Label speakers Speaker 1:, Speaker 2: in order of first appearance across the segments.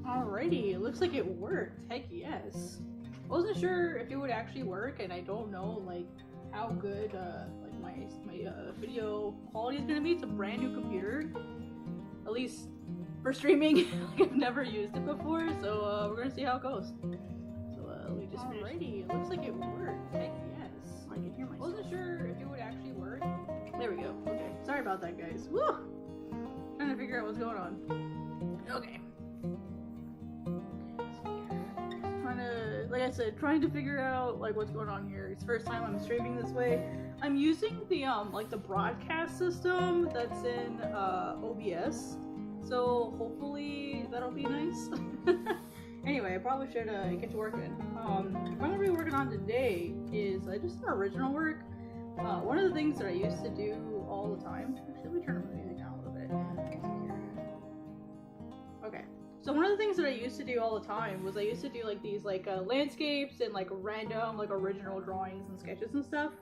Speaker 1: Alrighty, it looks like it worked. Heck yes. I wasn't sure if it would actually work, and I don't know like how good like my video quality is gonna be. It's a brand new computer, at least for streaming. I've never used it before, so we're gonna see how it goes. So let me just finish. Alrighty, it looks like it worked. Heck yes. I can hear myself. I wasn't sure if it would actually work. There we go. Okay, sorry about that, guys. Woo! Trying to figure out what's going on. Okay. Like I said, trying to figure out like what's going on here. It's the first time I'm streaming this way. I'm using the like the broadcast system that's in OBS, so hopefully that'll be nice. Anyway, I probably should get to working. What I'm gonna be working on today is just some original work. One of the things that I used to do all the time. Actually, let me turn the music down a little bit. Okay. So one of the things that I used to do all the time was I used to do like these like landscapes and like random like original drawings and sketches and stuff.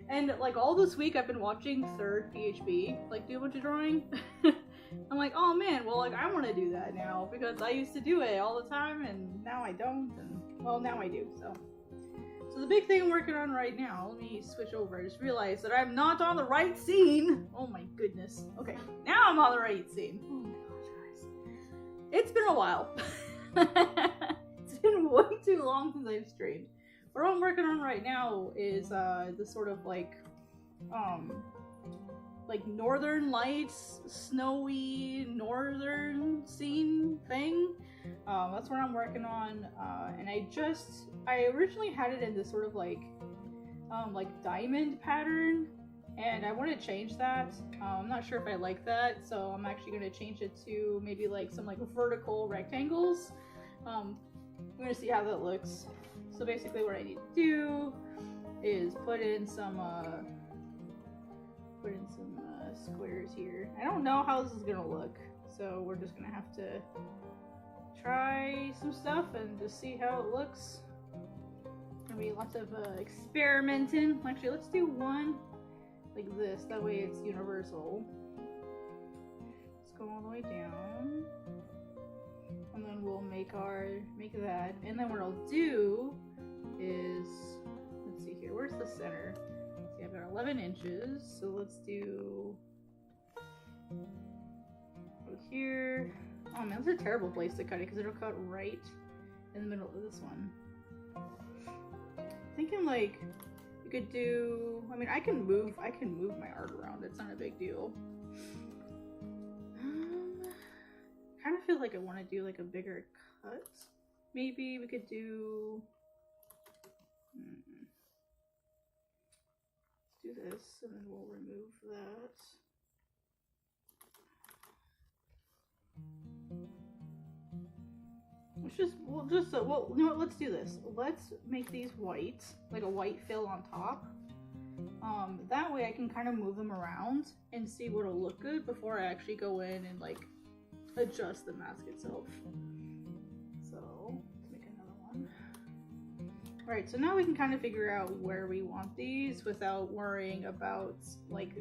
Speaker 1: And like all this week I've been watching Third PHB like do a bunch of drawing. I'm like, oh man, well like I want to do that now because I used to do it all the time and now I don't, and well now I do. So the big thing I'm working on right now, let me switch over. I just realized that I'm not on the right scene. Oh my goodness. Okay, now I'm on the right scene. Oh my gosh, guys. It's been a while. It's been way too long since I've streamed. What I'm working on right now is this sort of like northern lights, snowy northern scene thing. That's what I'm working on, and I originally had it in this sort of like diamond pattern, and I want to change that. I'm not sure if I like that, so I'm actually going to change it to maybe like some like vertical rectangles. I'm going to see how that looks. So basically what I need to do is put in some squares here. I don't know how this is going to look, so we're just going to have to try some stuff and just see how it looks. Gonna be lots of experimenting. Actually, let's do one like this. That way it's universal. Let's go all the way down, and then we'll make that. And then what I'll do is, let's see here. Where's the center? See, I've got 11 inches. So let's do here. Oh man, that's a terrible place to cut it because it'll cut right in the middle of this one. Thinking like you could do. I mean, I can move my art around. It's not a big deal. Kind of feel like I want to do like a bigger cut. Maybe we could do. Let's do this, and then we'll remove that. Well, you know what, let's do this. Let's make these white, like a white fill on top. That way I can kind of move them around and see what'll look good before I actually go in and like adjust the mask itself. So, let's make another one. Alright, so now we can kind of figure out where we want these without worrying about like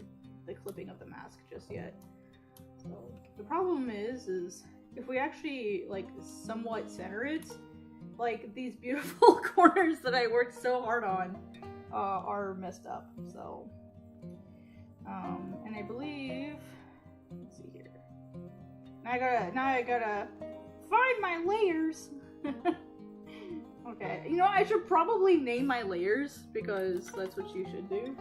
Speaker 1: the clipping of the mask just yet. So, the problem is if we actually like somewhat center it, like these beautiful corners that I worked so hard on are messed up. So and I believe, let's see here, now I gotta find my layers. Okay, you know, I should probably name my layers because that's what you should do.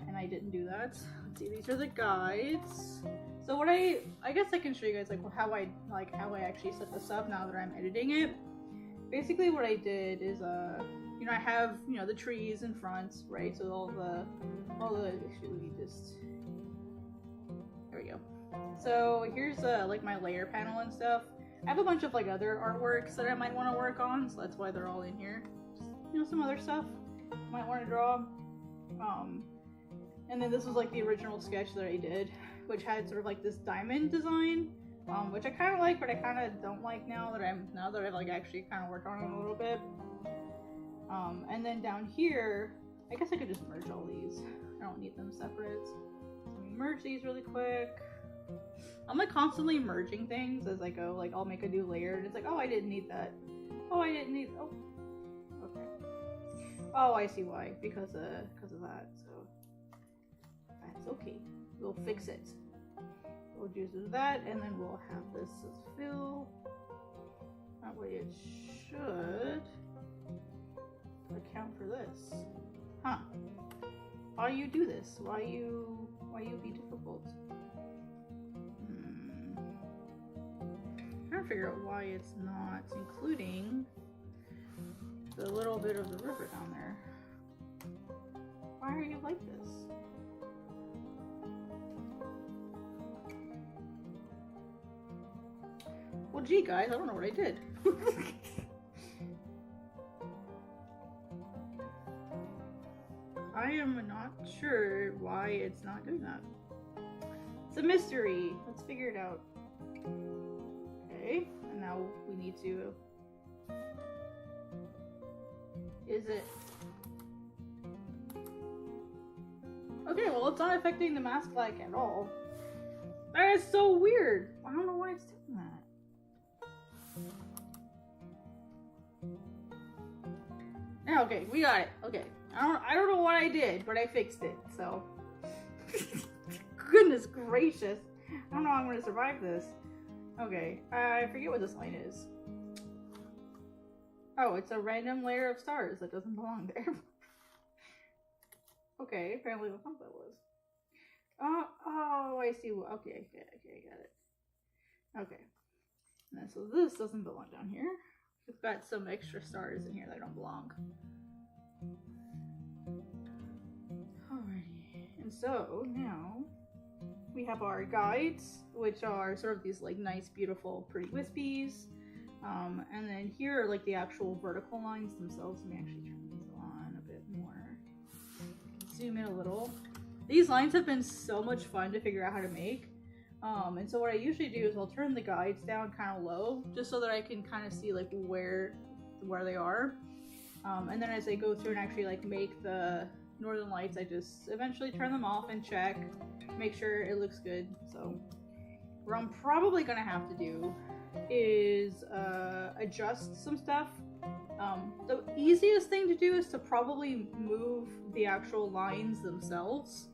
Speaker 1: And I didn't do that. Let's see, these are the guides. So what I guess I can show you guys like how I actually set this up now that I'm editing it. Basically what I did is you know, I have, you know, the trees in front, right? So all the actually let me just, there we go. So here's like my layer panel and stuff. I have a bunch of like other artworks that I might want to work on, so that's why they're all in here. Just, you know, some other stuff I might want to draw. And then this was like the original sketch that I did, which had sort of like this diamond design, which I kind of like, but I kind of don't like now that I've like actually kind of worked on it a little bit. And then down here, I guess I could just merge all these. I don't need them separate. So let me merge these really quick. I'm like constantly merging things as I go. Like I'll make a new layer and it's like, oh, I didn't need that. Oh, I didn't need. Oh, okay. Oh, I see why. Because of that. So that's okay. We'll fix it. We'll do that, and then we'll have this as fill. That way it should account for this. Huh. Why you do this? Why you be difficult? I'm trying to figure out why it's not including the little bit of the river down there. Why are you like this? Well, gee, guys, I don't know what I did. I am not sure why it's not doing that. It's a mystery. Let's figure it out. Okay, and now we need to... Is it... Okay, well, it's not affecting the mask like at all. That is so weird. I don't know why it's doing that. Yeah, okay, we got it. Okay. I don't know what I did, but I fixed it, so. Goodness gracious. I don't know how I'm gonna survive this. Okay, I forget what this line is. Oh, it's a random layer of stars that doesn't belong there. Okay, apparently what that was. Oh, I see. Okay, I got it. Okay. And so this doesn't belong down here. We've got some extra stars in here that don't belong. Alrighty. And so now we have our guides, which are sort of these like nice, beautiful, pretty wispies. And then here are like the actual vertical lines themselves. Let me actually turn these on a bit more. Zoom in a little. These lines have been so much fun to figure out how to make. And so what I usually do is I'll turn the guides down kind of low, just so that I can kind of see like where they are. And then as I go through and actually like make the northern lights, I just eventually turn them off and check, make sure it looks good. So what I'm probably gonna have to do is adjust some stuff. The easiest thing to do is to probably move the actual lines themselves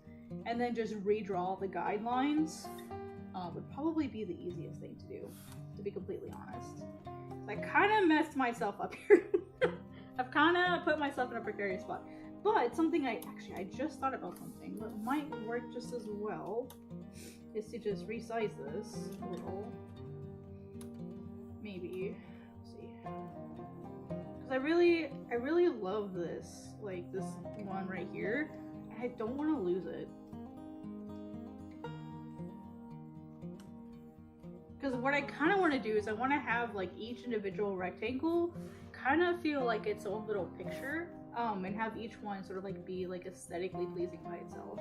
Speaker 1: and then just redraw the guidelines. Would probably be the easiest thing to do, to be completely honest. I kind of messed myself up here. I've kind of put myself in a precarious spot. But something I just thought about something that might work just as well is to just resize this a little. Maybe. Let's see. Because I really love this, like this one right here. And I don't want to lose it. Because what I kind of want to do is I want to have like each individual rectangle kind of feel like its own little picture, and have each one sort of like be like aesthetically pleasing by itself.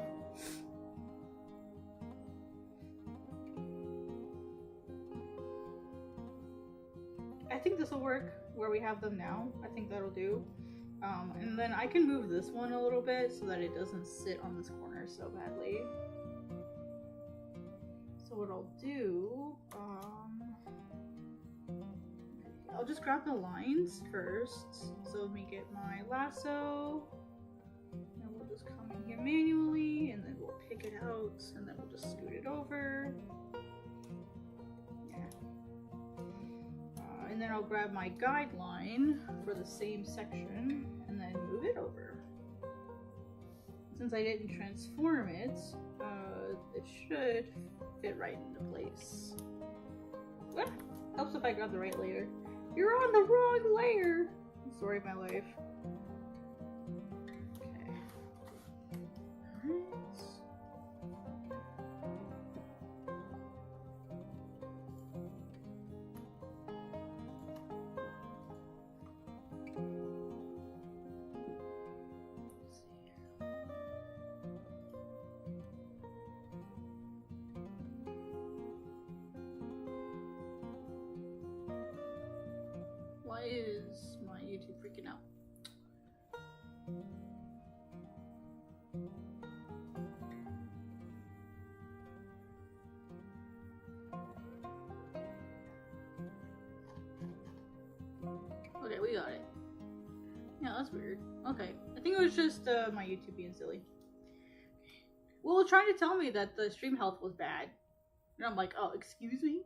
Speaker 1: I think this will work where we have them now. I think that'll do. And then I can move this one a little bit so that it doesn't sit on this corner so badly. So what I'll do, I'll just grab the lines first. So let me get my lasso, and we'll just come in here manually, and then we'll pick it out, and then we'll just scoot it over. Yeah. And then I'll grab my guideline for the same section, and then move it over. Since I didn't transform it, it should fit right into place. Ah, helps if I grab the right layer. You're on the wrong layer! Story of my life. Okay. Alright. Why is my YouTube freaking out? Yeah, that's weird. Okay. I think it was just my YouTube being silly. Well, trying to tell me that the stream health was bad. And I'm like, oh, excuse me?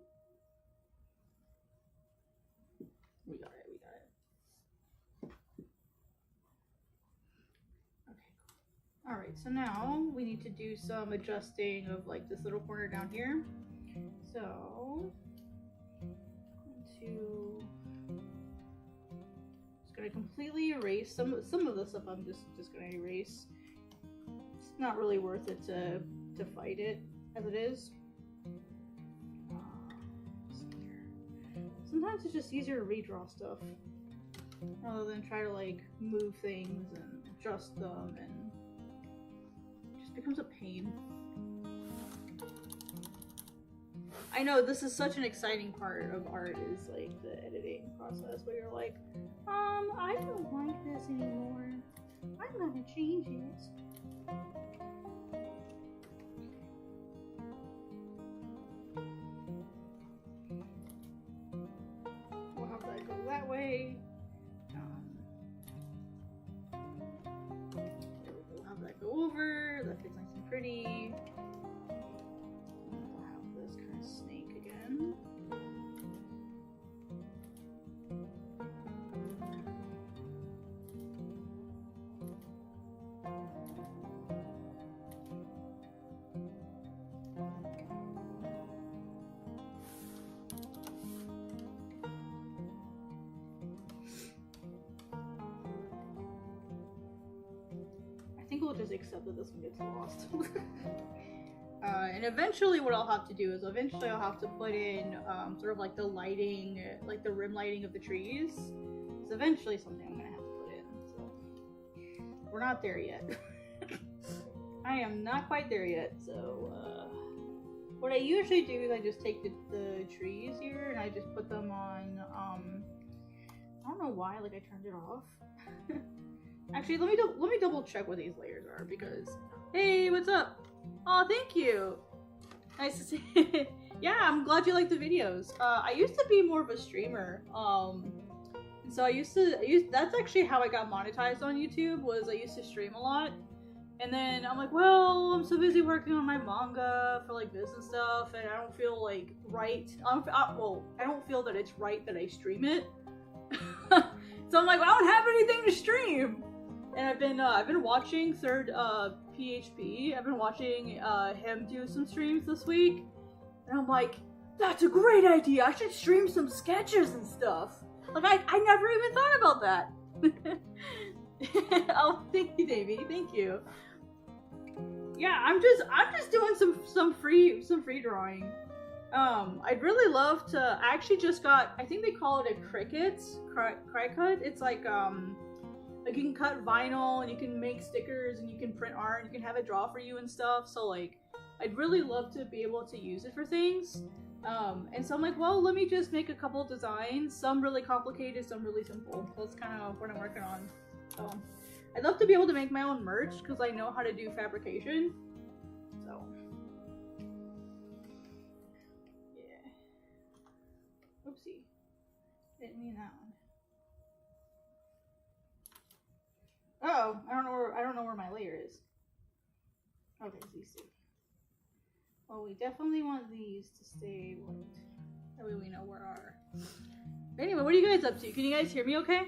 Speaker 1: We got it, we got it. Okay, cool. Alright, so now we need to do some adjusting of like this little corner down here. So, just gonna completely erase some of the stuff. I'm just gonna erase. It's not really worth it to fight it as it is. Sometimes it's just easier to redraw stuff rather than try to like move things and adjust them, and it just becomes a pain. I know this is such an exciting part of art, is like the editing process where you're like, I don't like this anymore. I'm gonna change it. We'll have that go that way. We'll have that go over. That gets nice and pretty. We'll have this kind of snake again. I think we'll just accept that this one gets lost. And eventually what I'll have to do is I'll have to put in sort of like the lighting, like the rim lighting of the trees. It's eventually something I'm gonna have to put in, so we're not there yet. I am not quite there yet, so what I usually do is I just take the trees here and I just put them on, I don't know why, like I turned it off. Actually, let me double check what these layers are, because, hey, what's up? Oh, thank you. Nice to see. Yeah, I'm glad you like the videos. I used to be more of a streamer. So that's actually how I got monetized on YouTube, was I used to stream a lot. And then I'm like, well, I'm so busy working on my manga for like business stuff, and I don't feel like right. Well, I don't feel that it's right that I stream it. So I'm like, well, I don't have anything to stream. And I've been watching Third PHP. I've been watching him do some streams this week, and I'm like, that's a great idea. I should stream some sketches and stuff. Like I never even thought about that. Oh, thank you, Davey. Thank you. Yeah, I'm just doing some free drawing. I'd really love to. I actually just got, I think they call it a Cricut. It's like you can cut vinyl and you can make stickers and you can print art and you can have it draw for you and stuff. So like, I'd really love to be able to use it for things. And so I'm like, well, let me just make a couple of designs. Some really complicated, some really simple. So that's kind of what I'm working on. So I'd love to be able to make my own merch because I know how to do fabrication. So yeah. Oopsie. Didn't mean that one. Uh-oh, I don't know where my layer is. Okay, it's these two. Well, we definitely want these to stay white. That way we know where our... Anyway, what are you guys up to? Can you guys hear me okay?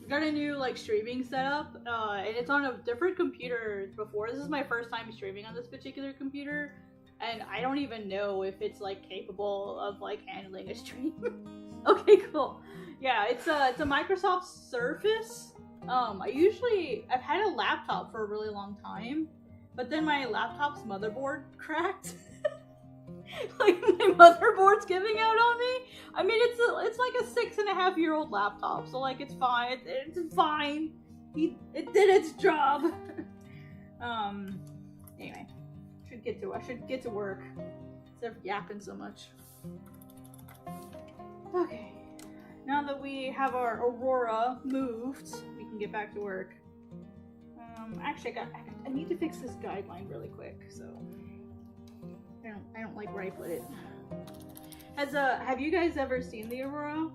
Speaker 1: Got a new like streaming setup, and it's on a different computer before. This is my first time streaming on this particular computer, and I don't even know if it's like capable of like handling a stream. Okay, cool. Yeah, it's a Microsoft Surface. I've had a laptop for a really long time, but then my laptop's motherboard cracked. Like my motherboard's giving out on me. I mean, it's like a 6.5-year-old laptop, so like it's fine. It's fine. It did its job. Anyway, I should get to work instead of yapping so much. Okay, now that we have our Aurora moved, we can get back to work. Actually, I need to fix this guideline really quick. So I don't like where I put it. Have you guys ever seen the Aurora?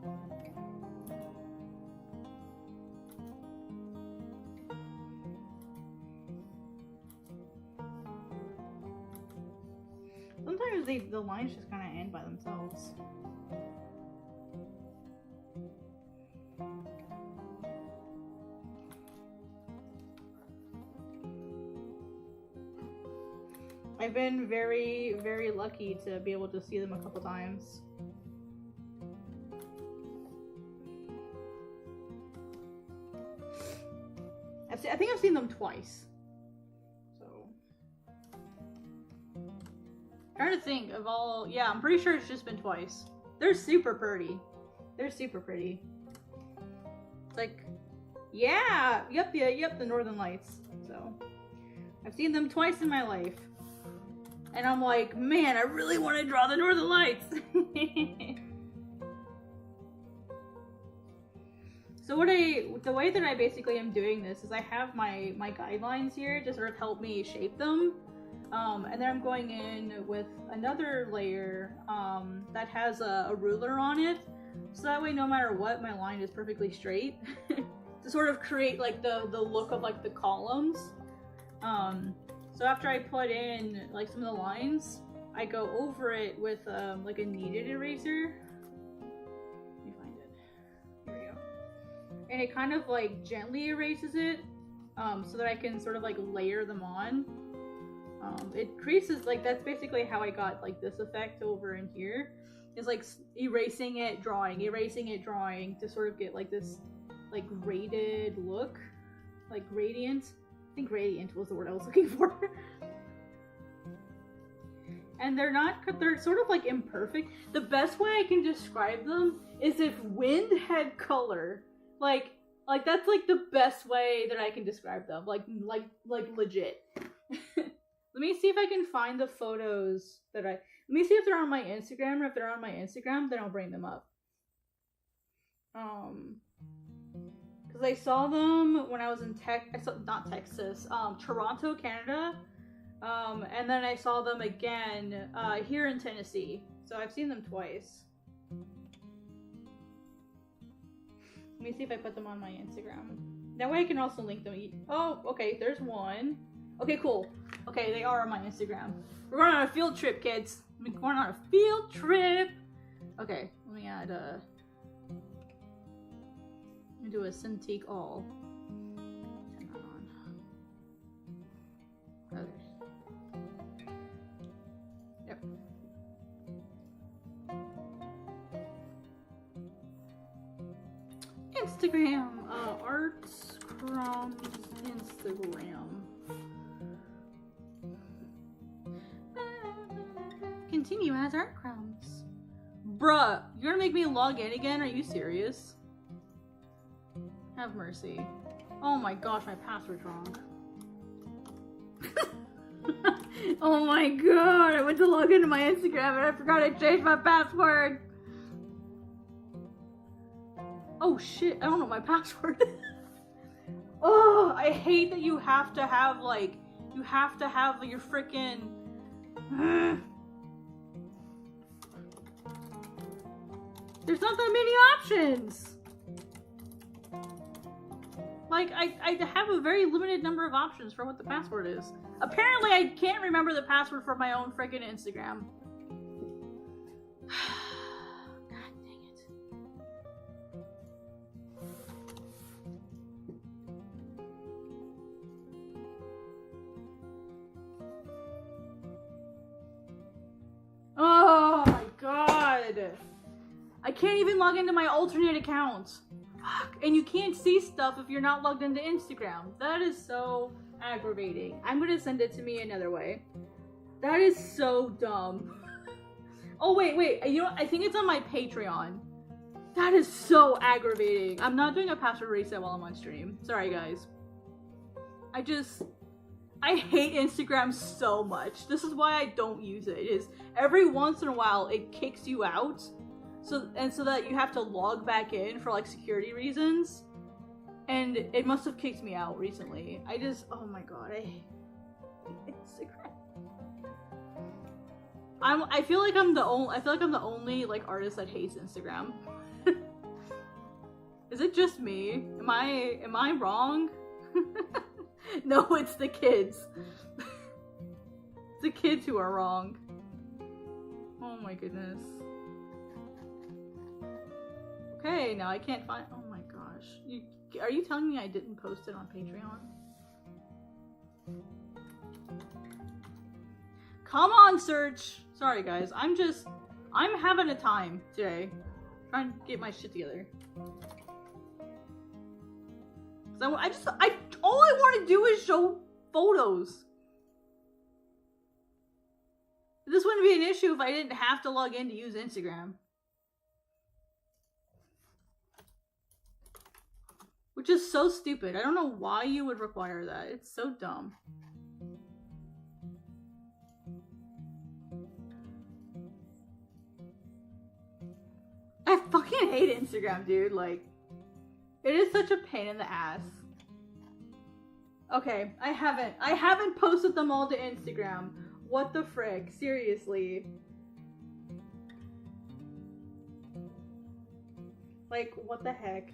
Speaker 1: Sometimes the lines just kind of end by themselves. I've been very, very lucky to be able to see them a couple times. I think I've seen them twice. So, trying to think of all. Yeah, I'm pretty sure it's just been twice. They're super pretty. They're super pretty. It's like, yeah, yep, the Northern Lights. So, I've seen them twice in my life. And I'm like, man, I really want to draw the Northern Lights. So the way that I basically am doing this is I have my guidelines here to sort of help me shape them. And then I'm going in with another layer that has a ruler on it. So that way, no matter what, my line is perfectly straight. To sort of create like the look of like the columns. So after I put in like some of the lines, I go over it with like a kneaded eraser. Let me find it. Here we go. And it kind of like gently erases it, so that I can sort of like layer them on. It creases, like that's basically how I got like this effect over in here. Is like erasing it, drawing to sort of get like this like graded look, like gradient. I think gradient was the word I was looking for. And they're sort of like imperfect. The best way I can describe them is if wind had color. Like that's like the best way that I can describe them. Like legit. Let me see if I can find the photos let me see if they're on my Instagram, and if they're on my Instagram, then I'll bring them up. Because I saw them when I was in not Texas, Toronto, Canada. And then I saw them again here in Tennessee. So I've seen them twice. Let me see if I put them on my Instagram. That way I can also link them. Oh, okay, there's one. Okay, cool. Okay, they are on my Instagram. We're going on a field trip, kids. We're going on a field trip. Okay, let me add do a Cintiq all. Turn that on. Okay. Yep. Instagram. Arts Crumbs Instagram. Continue as Art Crumbs. Bruh, you're gonna make me log in again? Are you serious? Have mercy. Oh my gosh, my password's wrong. Oh my god, I went to log into my Instagram and I forgot I changed my password. Oh shit, I don't know my password. Oh, I hate that you have to have your freaking... There's not that many options! Like, I have a very limited number of options for what the password is. Apparently, I can't remember the password for my own freaking Instagram. God dang it. Oh my god. I can't even log into my alternate account. Fuck. And you can't see stuff if you're not logged into Instagram. That is so aggravating. I'm gonna send it to me another way. That is so dumb. Oh wait, you know what? I think it's on my Patreon. That is so aggravating. I'm not doing a password reset while I'm on stream. Sorry guys. I hate Instagram so much. This is why I don't use it. Is every once in a while it kicks you out. So that you have to log back in for like security reasons. And it must have kicked me out recently. Oh my god, I hate Instagram. I feel like I'm the only like artist that hates Instagram. Is it just me? Am I wrong? No, it's the kids. It's the kids who are wrong. Oh my goodness. Okay, now I can't find. Oh my gosh. Are you telling me I didn't post it on Patreon? Come on, Search! Sorry guys, I'm having a time today. Trying to get my shit together. So all I want to do is show photos. This wouldn't be an issue if I didn't have to log in to use Instagram. Which is so stupid. I don't know why you would require that. It's so dumb. I fucking hate Instagram, dude. Like, it is such a pain in the ass. Okay, I haven't posted them all to Instagram. What the frick? Seriously. Like, what the heck?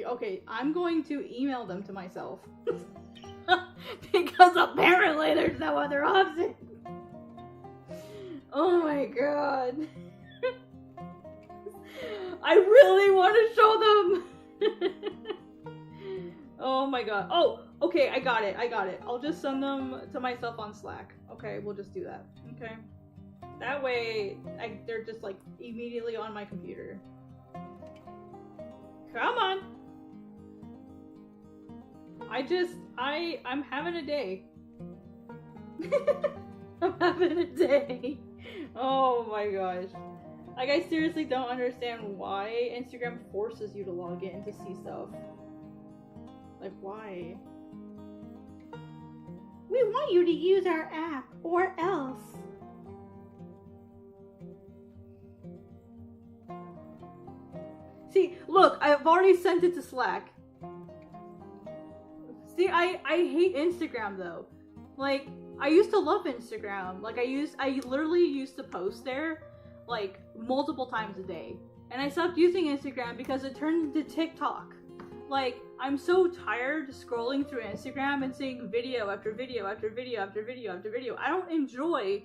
Speaker 1: Okay, I'm going to email them to myself. Because apparently there's no other option. Oh my god. I really want to show them. Oh my god. Oh, okay, I got it. I'll just send them to myself on Slack. Okay, we'll just do that. Okay. That way, they're just like immediately on my computer. Come on. I'm having a day. I'm having a day. Oh my gosh. Like, I seriously don't understand why Instagram forces you to log in to see stuff. Like, why? We want you to use our app, or else. See, look, I've already sent it to Slack. See, I hate Instagram though. Like, I used to love Instagram. Like, I literally used to post there like multiple times a day. And I stopped using Instagram because it turned into TikTok. Like, I'm so tired scrolling through Instagram and seeing video after video after video after video after video. I don't enjoy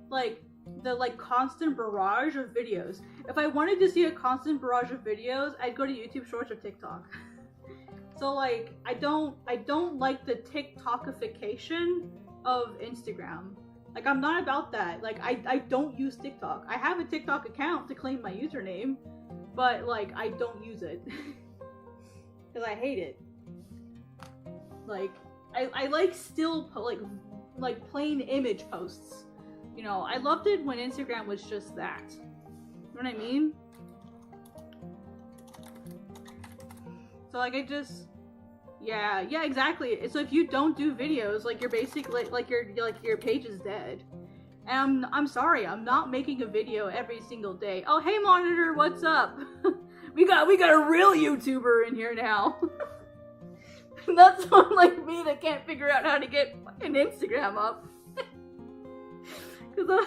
Speaker 1: like the constant barrage of videos. If I wanted to see a constant barrage of videos, I'd go to YouTube Shorts or TikTok. So like, I don't like the TikTokification of Instagram. Like, I'm not about that. Like, I don't use TikTok. I have a TikTok account to claim my username, but like, I don't use it. Because I hate it. Like, I like still like plain image posts. You know, I loved it when Instagram was just that. You know what I mean? So like, yeah, exactly. So if you don't do videos, like, you're basically like your page is dead. And I'm sorry, I'm not making a video every single day. Oh, hey Monitor, what's up? we got a real YouTuber in here now. Not someone like me that can't figure out how to get an Instagram up. Cause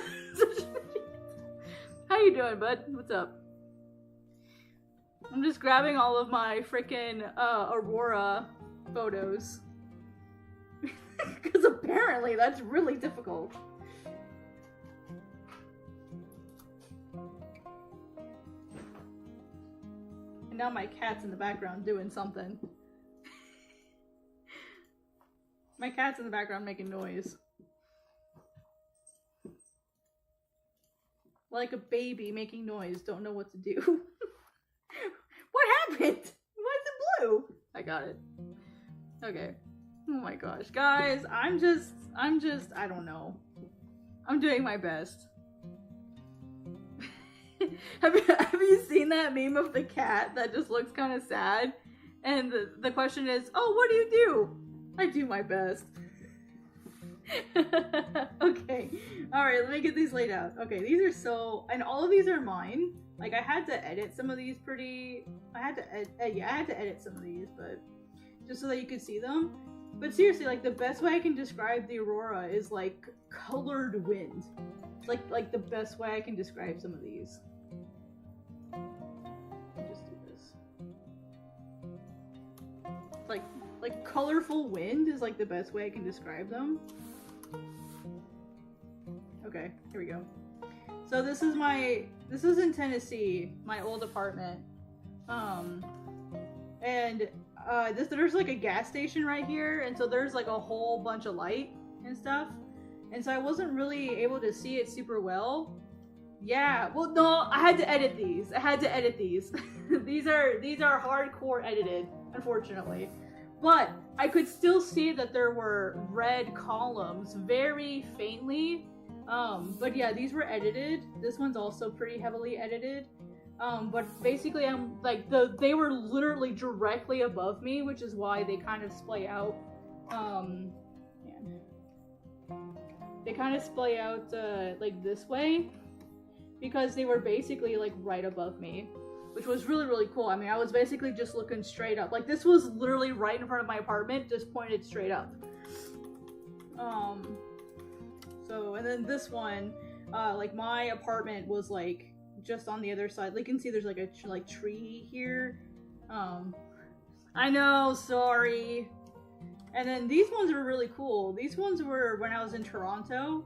Speaker 1: how you doing, bud? What's up? I'm just grabbing all of my freaking Aurora photos. Because apparently that's really difficult. And now my cat's in the background doing something. My cat's in the background making noise. Like a baby making noise, don't know what to do. What happened? Why is it blue? I got it. Okay. Oh my gosh. Guys, I'm just, I don't know. I'm doing my best. Have you seen that meme of the cat that just looks kind of sad? And the question is, oh, what do you do? I do my best. Okay. Alright, let me get these laid out. Okay, these are so... And all of these are mine. Like, I had to edit some of these pretty... I had to edit some of these, but... Just so that you could see them. But seriously, like, the best way I can describe the aurora is, like, colored wind. Like the best way I can describe some of these. Just do this. Like colorful wind is like the best way I can describe them. Okay, here we go. So this is in Tennessee, my old apartment. And there's like a gas station right here, and so there's like a whole bunch of light and stuff. And so I wasn't really able to see it super well. Yeah, well no, I had to edit these. These are hardcore edited, unfortunately. But I could still see that there were red columns very faintly. But yeah, these were edited. This one's also pretty heavily edited. But basically I'm like they were literally directly above me, which is why they kind of splay out. They kind of splay out like this way because they were basically like right above me, which was really, really cool. I mean, I was basically just looking straight up. Like this was literally right in front of my apartment, just pointed straight up. So, and then this one, like my apartment was like just on the other side. Like you can see there's like a tree here. I know, sorry. And then these ones were really cool. These ones were when I was in Toronto.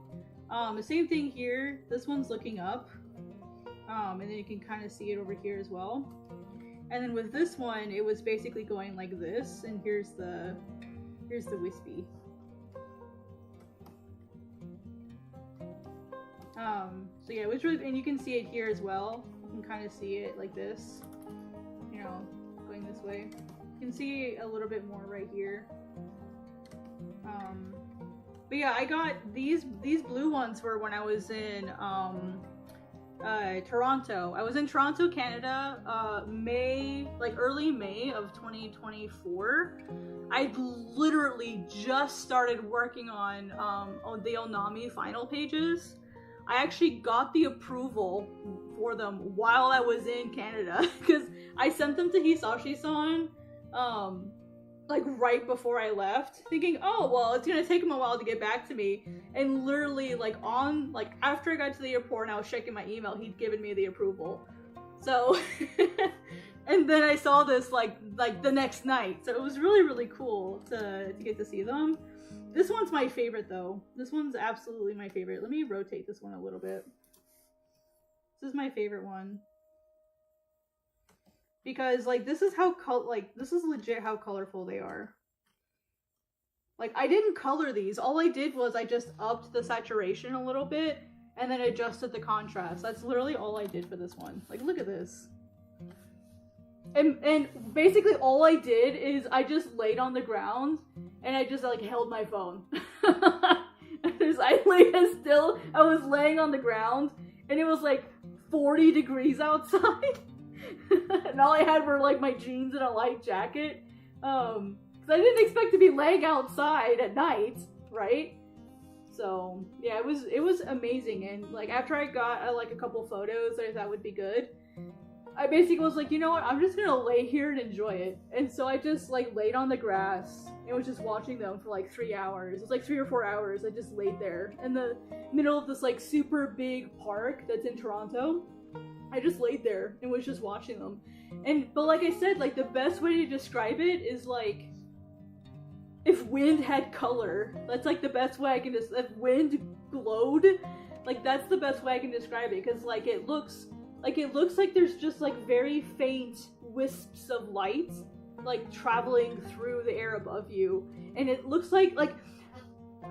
Speaker 1: The same thing here. This one's looking up. And then you can kind of see it over here as well. And then with this one, it was basically going like this. And here's the wispy. So yeah, it was really, and you can see it here as well. You can kind of see it like this. You know, going this way. You can see a little bit more right here. But yeah, I got these blue ones were when I was in Toronto. I was in Toronto, Canada, early May of 2024. I literally just started working on the Onami final pages. I actually got the approval for them while I was in Canada because I sent them to Hisashi-san like right before I left, thinking, oh well, it's gonna take him a while to get back to me. And literally after I got to the airport and I was checking my email, he'd given me the approval. So and then I saw this like the next night, so it was really, really cool to get to see them. This one's my favorite though. This one's absolutely my favorite. Let me rotate this one a little bit. This is my favorite one. Because like this is legit how colorful they are. Like I didn't color these. All I did was I just upped the saturation a little bit and then adjusted the contrast. That's literally all I did for this one. Like look at this. And basically all I did is I just laid on the ground and I just like held my phone. I was laying on the ground and it was like 40 degrees outside. And all I had were like my jeans and a light jacket. Because I didn't expect to be laying outside at night, right? So yeah, it was amazing. And like after I got like a couple photos that I thought would be good, I basically was like, you know what, I'm just gonna lay here and enjoy it. And so I just like laid on the grass and was just watching them for like 3 hours. It was like 3 or 4 hours. I just laid there in the middle of this like super big park that's in Toronto. I just laid there and was just watching them. But like I said, like the best way to describe it is like if wind had color. That's like the best way I can if wind glowed, like that's the best way I can describe it, because like it looks like there's just like very faint wisps of light like traveling through the air above you. And it looks like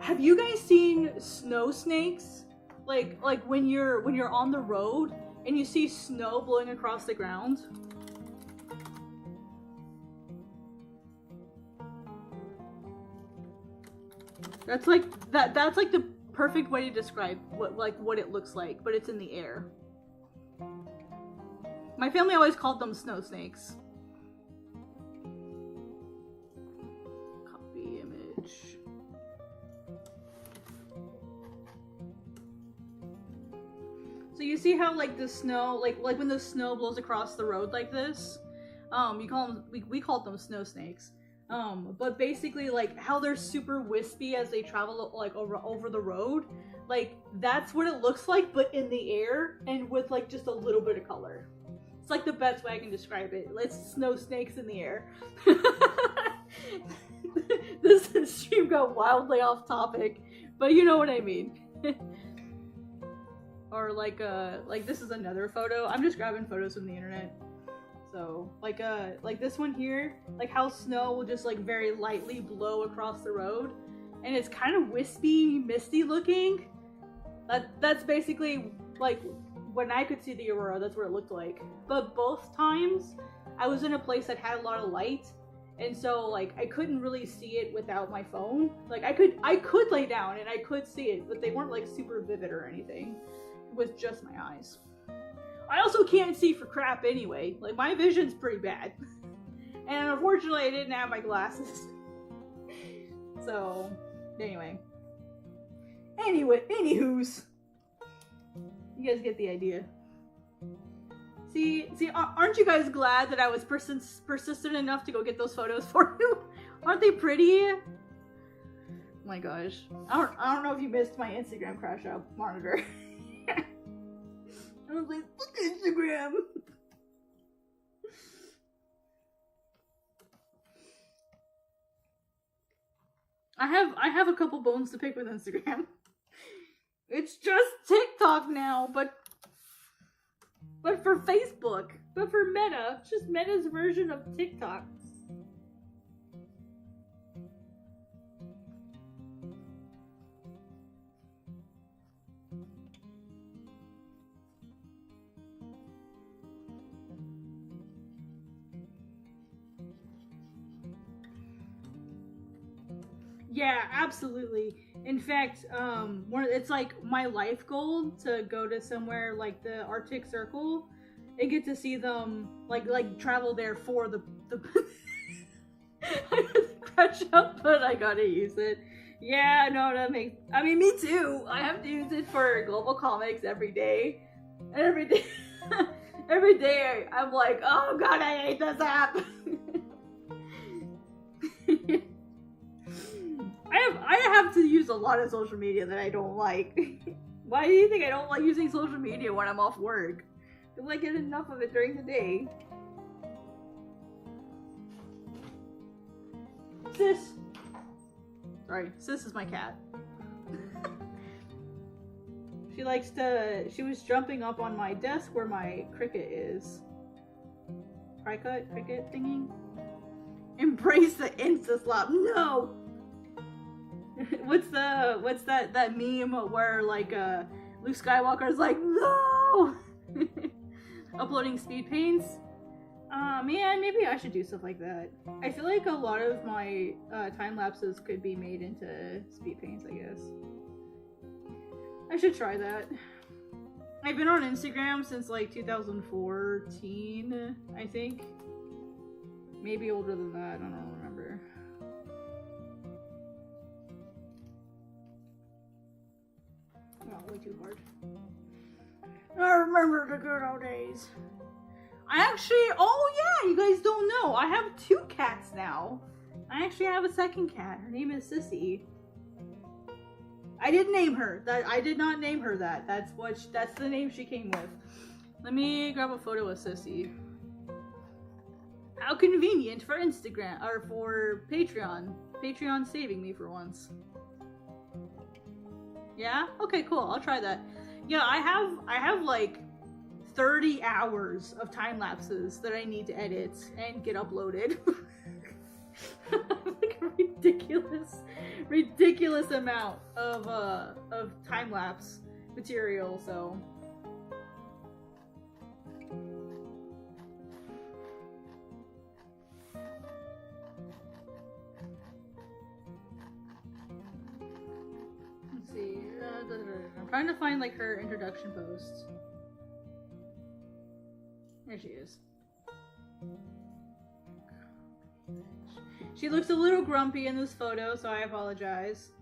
Speaker 1: have you guys seen snow snakes? Like when you're on the road and you see snow blowing across the ground? That's like the perfect way to describe what it looks like, but it's in the air. My family always called them snow snakes. Copy image. So you see how like the snow, like when the snow blows across the road like this, you call them, we called them snow snakes. But basically like how they're super wispy as they travel like over the road, like that's what it looks like, but in the air and with like just a little bit of color. It's like the best way I can describe it. It's snow snakes in the air. This stream got wildly off topic, but you know what I mean. Or like this is another photo. I'm just grabbing photos from the internet. So like this one here, like how snow will just like very lightly blow across the road, and it's kind of wispy, misty looking. That's basically like when I could see the aurora, that's what it looked like. But both times I was in a place that had a lot of light, and so like I couldn't really see it without my phone. Like I could lay down and I could see it, but they weren't like super vivid or anything with just my eyes. I also can't see for crap anyway. Like my vision's pretty bad. And unfortunately I didn't have my glasses. So anyway, anywho's. You guys get the idea. See, aren't you guys glad that I was persistent enough to go get those photos for you? Aren't they pretty? Oh my gosh. I don't know if you missed my Instagram crash out monitor. I was like, look at Instagram. I have a couple bones to pick with Instagram. It's just TikTok now, but for Facebook, but for Meta. It's just Meta's version of TikTok. Yeah, absolutely. In fact, it's like my life goal to go to somewhere like the Arctic Circle and get to see them, like travel there for the I scratch up, but I gotta use it. Yeah, no, that makes, I mean, me too. I have to use it for global comics every day. And every day, every day I'm like, oh god, I hate this app. I have to use a lot of social media that I don't like. Why do you think I don't like using social media when I'm off work? Because I get enough of it during the day. Sis! Sorry, Sis is my cat. She was jumping up on my desk where my cricket is. Cricket thingy? Embrace the Insta slap. No! What's that meme where like Luke Skywalker's like, no! Uploading speed paints? Man, maybe I should do stuff like that. I feel like a lot of my time lapses could be made into speed paints, I guess. I should try that. I've been on Instagram since like 2014, I think. Maybe older than that, I don't remember. Oh, way too hard. I remember the good old days. Oh yeah, you guys don't know. I have 2 cats now. I actually have a second cat. Her name is Sissy. I didn't name her. I did not name her that. That's the name she came with. Let me grab a photo of Sissy. How convenient for Instagram or for Patreon. Patreon saving me for once. Yeah? Okay, cool. I'll try that. Yeah, I have like 30 hours of time lapses that I need to edit and get uploaded. Like a ridiculous amount of time lapse material, so let's see. I'm trying to find like her introduction post. There she is. She looks a little grumpy in this photo, so I apologize.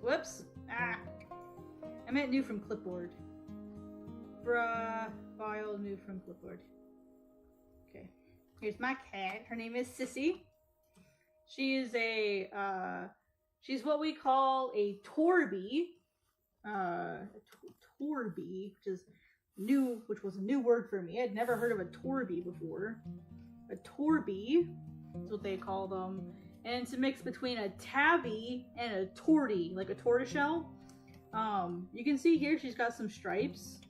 Speaker 1: Whoops. meant new from clipboard. Bruh, file new from clipboard. Okay, here's my cat. Her name is Sissy. She is she's what we call a Torby. Torby, which was a new word for me. I'd never heard of a Torby before. A Torby is what they call them. And it's a mix between a tabby and a tortie, like a tortoiseshell. You can see here she's got some stripes.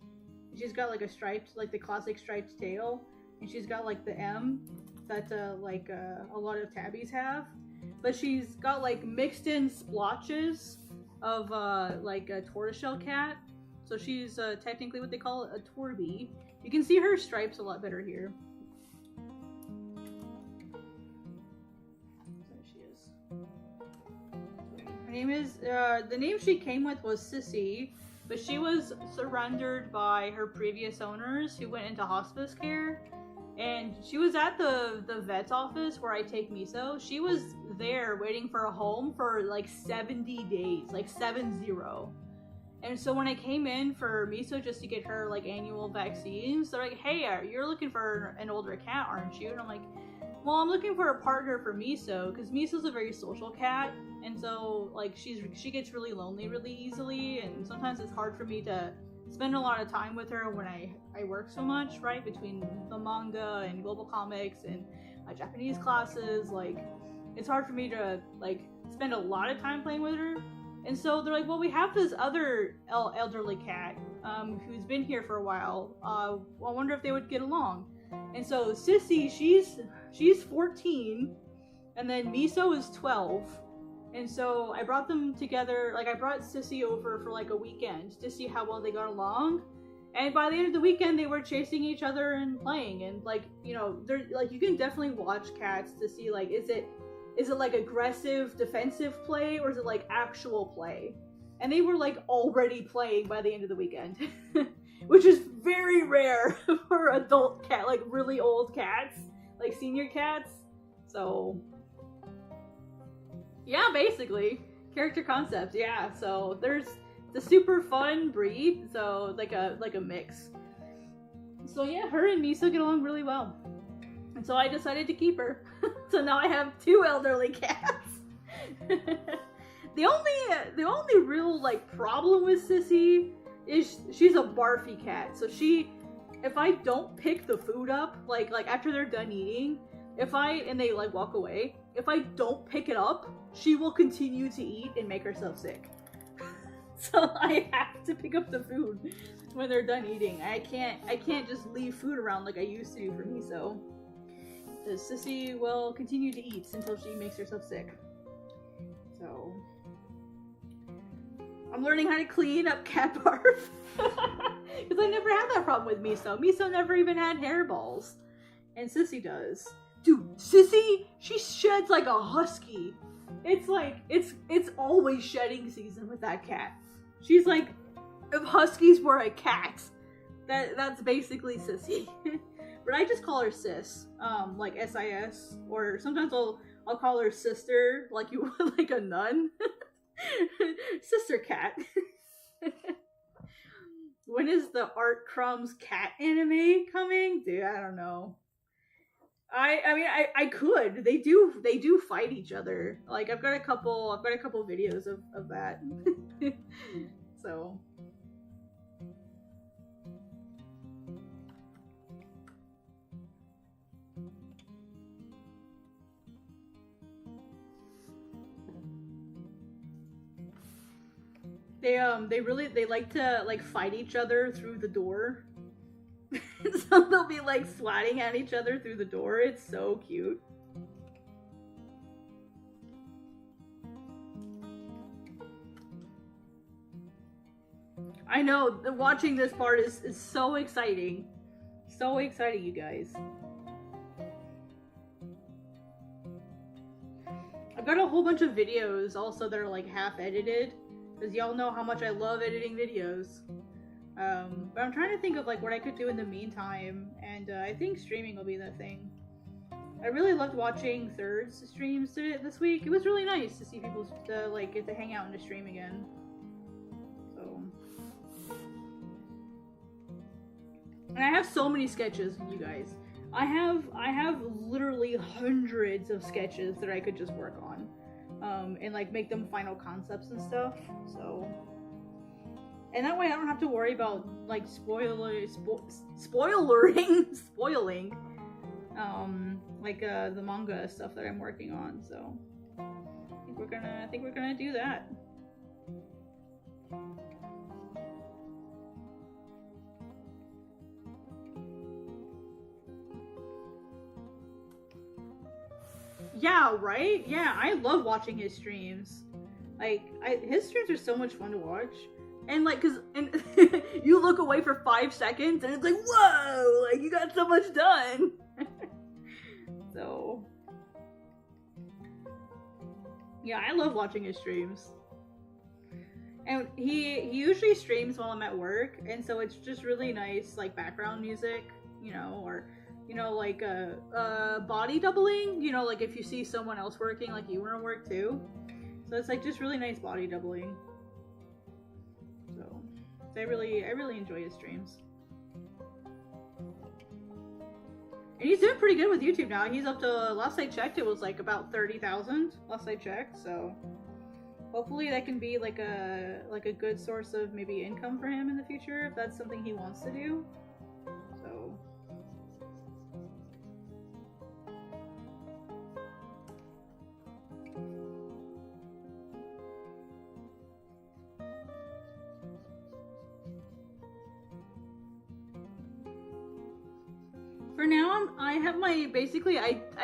Speaker 1: She's got like a striped, like the classic striped tail. And she's got like the M that a lot of tabbies have. But she's got like mixed in splotches of like a tortoiseshell cat. So she's technically what they call a Torby. You can see her stripes a lot better here. There she is. Her name is, the name she came with was Sissy, but she was surrendered by her previous owners who went into hospice care. And she was at the vet's office where I take Miso. She was there waiting for a home for like 70 days, like 70. And so when I came in for Miso just to get her like annual vaccines, they're like, hey, you're looking for an older cat, aren't you? And I'm like, well, I'm looking for a partner for Miso because Miso's a very social cat. And so like she gets really lonely really easily. And sometimes it's hard for me to spend a lot of time with her when I work so much, right? Between the manga and global comics and my Japanese classes, like it's hard for me to like spend a lot of time playing with her. And so they're like, well, we have this other elderly cat who's been here for a while. I wonder if they would get along. And so Sissy, she's 14, and then Miso is 12. And so I brought them together, like I brought Sissy over for like a weekend to see how well they got along. And by the end of the weekend, they were chasing each other and playing. And like, you know, they're like, you can definitely watch cats to see like, is it like aggressive defensive play or is it like actual play? And they were like already playing by the end of the weekend, which is very rare for adult cat, like really old cats, like senior cats. So yeah, basically character concept. Yeah, so there's the super fun breed, so like a mix. So yeah, her and Miso get along really well. And so I decided to keep her. So now I have 2 elderly cats. The only real like problem with Sissy is she's a barfy cat. So if I don't pick the food up, like after they're done eating, and they like walk away, if I don't pick it up, she will continue to eat and make herself sick. So I have to pick up the food when they're done eating. I can't just leave food around like I used to do for Miso. The Sissy will continue to eat until she makes herself sick. So I'm learning how to clean up cat barf. Because I never had that problem with Miso. Miso never even had hairballs. And Sissy does. Dude, Sissy, she sheds like a husky. It's like, it's always shedding season with that cat. She's like, if huskies were a cat, that's basically Sissy. But I just call her Sis, like S-I-S, or sometimes I'll call her sister, like you would like a nun. Sister cat. When is the Art Crumbs cat anime coming? Dude, I don't know. I mean I could. They do fight each other. Like I've got a couple videos of that. So they like to like fight each other through the door. So they'll be like swatting at each other through the door. It's so cute. I know, watching this part is so exciting. So exciting, you guys. I've got a whole bunch of videos also that are like half edited. Because y'all know how much I love editing videos. But I'm trying to think of like what I could do in the meantime, and I think streaming will be the thing. I really loved watching Third's streams this week. It was really nice to see people like get to hang out in the stream again. So And I have so many sketches, you guys. I have literally hundreds of sketches that I could just work on, and like make them final concepts and stuff. So, and that way I don't have to worry about like spoiling, like the manga stuff that I'm working on. So, I think we're gonna do that. Yeah, right? Yeah, I love watching his streams. Like, his streams are so much fun to watch. And, like, and you look away for 5 seconds and it's like, whoa! Like, you got so much done! So... yeah, I love watching his streams. And he usually streams while I'm at work, and so it's just really nice, like, background music, you know, or... you know, like body doubling, you know, like if you see someone else working, like you want to work too. So it's like just really nice body doubling. So I really enjoy his streams. And he's doing pretty good with YouTube now. He's up to, last I checked, it was like about 30,000 last I checked. So hopefully that can be like a good source of maybe income for him in the future if that's something he wants to do. So for now, I have my I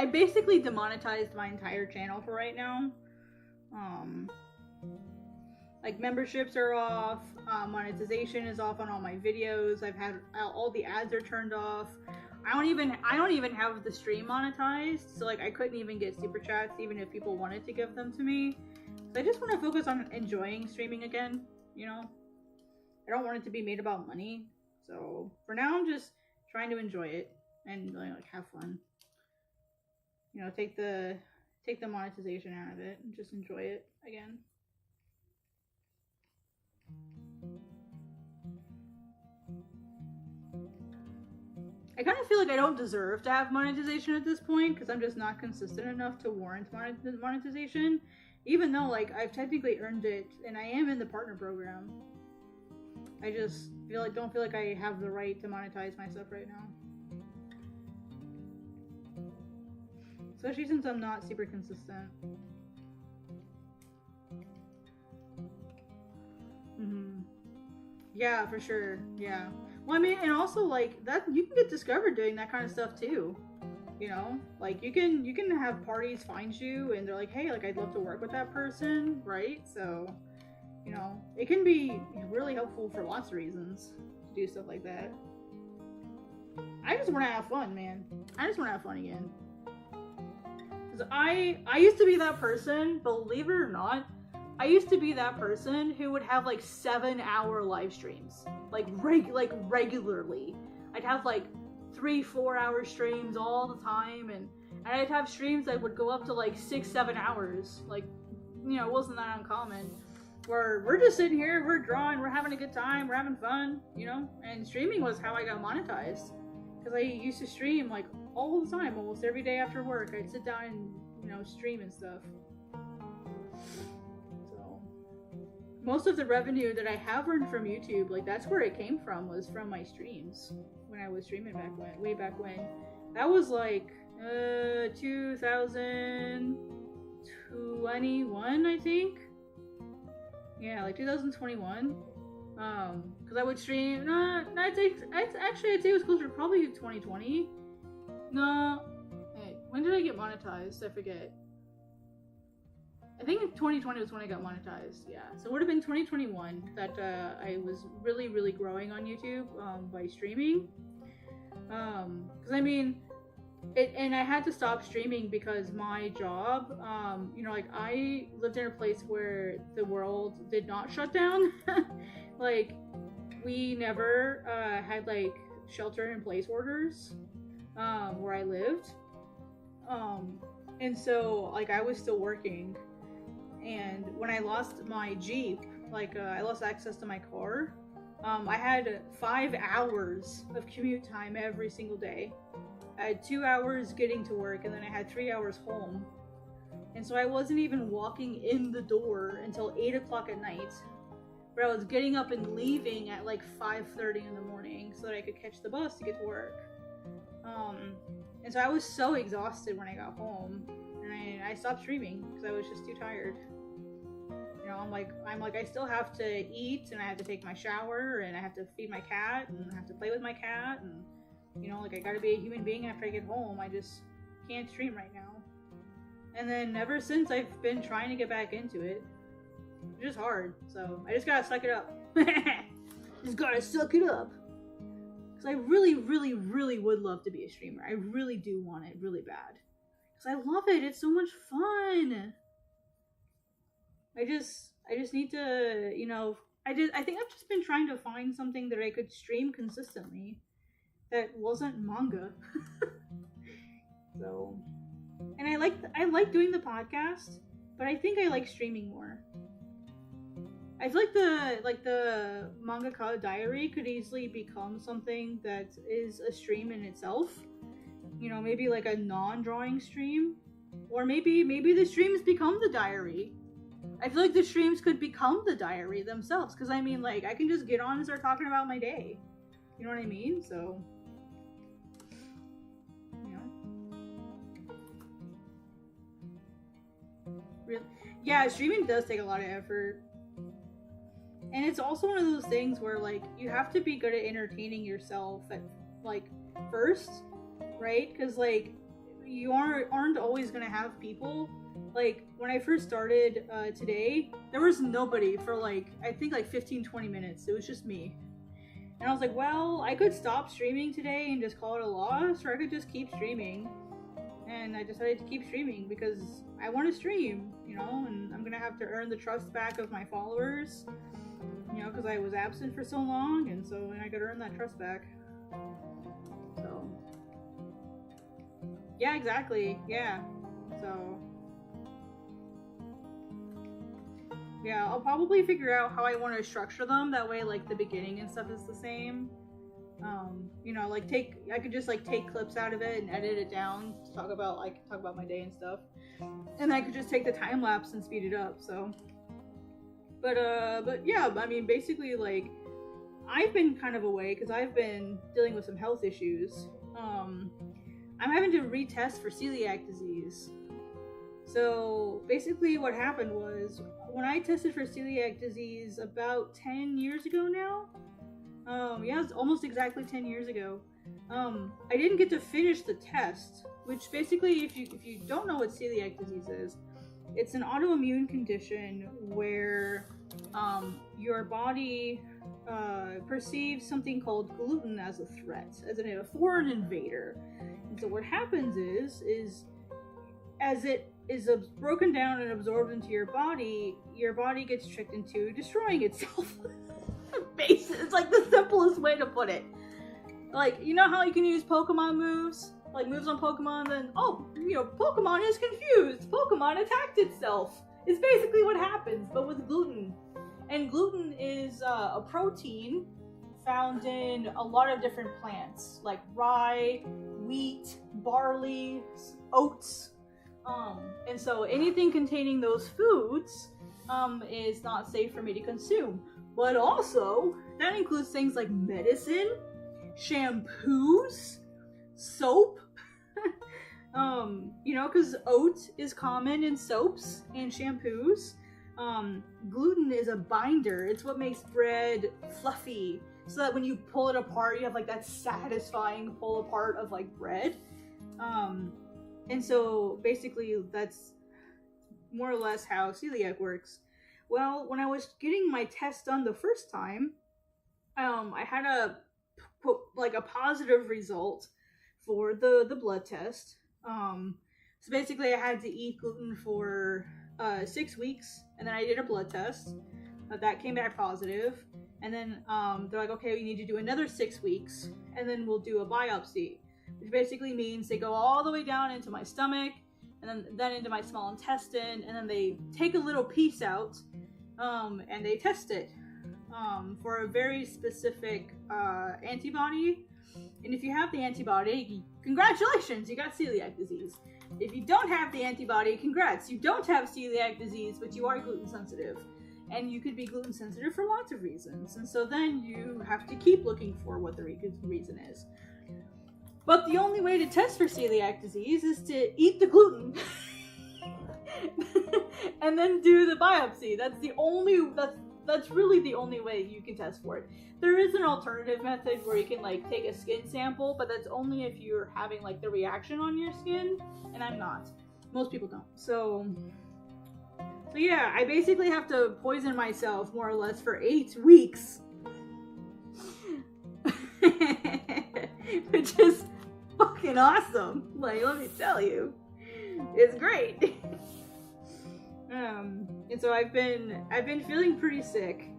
Speaker 1: basically demonetized my entire channel for right now. Like memberships are off, monetization is off on all my videos. I've had all the ads are turned off. I don't even have the stream monetized, so like I couldn't even get super chats even if people wanted to give them to me. So I just want to focus on enjoying streaming again. You know, I don't want it to be made about money. So for now, I'm just trying to enjoy it and like have fun. You know, take the monetization out of it and just enjoy it again. I kind of feel like I don't deserve to have monetization at this point because I'm just not consistent enough to warrant monetization, even though like I've technically earned it and I am in the partner program. I just don't feel like I have the right to monetize myself right now. Especially since I'm not super consistent. Yeah, for sure. Yeah. Well, I mean, and also like that, you can get discovered doing that kind of stuff too. You know, like you can have parties find you, and they're like, hey, like I'd love to work with that person, right? So, you know, it can be really helpful for lots of reasons to do stuff like that. I just want to have fun, man. I just want to have fun again. Cause I used to be that person, believe it or not. I used to be that person who would have like 7-hour live streams, like regularly. I'd have like 3-4 hour streams all the time, and I'd have streams that would go up to like 6-7 hours. Like, you know, it wasn't that uncommon. Where we're just sitting here, we're drawing, we're having a good time, we're having fun, you know. And streaming was how I got monetized, because I used to stream like all the time, almost every day after work. I'd sit down and, you know, stream and stuff. Most of the revenue that I have earned from YouTube, like that's where it came from, was from my streams when I was streaming way back when. That was like 2021, I think. Yeah, like 2021. Because I would stream. I'd say it was closer to probably 2020. No, hey, when did I get monetized? I forget. I think 2020 was when I got monetized, yeah. So it would have been 2021 that I was really growing on YouTube by streaming. Because I mean, and I had to stop streaming because my job, you know, like I lived in a place where the world did not shut down. Like, we never had like shelter-in-place orders where I lived. And so, like, I was still working. And when I lost my Jeep, like I lost access to my car, I had 5 hours of commute time every single day. I had 2 hours getting to work, and then I had 3 hours home. And so I wasn't even walking in the door until 8 o'clock at night, where I was getting up and leaving at like 5:30 in the morning so that I could catch the bus to get to work. And so I was so exhausted when I got home, and I stopped streaming because I was just too tired. You know, I'm like, I still have to eat, and I have to take my shower, and I have to feed my cat, and I have to play with my cat, and you know, like I gotta be a human being after I get home. I just can't stream right now. And then ever since, I've been trying to get back into it. It's just hard, so I just gotta suck it up. Just gotta suck it up. Because I really, really, really would love to be a streamer. I really do want it really bad. Because I love it. It's so much fun. I just need to, you know, I think I've just been trying to find something that I could stream consistently that wasn't manga. So, and I like doing the podcast, but I think I like streaming more. I feel like the mangaka diary could easily become something that is a stream in itself. You know, maybe like a non-drawing stream, or maybe the streams become the diary. I feel like the streams could become the diary themselves, because I mean, like, I can just get on and start talking about my day. You know what I mean? So, you know, really, yeah, streaming does take a lot of effort. And it's also one of those things where, like, you have to be good at entertaining yourself at, like, first, right? Because, like, you aren't always gonna have people. Like, when I first started today, there was nobody for, like, I think, like, 15-20 minutes. It was just me. And I was like, well, I could stop streaming today and just call it a loss, or I could just keep streaming. And I decided to keep streaming because I want to stream, you know, and I'm gonna have to earn the trust back of my followers. You know, because I was absent for so long, and so I could earn that trust back. So, yeah, exactly. Yeah. So, yeah, I'll probably figure out how I want to structure them. That way, like, the beginning and stuff is the same. You know, like, I could just, like, take clips out of it and edit it down to talk about my day and stuff. And I could just take the time lapse and speed it up, so. But yeah, I mean, basically, like, I've been kind of away because I've been dealing with some health issues. I'm having to retest for celiac disease. So basically what happened was, when I tested for celiac disease about 10 years ago now, yeah, it's almost exactly 10 years ago, I didn't get to finish the test, which basically, if you don't know what celiac disease is, it's an autoimmune condition where your body perceives something called gluten as a threat, as a foreign invader. And so what happens is as it is broken down and absorbed into your body gets tricked into destroying itself. It's like the simplest way to put it. Like, you know how you can use Pokemon moves? Like, moves on Pokemon, then, oh, you know, Pokemon is confused. Pokemon attacked itself. It's basically what happens, but with gluten. And gluten is a protein found in a lot of different plants, like rye, wheat, barley, oats. And so anything containing those foods is not safe for me to consume. But also, that includes things like medicine, shampoos, soap, you know, because oat is common in soaps and shampoos. Gluten is a binder. It's what makes bread fluffy, so that when you pull it apart, you have like that satisfying pull apart of like bread. And so basically that's more or less how celiac works. Well, when I was getting my test done the first time, I had a positive result for the blood test. So basically I had to eat gluten for 6 weeks, and then I did a blood test. That came back positive. And then they're like, okay, you need to do another 6 weeks, and then we'll do a biopsy, which basically means they go all the way down into my stomach, and then into my small intestine, and then they take a little piece out, and they test it. for a very specific antibody. And if you have the antibody, congratulations, you got celiac disease. If you don't have the antibody, congrats, you don't have celiac disease, but you are gluten sensitive. And you could be gluten sensitive for lots of reasons. And so then you have to keep looking for what the reason is. But the only way to test for celiac disease is to eat the gluten. And then do the biopsy. That's really the only way you can test for it. There is an alternative method where you can like take a skin sample, but that's only if you're having like the reaction on your skin, and I'm not. Most people don't. So yeah, I basically have to poison myself more or less for 8 weeks. Which is fucking awesome. Like, let me tell you. It's great. And so I've been feeling pretty sick.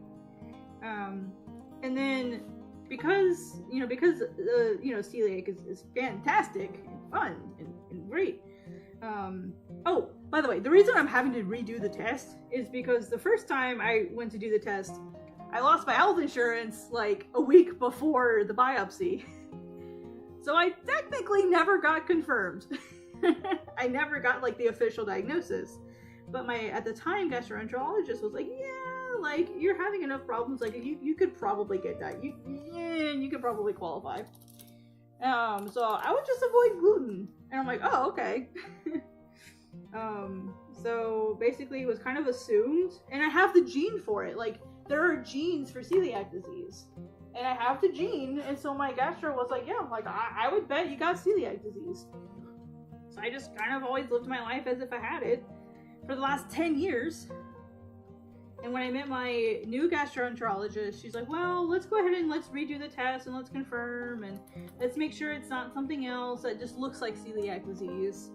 Speaker 1: And then because celiac is fantastic and fun and great. Oh, by the way, the reason I'm having to redo the test is because the first time I went to do the test, I lost my health insurance like a week before the biopsy. So I technically never got confirmed. I never got like the official diagnosis. But my, at the time, gastroenterologist was like, yeah, like, you're having enough problems, like, you could probably get that. You could probably qualify. So I would just avoid gluten. And I'm like, oh, okay. So basically it was kind of assumed, and I have the gene for it. Like, there are genes for celiac disease. And I have the gene, and so my gastro was like, yeah, like, I would bet you got celiac disease. So I just kind of always lived my life as if I had it for the last 10 years. And when I met my new gastroenterologist, she's like, well, let's go ahead and let's redo the test and let's confirm and let's make sure it's not something else that just looks like celiac disease.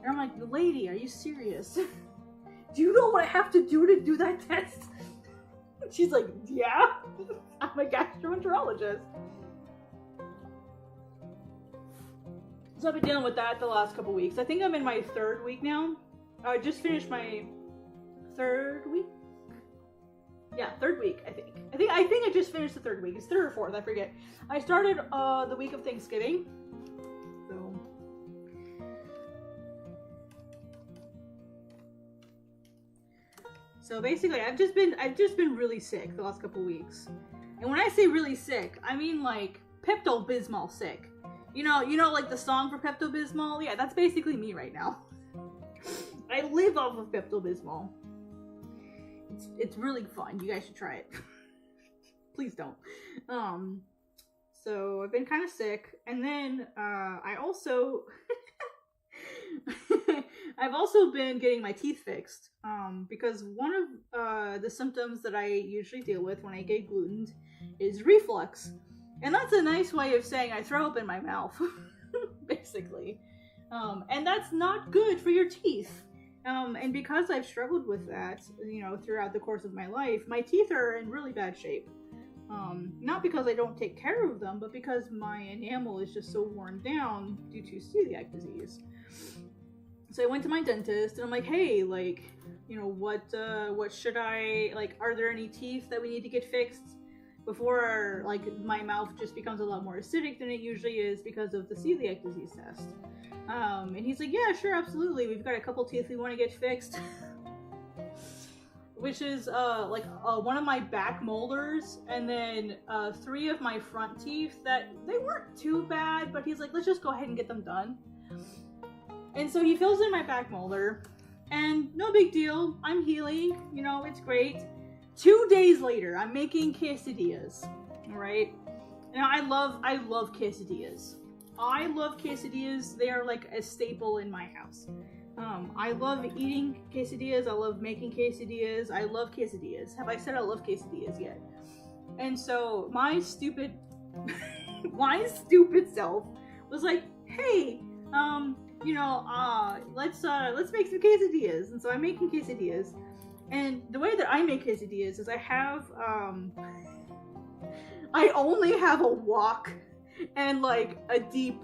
Speaker 1: And I'm like, lady, are you serious? Do you know what I have to do that test? She's like, yeah, I'm a gastroenterologist. So I've been dealing with that the last couple weeks. I think I'm in my 3rd week now. I just finished my 3rd week. Yeah, 3rd week, I think. I think I just finished the 3rd week. It's 3rd or 4th, I forget. I started the week of Thanksgiving. So basically, I've just been really sick the last couple weeks. And when I say really sick, I mean like Pepto-Bismol sick. You know, like the song for Pepto-Bismol? Yeah, that's basically me right now. I live off of Pepto-Bismol. It's really fun. You guys should try it. Please don't. So I've been kind of sick, and then I also I've also been getting my teeth fixed. Because one of the symptoms that I usually deal with when I get glutened is reflux. And that's a nice way of saying I throw up in my mouth, basically. And that's not good for your teeth. And because I've struggled with that, throughout the course of my life, my teeth are in really bad shape. Not because I don't take care of them, but because my enamel is just so worn down due to celiac disease. So I went to my dentist, and I'm like, hey, like, what should I, like, are there any teeth that we need to get fixed before, like, my mouth just becomes a lot more acidic than it usually is because of the celiac disease test? And he's like, yeah, sure, absolutely. We've got a couple teeth we want to get fixed. Which is, one of my back molars, and then 3 of my front teeth that, they weren't too bad, but he's like, let's just go ahead and get them done. And so he fills in my back molar, and no big deal, I'm healing, it's great. 2 days later, I'm making quesadillas, alright? Now, I love quesadillas. I love quesadillas. They are like a staple in my house. I love eating quesadillas. I love making quesadillas. I love quesadillas. Have I said I love quesadillas yet? And so my stupid self was like, hey, let's make some quesadillas. And so I'm making quesadillas. And the way that I make quesadillas is I only have a wok and like a deep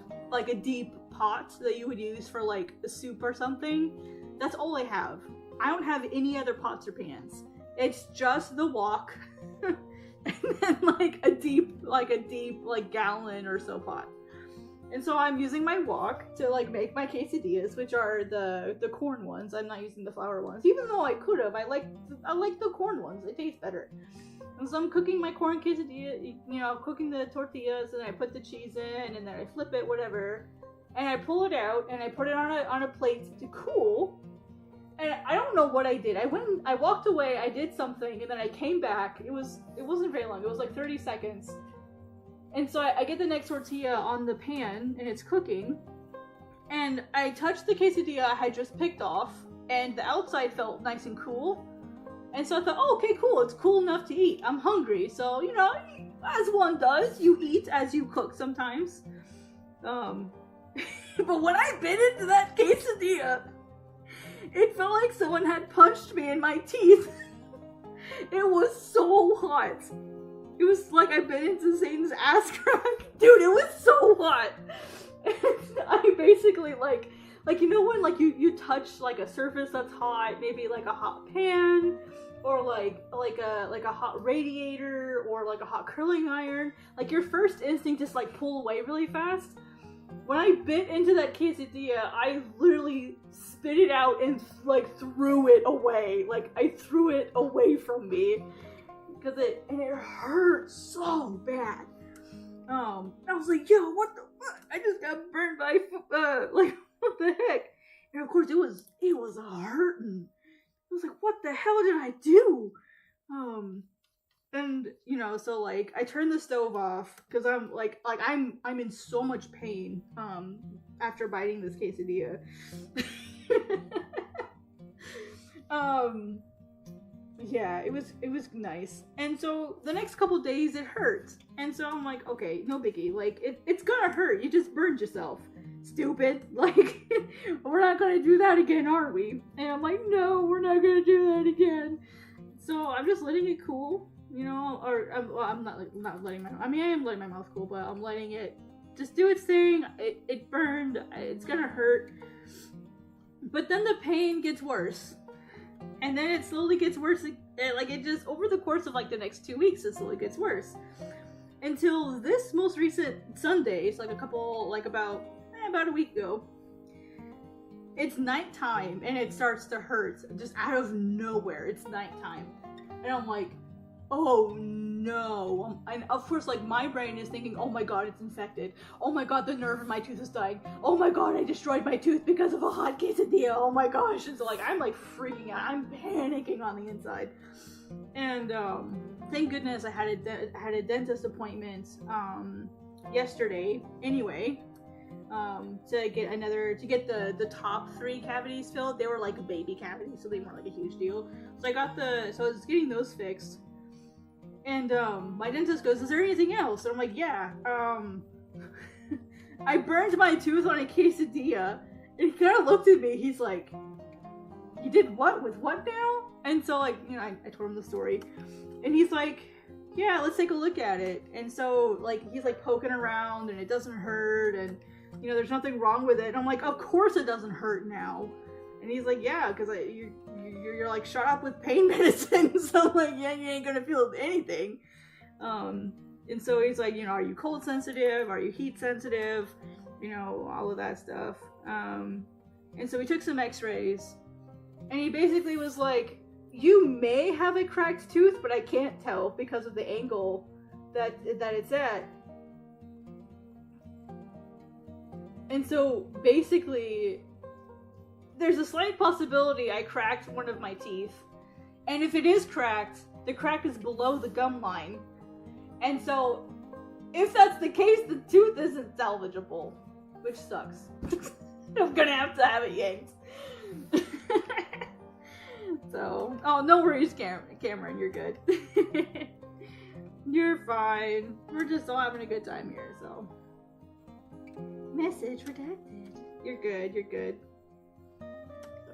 Speaker 1: pot that you would use for like a soup or something. That's all I have. I don't have any other pots or pans. It's just the wok, and then like a deep like gallon or so pot. And so I'm using my wok to like make my quesadillas, which are the corn ones. I'm not using the flour ones, even though I could have. I like the corn ones. It tastes better. And so I'm cooking my corn quesadilla, you know, cooking the tortillas, and I put the cheese in, and then I flip it, whatever, and I pull it out, and I put it on a plate to cool. And I don't know what I did. I walked away, I did something, and then I came back. It wasn't very long. It was like 30 seconds. And so I get the next tortilla on the pan, and it's cooking. And I touched the quesadilla I had just picked off, and the outside felt nice and cool. And so I thought, oh, okay, cool. It's cool enough to eat. I'm hungry. So, you know, as one does, you eat as you cook sometimes. But when I bit into that quesadilla, it felt like someone had punched me in my teeth. It was so hot. It was like I bit into Satan's ass crack. Dude, it was so hot. And I basically like you know when like you touch like a surface that's hot, maybe like a hot pan, or like a hot radiator, or like a hot curling iron, like your first instinct is like pull away really fast. When I bit into that quesadilla, I literally spit it out and like threw it away. Like I threw it away from me because it hurt so bad. I was like, yo, what the fuck? I just got burned by like what the heck? And of course it was hurting. I was like, what the hell did I do? And you know, so like I turned the stove off because I'm in so much pain after biting this quesadilla. Yeah, it was nice. And so the next couple days it hurt. And so I'm like, okay, no biggie. Like it's gonna hurt. You just burned yourself. Stupid. Like we're not gonna do that again, are we? And I'm like, no, we're not gonna do that again. So I'm just letting it cool. You know, or I'm not letting my. I mean, I am letting my mouth cool, but I'm letting it just do its thing. It burned. It's gonna hurt, but then the pain gets worse, and then it slowly gets worse. Like it just over the course of like the next 2 weeks, it slowly gets worse, until this most recent Sunday. It's like about a week ago. It's nighttime, and it starts to hurt just out of nowhere. It's nighttime, and I'm like, oh no. And of course, like, my brain is thinking, oh my god, it's infected. Oh my god, the nerve in my tooth is dying. Oh my god, I destroyed my tooth because of a hot quesadilla. Oh my gosh. And so like I'm like freaking out. I'm panicking on the inside. And thank goodness I had a dentist appointment yesterday anyway. To get the top 3 cavities filled. They were like baby cavities, so they weren't like a huge deal. So I was getting those fixed. And my dentist goes, is there anything else? And I'm like, yeah. I burned my tooth on a quesadilla. And he kind of looked at me. He's like, you did what? With what now? And so like, you know, I told him the story. And he's like, yeah, let's take a look at it. And so like, he's like poking around, and it doesn't hurt, and you know, there's nothing wrong with it. And I'm like, of course it doesn't hurt now. And he's like, yeah, because you're like shot up with pain medicine. So I'm like, yeah, you ain't gonna feel anything. And so he's like, you know, are you cold sensitive? Are you heat sensitive? You know, all of that stuff. And so we took some x-rays, and he basically was like, you may have a cracked tooth, but I can't tell because of the angle that it's at. And so basically, there's a slight possibility I cracked one of my teeth. And if it is cracked, the crack is below the gum line. And so, if that's the case, the tooth isn't salvageable. Which sucks. I'm gonna have to have it yanked. So, oh, no worries, Cameron, you're good. You're fine. We're just all having a good time here, so. Message redacted. You're good. So,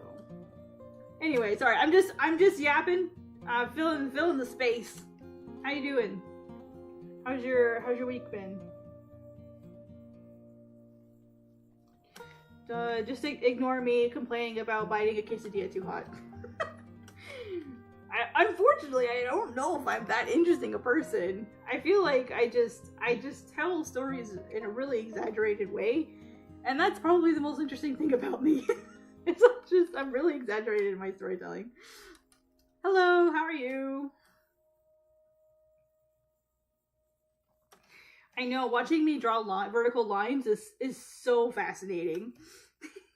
Speaker 1: anyway, sorry, I'm just yapping. Filling the space. How you doing? How's your week been? Just ignore me complaining about biting a quesadilla too hot. Unfortunately, I don't know if I'm that interesting a person. I feel like I just tell stories in a really exaggerated way, and that's probably the most interesting thing about me. It's just I'm really exaggerated in my storytelling. Hello, how are you? I know, watching me draw vertical lines is so fascinating.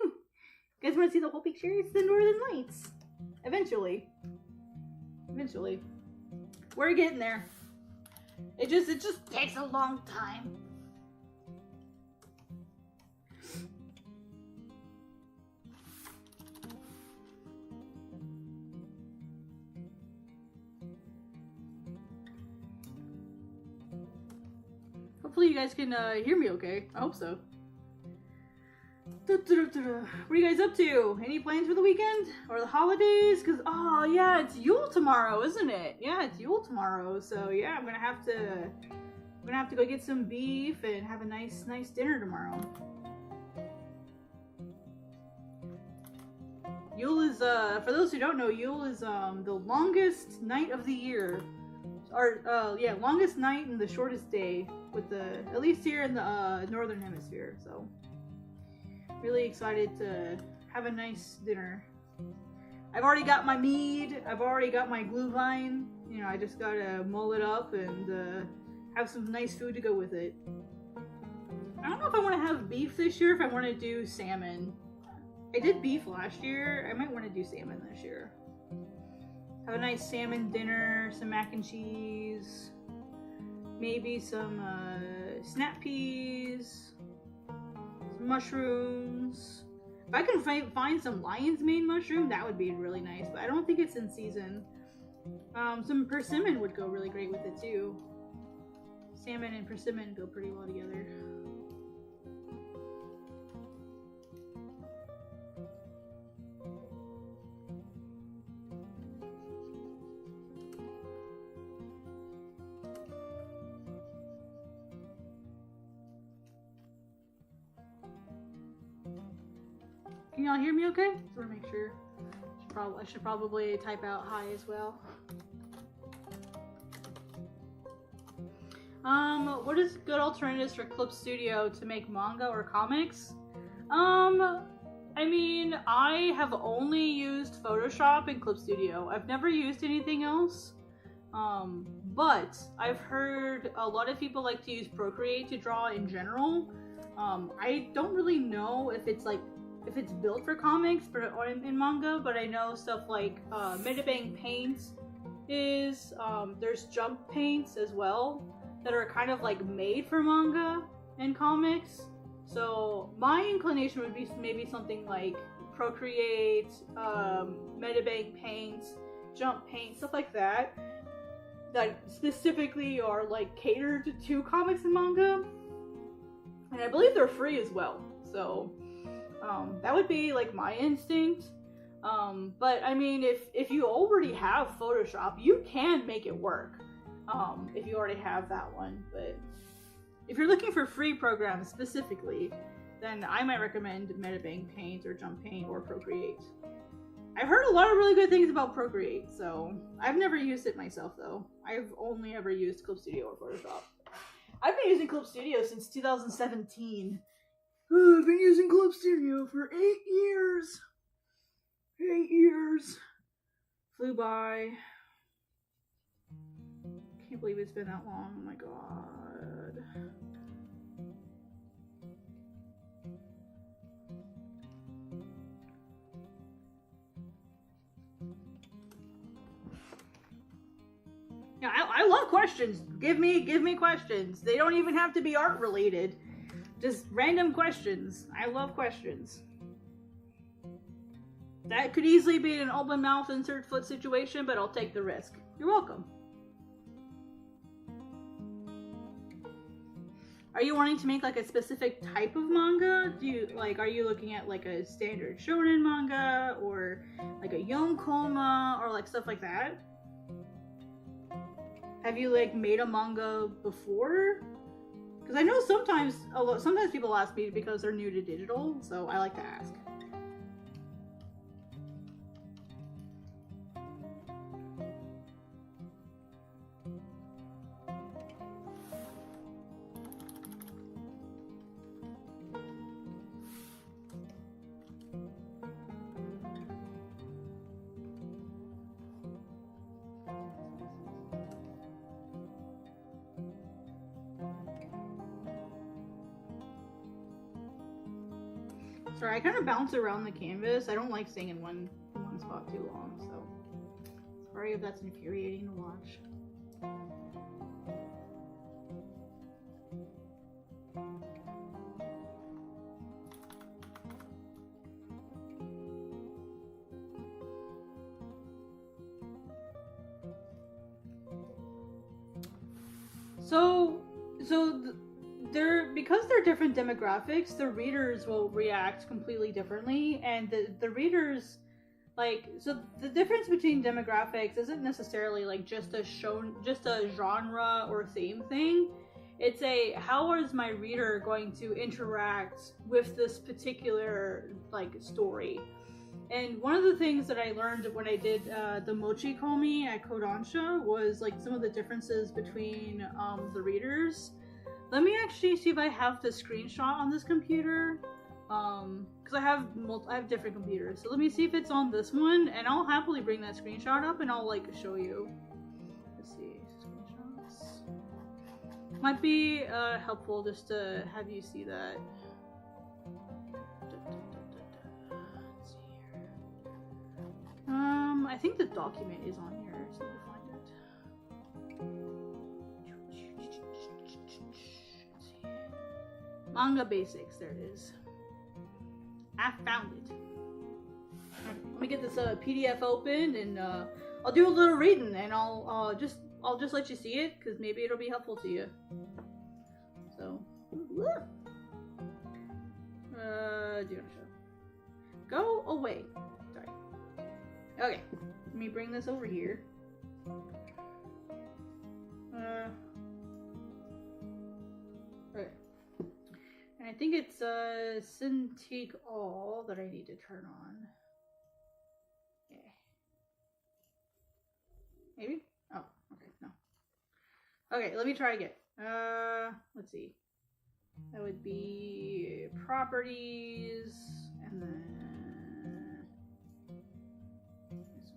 Speaker 1: You guys want to see the whole picture? It's the Northern Lights. Eventually. We're getting there. It just takes a long time. Hopefully you guys can hear me okay. I hope so. What are you guys up to? Any plans for the weekend? Or the holidays? Because, oh yeah, it's Yule tomorrow, isn't it? Yeah, it's Yule tomorrow. So yeah, I'm gonna have to go get some beef and have a nice dinner tomorrow. Yule is, for those who don't know, Yule is the longest night of the year. Or, yeah, longest night and the shortest day, at least here in the northern hemisphere. So really excited to have a nice dinner. I've already got my mead. I've already got my glühwein. You know, I just gotta mull it up and have some nice food to go with it. I don't know if I want to have beef this year, if I want to do salmon. I did beef last year. I might want to do salmon this year. Have a nice salmon dinner, some mac and cheese, maybe some snap peas, some mushrooms. If I can find some lion's mane mushroom, that would be really nice, but I don't think it's in season. Some persimmon would go really great with it too. Salmon and persimmon go pretty well together. Can y'all hear me okay? Just want to make sure. I should probably type out hi as well. What is good alternatives for Clip Studio to make manga or comics? I mean, I have only used Photoshop and Clip Studio. I've never used anything else. But I've heard a lot of people like to use Procreate to draw in general. I don't really know if it's built for comics or in manga, but I know stuff like Metabang Paints is, there's Jump Paints as well that are kind of like made for manga and comics. So my inclination would be maybe something like Procreate, Metabang Paints, Jump Paint, stuff like that specifically are like catered to comics and manga. And I believe they're free as well. So that would be like my instinct. But I mean, if you already have Photoshop, you can make it work. If you already have that one. But if you're looking for free programs specifically, then I might recommend Metabang Paint or Jump Paint or Procreate. I've heard a lot of really good things about Procreate, so I've never used it myself though. I've only ever used Clip Studio or Photoshop. I've been using Clip Studio since 2017. I've been using Clip Studio for 8 years. 8 years. Flew by. Can't believe it's been that long. Oh my god. Yeah, I love questions. Give me questions. They don't even have to be art related. Just random questions. I love questions. That could easily be an open mouth insert foot situation, but I'll take the risk. You're welcome. Are you wanting to make like a specific type of manga? Are you looking at like a standard shonen manga or like a yonkoma or like stuff like that? Have you like made a manga before? Because I know sometimes people ask me because they're new to digital, so I like to ask. Sorry, I kind of bounce around the canvas. I don't like staying in one spot too long, so sorry if that's infuriating to watch. Because they're different demographics, the readers will react completely differently, and the readers, like, so the difference between demographics isn't necessarily like just a genre or theme thing. It's a, how is my reader going to interact with this particular like story? And one of the things that I learned when I did the Mochi Komi at Kodansha was like some of the differences between the readers. Let me actually see if I have the screenshot on this computer, because I have different computers. So let me see if it's on this one, and I'll happily bring that screenshot up and I'll like show you. Let's see, screenshots. Might be helpful just to have you see that. Let's see here. I think the document is on here. So let me find it. Manga Basics, there it is. I found it. Let me get this PDF open, and I'll do a little reading, and I'll just let you see it, because maybe it'll be helpful to you. So, do you want to show? Go away. Sorry. Okay, let me bring this over here. Okay. And I think it's Cintiq All that I need to turn on. Yeah. Maybe? Oh, okay, no. Okay, let me try again. Let's see. That would be properties, and then this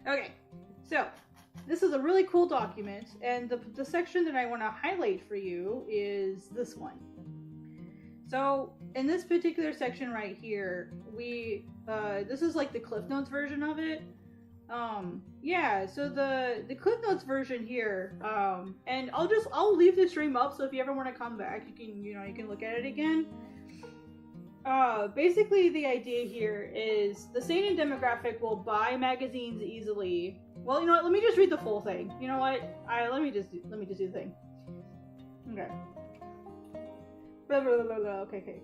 Speaker 1: one. Okay, so this is a really cool document, and the section that I want to highlight for you is this one. So in this particular section right here, this is like the Cliff Notes version of it. Yeah, so the Cliff Notes version here, and I'll leave the stream up, so if you ever want to come back, you can look at it again. Basically the idea here is the seinen demographic will buy magazines easily. Well, you know what? Let me just read the full thing. You know what? Let me just do the thing. Okay. Okay.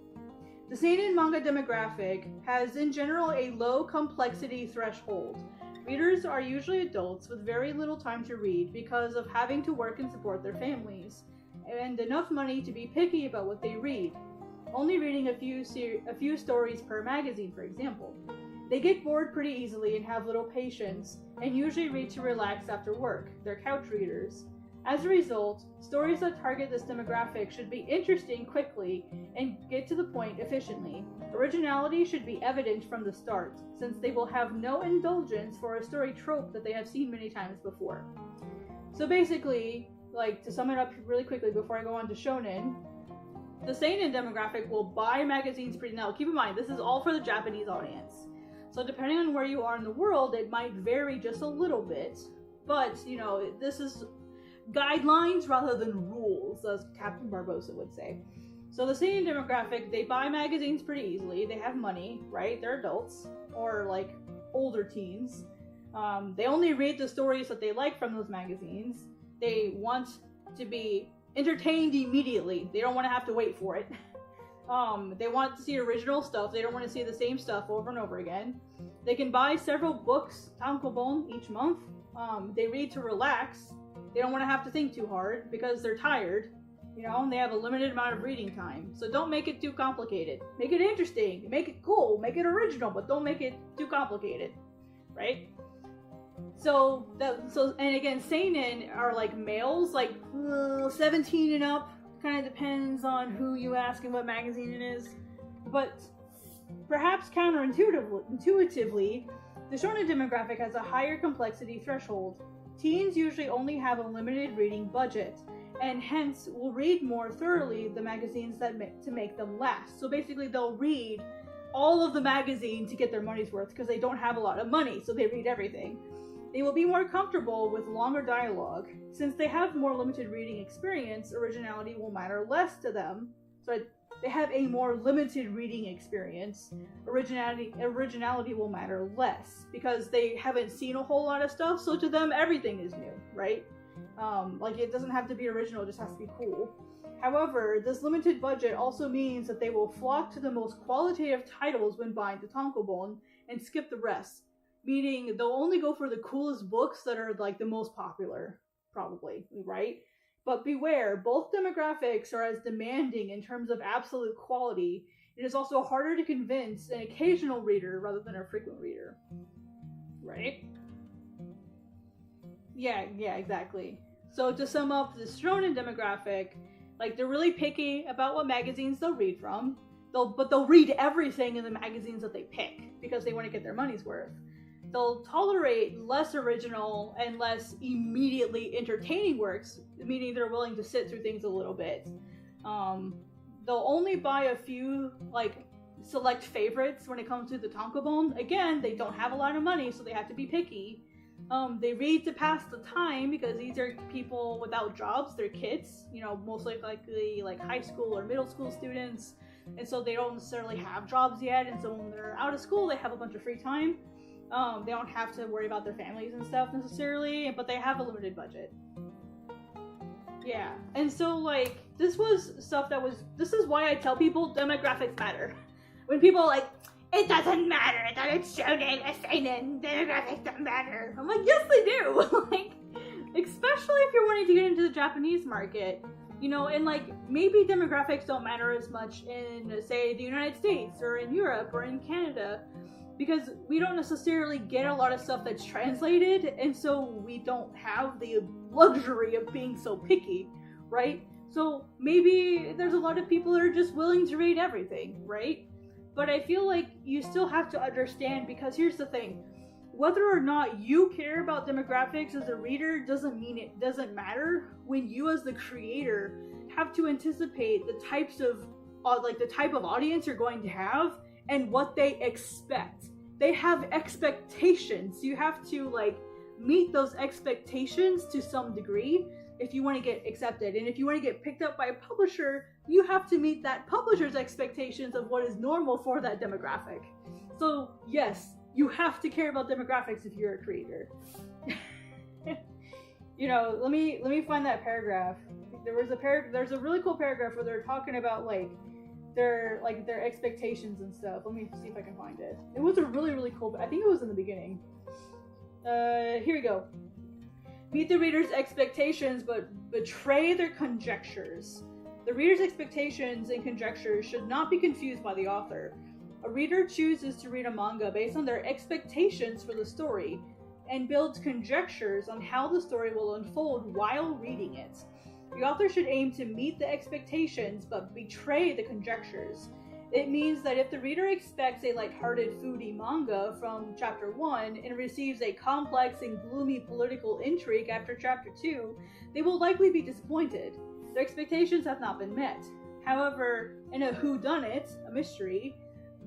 Speaker 1: The seinen manga demographic has, in general, a low complexity threshold. Readers are usually adults with very little time to read because of having to work and support their families, and enough money to be picky about what they read, only reading a few stories per magazine, for example. They get bored pretty easily and have little patience, and usually read to relax after work. They're couch readers. As a result, stories that target this demographic should be interesting quickly and get to the point efficiently. Originality should be evident from the start, since they will have no indulgence for a story trope that they have seen many times before. So basically, like, to sum it up really quickly before I go on to shonen, the seinen demographic will buy magazines pretty now. Keep in mind, this is all for the Japanese audience. So depending on where you are in the world, it might vary just a little bit, but, you know, this is guidelines rather than rules, as Captain Barbosa would say. So the seinen demographic, they buy magazines pretty easily. They have money, right? They're adults, or like older teens. They only read the stories that they like from those magazines. They want to be entertained immediately. They don't want to have to wait for it. They want to see original stuff. They don't want to see the same stuff over and over again. They can buy several books, tankobon, each month. They read to relax. They don't want to have to think too hard because they're tired, you know, and they have a limited amount of reading time. So don't make it too complicated. Make it interesting, make it cool, make it original, but don't make it too complicated, right? And again, seinen are like males, like 17 and up. Kind of depends on who you ask and what magazine it is. But perhaps counterintuitively, the shonen demographic has a higher complexity threshold. Teens usually only have a limited reading budget, and hence will read more thoroughly the magazines to make them last. So basically they'll read all of the magazine to get their money's worth because they don't have a lot of money, so they read everything. They will be more comfortable with longer dialogue. Since they have more limited reading experience, originality will matter less to them. So they have a more limited reading experience. Originality will matter less because they haven't seen a whole lot of stuff, so to them everything is new, right? Like it doesn't have to be original, it just has to be cool. However, this limited budget also means that they will flock to the most qualitative titles when buying the tankobon and skip the rest. Meaning they'll only go for the coolest books that are like the most popular, probably, right? But beware, both demographics are as demanding in terms of absolute quality. It is also harder to convince an occasional reader rather than a frequent reader. Right? Yeah, exactly. So to sum up, the shonen demographic, like they're really picky about what magazines they'll read from. But they'll read everything in the magazines that they pick because they want to get their money's worth. They'll tolerate less original and less immediately entertaining works, meaning they're willing to sit through things a little bit. They'll only buy a few, like, select favorites when it comes to the tankobon. Again, they don't have a lot of money, so they have to be picky. They read to pass the time because these are people without jobs, they're kids, most likely like high school or middle school students, and so they don't necessarily have jobs yet, and so when they're out of school, they have a bunch of free time. They don't have to worry about their families and stuff necessarily, but they have a limited budget. Yeah, and so like, this is why I tell people demographics matter. When people are like, it doesn't matter that it's shonen, a seinen, demographics don't matter. I'm like, yes they do! Like, especially if you're wanting to get into the Japanese market. And like, maybe demographics don't matter as much in, say, the United States, or in Europe, or in Canada, because we don't necessarily get a lot of stuff that's translated, and so we don't have the luxury of being so picky, right? So maybe there's a lot of people that are just willing to read everything, right? But I feel like you still have to understand, because here's the thing. Whether or not you care about demographics as a reader doesn't mean it doesn't matter when you as the creator have to anticipate the type of audience you're going to have and what they expect. They have expectations. You have to meet those expectations to some degree if you want to get accepted. And if you want to get picked up by a publisher, you have to meet that publisher's expectations of what is normal for that demographic. So yes, you have to care about demographics if you're a creator. Let me find that paragraph. There's a really cool paragraph where they're talking about their expectations and stuff. Let me see if I can find it. It was a really, really cool, I think it was in the beginning. Here we go. Meet the reader's expectations, but betray their conjectures. The reader's expectations and conjectures should not be confused by the author. A reader chooses to read a manga based on their expectations for the story, and builds conjectures on how the story will unfold while reading it. The author should aim to meet the expectations, but betray the conjectures. It means that if the reader expects a lighthearted foodie manga from chapter 1 and receives a complex and gloomy political intrigue after chapter 2, they will likely be disappointed. Their expectations have not been met. However, in a whodunit, a mystery,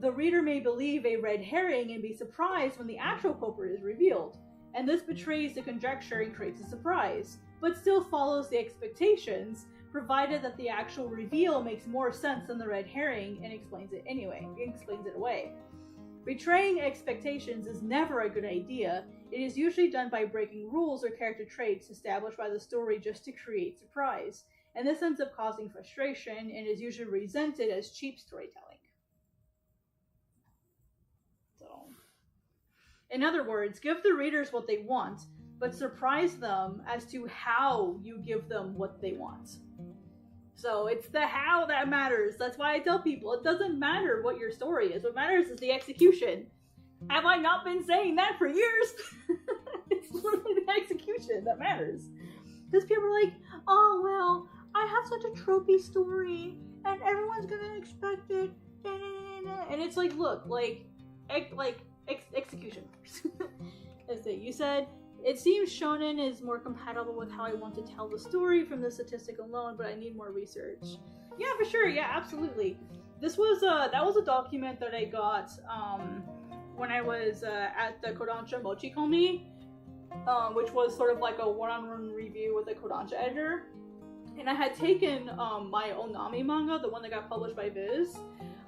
Speaker 1: the reader may believe a red herring and be surprised when the actual culprit is revealed, and this betrays the conjecture and creates a surprise, but still follows the expectations, provided that the actual reveal makes more sense than the red herring and explains it away. Betraying expectations is never a good idea. It is usually done by breaking rules or character traits established by the story just to create surprise, and this ends up causing frustration and is usually resented as cheap storytelling. In other words, give the readers what they want, but surprise them as to how you give them what they want. So it's the how that matters. That's why I tell people it doesn't matter what your story is. What matters is the execution. Have I not been saying that for years? It's literally the execution that matters. Because people are like, oh, well, I have such a tropey story, and everyone's gonna expect it. And it's like, look, execution. Let's see. You said it seems shonen is more compatible with how I want to tell the story from the statistic alone, but I need more research. Yeah, for sure. Yeah, absolutely. This was that was a document that I got when I was at the Kodansha Mochi Komi, which was sort of like a one-on-one review with the Kodansha editor. And I had taken my Onami manga, the one that got published by Viz.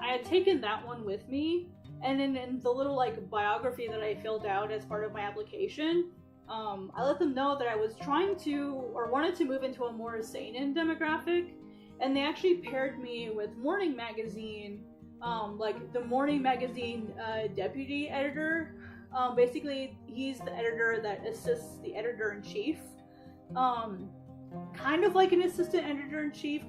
Speaker 1: I had taken that one with me, and then in the little like biography that I filled out as part of my application, I let them know that I was trying to or wanted to move into a more seinen demographic, and they actually paired me with Morning Magazine, like the Morning Magazine deputy editor. Basically, he's the editor that assists the editor-in-chief. Kind of like an assistant editor-in-chief,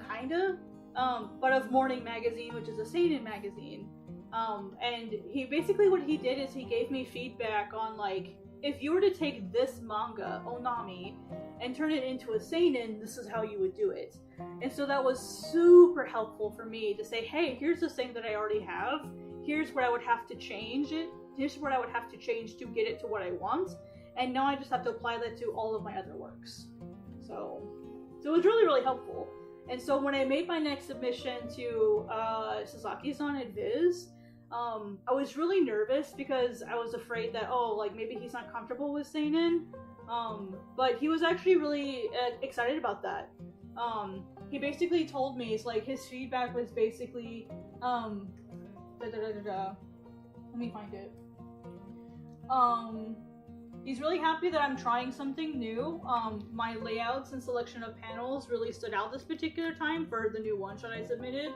Speaker 1: but of Morning Magazine, which is a seinen magazine. And he basically, what he did is he gave me feedback on, like, if you were to take this manga, Onami, and turn it into a seinen, this is how you would do it. And so that was super helpful for me to say, hey, here's this thing that I already have. Here's what I would have to change it. Here's what I would have to change to get it to what I want. And now I just have to apply that to all of my other works. So it was really, really helpful. And so when I made my next submission to Sasaki-san at Viz, I was really nervous because I was afraid that, like maybe he's not comfortable with seinen. But he was actually really excited about that. He basically told me, it's like his feedback was basically, let me find it. He's really happy that I'm trying something new. My layouts and selection of panels really stood out this particular time for the new one-shot I submitted.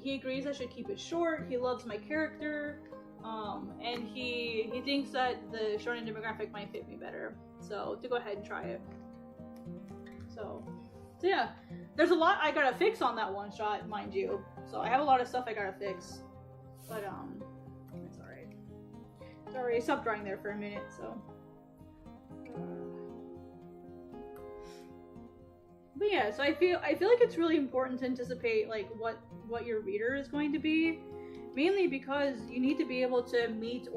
Speaker 1: He agrees I should keep it short. He loves my character. And he thinks that the shonen demographic might fit me better. So to go ahead and try it. So yeah, there's a lot I gotta fix on that one-shot, mind you. So I have a lot of stuff I gotta fix. But it's alright. Sorry, I stopped drawing there for a minute, so. But yeah, so I feel like it's really important to anticipate like what your reader is going to be, mainly because you need to be able to meet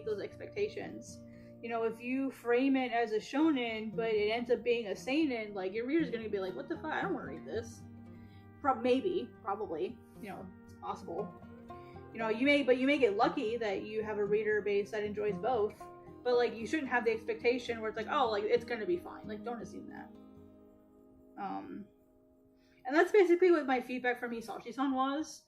Speaker 1: those expectations. You know, if you frame it as a shonen, but it ends up being a seinen, like your reader's gonna be like, "What the fuck? I don't want to read this." Probably. You know, it's possible. You know, you may get lucky that you have a reader base that enjoys both, but like you shouldn't have the expectation where it's like, oh, like it's gonna be fine. Like, don't assume that. And that's basically what my feedback from Hisashi-san was.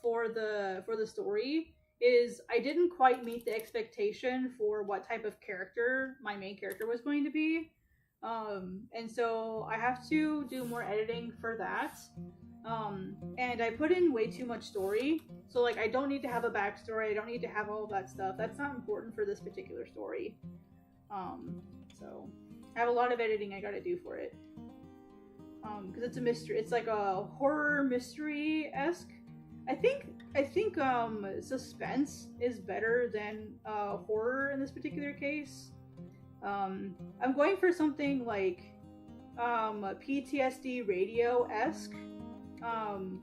Speaker 1: For the story is I didn't quite meet the expectation for what type of character my main character was going to be. And so I have to do more editing for that. And I put in way too much story. So like I don't need to have a backstory. I don't need to have all of that stuff. That's not important for this particular story. So I have a lot of editing I gotta do for it. Because it's a mystery. It's like a horror mystery-esque. I think suspense is better than horror in this particular case. I'm going for something like PTSD radio-esque,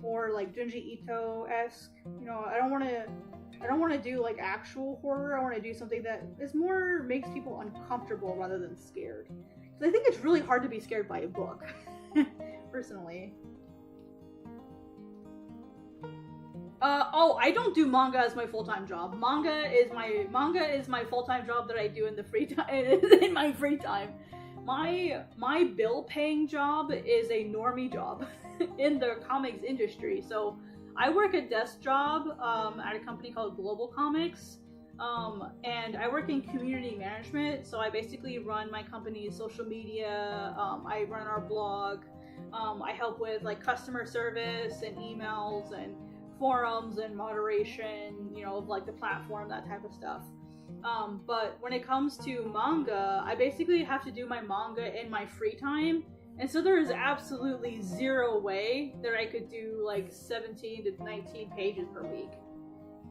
Speaker 1: or like Junji Ito-esque. You know, I don't want to do like actual horror. I want to do something that is more makes people uncomfortable rather than scared. Because I think it's really hard to be scared by a book, personally. I don't do manga as my full-time job. Manga is my full-time job that I do in the free time. In my free time, my bill-paying job is a normie job in the comics industry. So I work a desk job at a company called Global Comics, and I work in community management. So I basically run my company's social media. I run our blog. I help with like customer service and emails and forums and moderation, you know, of like the platform, that type of stuff. But when it comes to manga, I basically have to do my manga in my free time. And so there is absolutely zero way that I could do like 17 to 19 pages per week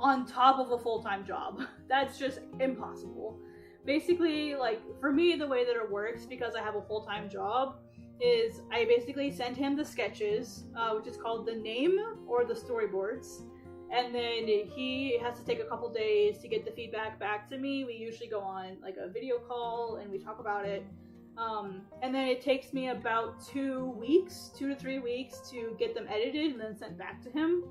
Speaker 1: on top of a full-time job. That's just impossible. Basically, like for me, the way that it works, because I have a full-time job, is I basically send him the sketches, which is called the name or the storyboards, and then he has to take a couple days to get the feedback back to me. We usually go on like a video call and we talk about it. And then it takes me about 2 to 3 weeks to get them edited and then sent back to him.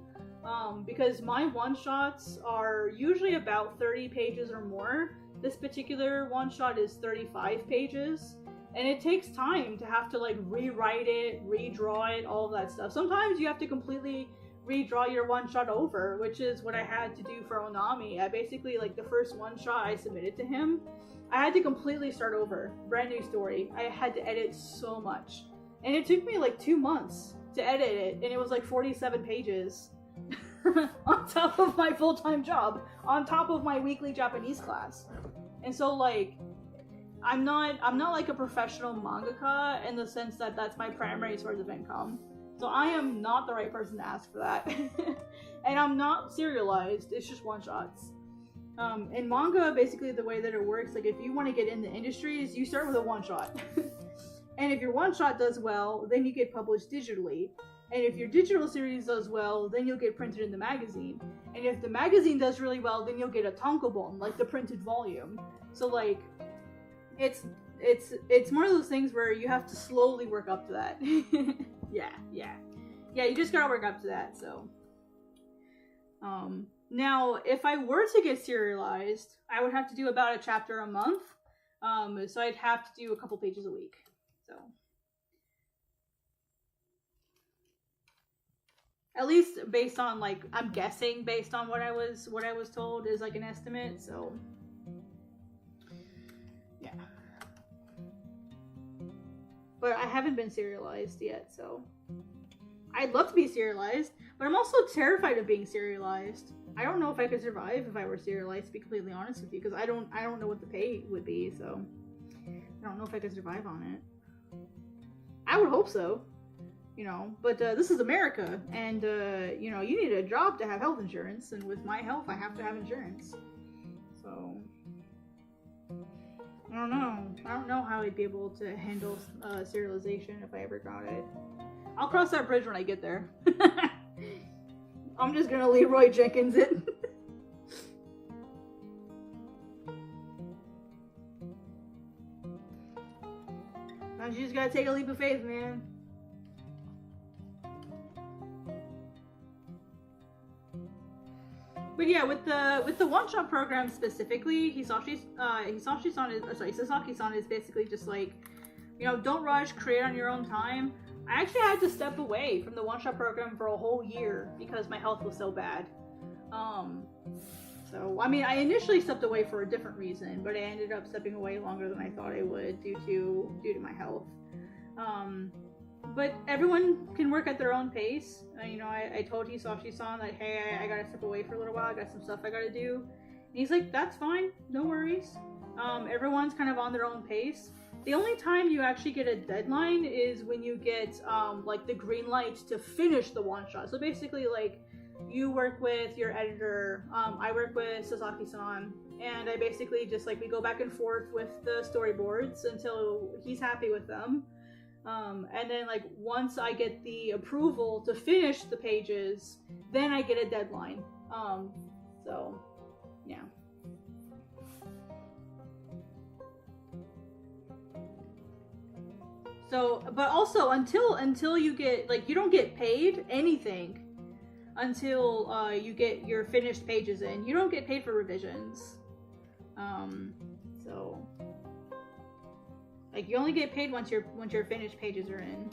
Speaker 1: Because my one-shots are usually about 30 pages or more. This particular one-shot is 35 pages. And it takes time to have to like rewrite it, redraw it, all of that stuff. Sometimes you have to completely redraw your one-shot over, which is what I had to do for Onami. I basically, like, the first one-shot I submitted to him, I had to completely start over. Brand new story. I had to edit so much. And it took me like 2 months to edit it, and it was like 47 pages. On top of my full-time job, on top of my weekly Japanese class. And so, like, I'm not like a professional mangaka in the sense that that's my primary source of income. So I am not the right person to ask for that. And I'm not serialized, it's just one-shots. In manga, basically the way that it works, like if you want to get in the industries, you start with a one-shot. And if your one-shot does well, then you get published digitally. And if your digital series does well, then you'll get printed in the magazine. And if the magazine does really well, then you'll get a tankobon, like the printed volume. So like, it's one of those things where you have to slowly work up to that. Yeah, you just gotta work up to that, so. Now, if I were to get serialized, I would have to do about a chapter a month. So I'd have to do a couple pages a week, so. At least based on, like, I'm guessing based on what I was told is like an estimate, so. Yeah. But I haven't been serialized yet, so. I'd love to be serialized, but I'm also terrified of being serialized. I don't know if I could survive if I were serialized, to be completely honest with you, because I don't know what the pay would be, so. I don't know if I could survive on it. I would hope so. You know, but this is America, and you know, you need a job to have health insurance, and with my health, I have to have insurance. So, I don't know how I'd be able to handle serialization if I ever got it. I'll cross that bridge when I get there. I'm just gonna Leroy Jenkins it. You just gotta take a leap of faith, man. But yeah, with the one-shot program specifically, Sasaki-san is basically just like, you know, don't rush, create on your own time. I actually had to step away from the one-shot program for a whole year because my health was so bad. So, I mean, I initially stepped away for a different reason, but I ended up stepping away longer than I thought I would due to my health. But everyone can work at their own pace. You know, I told Hisashi-san that, hey, I gotta step away for a little while, I got some stuff I gotta do. And he's like, that's fine, no worries. Everyone's kind of on their own pace. The only time you actually get a deadline is when you get, like, the green light to finish the one-shot. So basically, like, you work with your editor, I work with Sasaki-san, and I basically just, like, we go back and forth with the storyboards until he's happy with them. And then, like, once I get the approval to finish the pages, then I get a deadline. So, yeah. So, but also, until you get, like, you don't get paid anything until, you get your finished pages in. You don't get paid for revisions. So... like, you only get paid once your finished pages are in.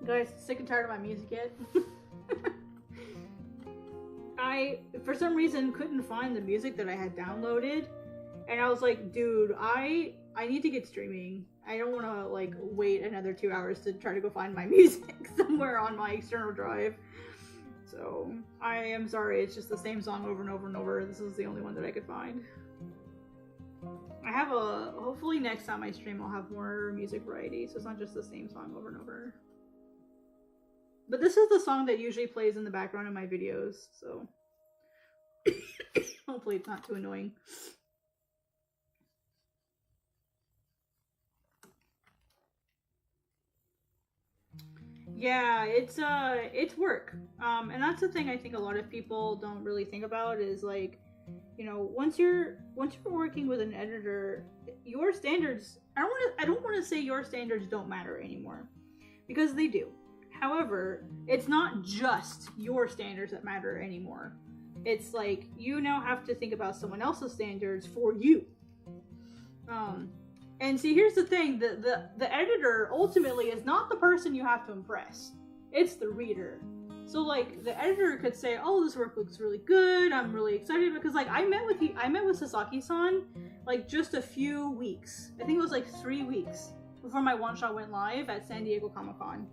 Speaker 1: Guys, sick and tired of my music yet? I, for some reason, couldn't find the music that I had downloaded, and I was like, dude, I need to get streaming. I don't want to, like, wait another 2 hours to try to go find my music somewhere on my external drive. So, I am sorry, it's just the same song over and over and over. This is the only one that I could find. I have a, hopefully next time I stream I'll have more music variety, so it's not just the same song over and over. But this is the song that usually plays in the background of my videos, so hopefully it's not too annoying. Yeah, it's work. And that's the thing I think a lot of people don't really think about is like, you know, once you're working with an editor, your standards, I don't want to say your standards don't matter anymore, because they do. However, it's not just your standards that matter anymore. It's like you now have to think about someone else's standards for you. And see, here's the thing, the editor ultimately is not the person you have to impress. It's the reader. So like the editor could say, "Oh, this work looks really good. I'm really excited," because like I met with Sasaki-san like just a few weeks. I think it was like 3 weeks before my one shot went live at San Diego Comic-Con.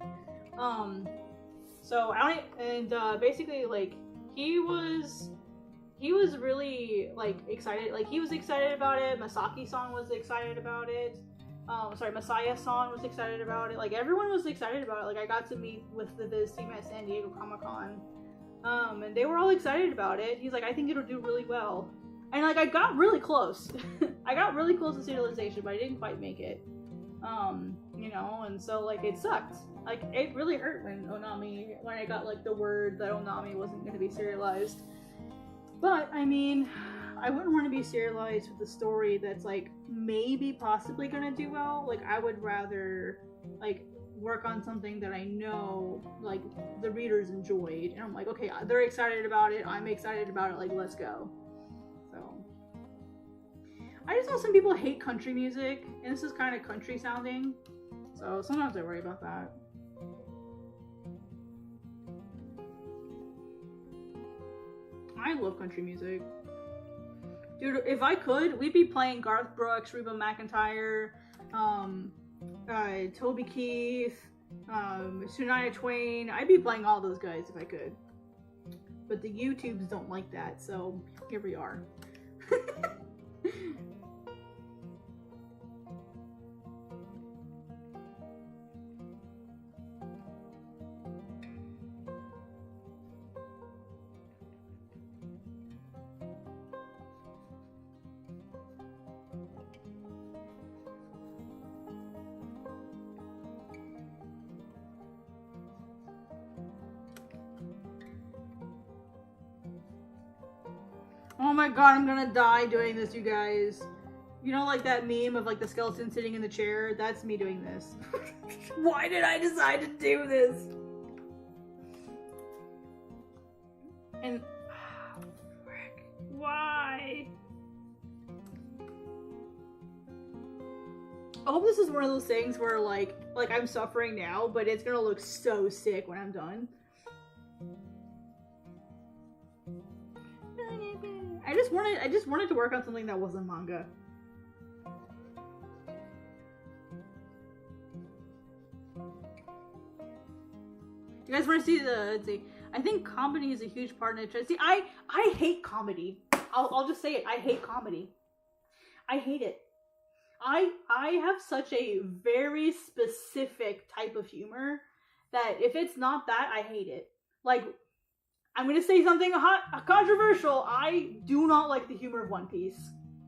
Speaker 1: So basically like he was really like excited. Like he was excited about it. Masaki-san was excited about it. Masaya-san was excited about it. Like everyone was excited about it. Like I got to meet with the Viz team at San Diego Comic-Con. And they were all excited about it. He's like, "I think it'll do really well." And like I got really close. I got really close to serialization, but I didn't quite make it. You know, and so like it sucked. Like it really hurt when I got like the word that Onami wasn't gonna be serialized. But I mean, I wouldn't want to be serialized with a story that's like maybe possibly gonna do well. Like I would rather like work on something that I know like the readers enjoyed, and I'm like, okay, they're excited about it, I'm excited about it, like let's go. So I just know some people hate country music, and this is kind of country sounding, so sometimes I worry about that. I love country music. Dude, if I could, we'd be playing Garth Brooks, Reba McEntire, Toby Keith, Shania Twain. I'd be playing all those guys if I could. But the YouTubes don't like that, so here we are. Oh my god, I'm gonna die doing this, you guys. You know, like that meme of like the skeleton sitting in the chair? That's me doing this. Why did I decide to do this? And frick, why? I hope this is one of those things where like I'm suffering now, but it's gonna look so sick when I'm done. I just wanted to work on something that wasn't manga. You guys want to see let's see. I think comedy is a huge part of it. See, I hate comedy. I'll just say it. I hate comedy. I hate it. I have such a very specific type of humor that if it's not that, I hate it. Like, I'm gonna say something controversial. I do not like the humor of One Piece.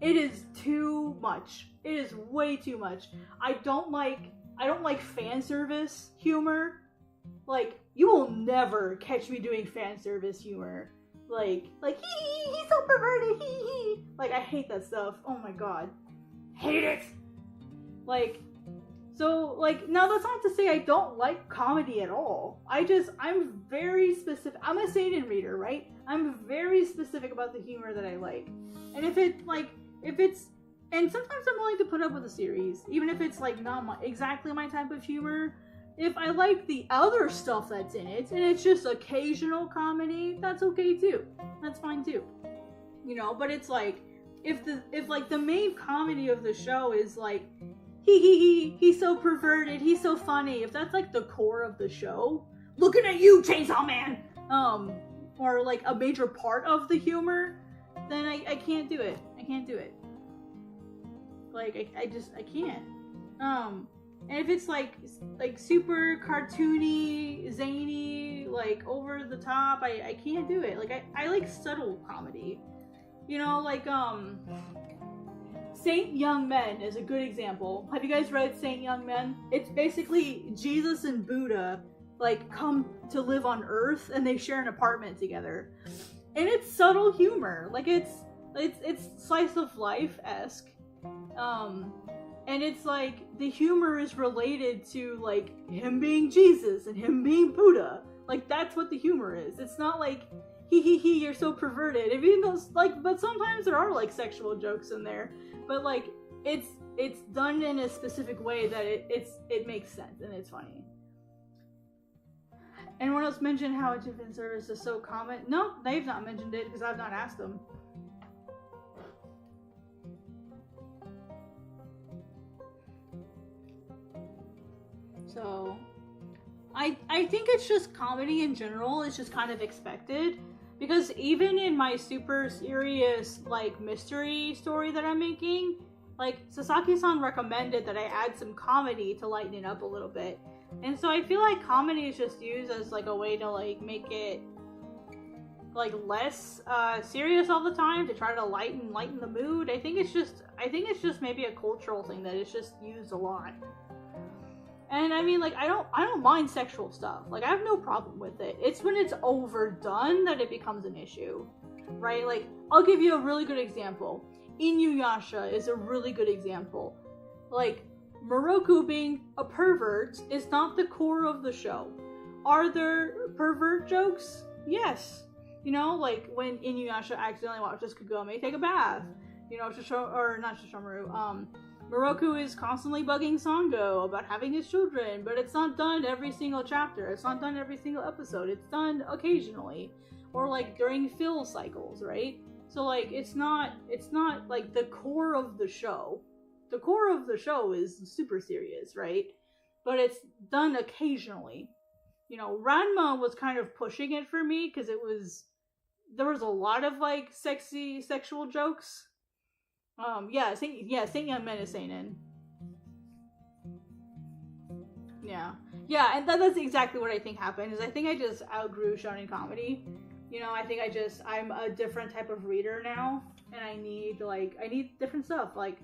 Speaker 1: It is too much. It is way too much. I don't like fan service humor. Like, you will never catch me doing fan service humor. Like he's so perverted, hee. Like, I hate that stuff. Oh my god. Hate it! Like, so, like, now that's not to say I don't like comedy at all. I'm very specific. I'm a seinen reader, right? I'm very specific about the humor that I like. And and sometimes I'm willing to put up with a series, even if it's, like, not exactly my type of humor. If I like the other stuff that's in it, and it's just occasional comedy, that's okay too. That's fine too. You know, but it's like, if the main comedy of the show is like, he's so perverted, he's so funny, if that's like the core of the show, looking at you, Chainsaw Man, or like a major part of the humor, then I can't do it. I can't do it. Like, I can't. And if it's like super cartoony, zany, like over the top, I can't do it. Like I like subtle comedy. You know, like Saint Young Men is a good example. Have you guys read Saint Young Men? It's basically Jesus and Buddha like come to live on Earth and they share an apartment together. And it's subtle humor. Like it's slice of life-esque. And it's like the humor is related to like him being Jesus and him being Buddha. Like that's what the humor is. It's not like he you're so perverted. Even though like, but sometimes there are like sexual jokes in there. But like it's done in a specific way that it makes sense and it's funny. Anyone else mentioned how fan service is so common? No, they've not mentioned it because I've not asked them. So, I think it's just comedy in general. It's just kind of expected. Because even in my super serious, like, mystery story that I'm making, like, Sasaki-san recommended that I add some comedy to lighten it up a little bit. And so I feel like comedy is just used as, like, a way to, like, make it, like, less serious all the time, to try to lighten the mood. I think it's just maybe a cultural thing that it's just used a lot. And I mean, like, I don't mind sexual stuff. Like, I have no problem with it. It's when it's overdone that it becomes an issue, right? Like, I'll give you a really good example. Inuyasha is a really good example. Like, Moroku being a pervert is not the core of the show. Are there pervert jokes? Yes. You know, like, when Inuyasha accidentally watches Kagome take a bath. You know, Moroku is constantly bugging Sango about having his children, but it's not done every single chapter. It's not done every single episode. It's done occasionally, or like during fill cycles, right? So like it's not like the core of the show. The core of the show is super serious, right? But it's done occasionally. You know, Ranma was kind of pushing it for me because there was a lot of like sexy sexual jokes. Saint Young Men is seinen. Yeah, and that's exactly what I think happened. Is I think I just outgrew shonen comedy. You know, I think I'm a different type of reader now, and I need different stuff. Like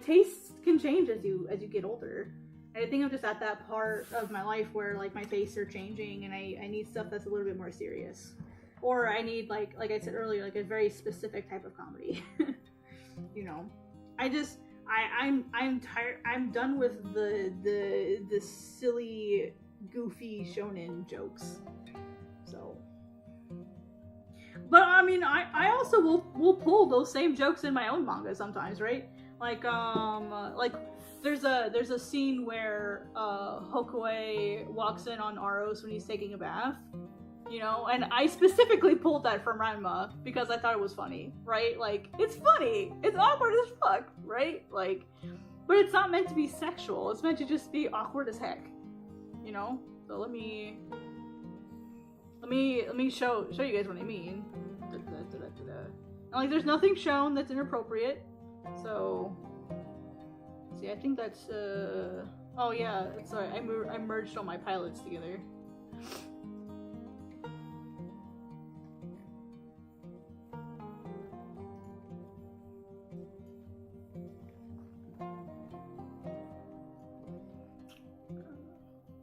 Speaker 1: tastes can change as you get older. And I think I'm just at that part of my life where like my tastes are changing, and I need stuff that's a little bit more serious, or I need like I said earlier, like a very specific type of comedy. You know, I'm tired. I'm done with the silly, goofy shonen jokes. So, but I mean, I also will pull those same jokes in my own manga sometimes, right? Like there's a scene where Hokue walks in on Aros when he's taking a bath. You know, and I specifically pulled that from Ranma because I thought it was funny, right? Like, it's funny. It's awkward as fuck, right? Like, but it's not meant to be sexual. It's meant to just be awkward as heck, you know? So let me show you guys what I mean. And, like, there's nothing shown that's inappropriate. So, see, I think that's, oh yeah, sorry, I merged all my pilots together.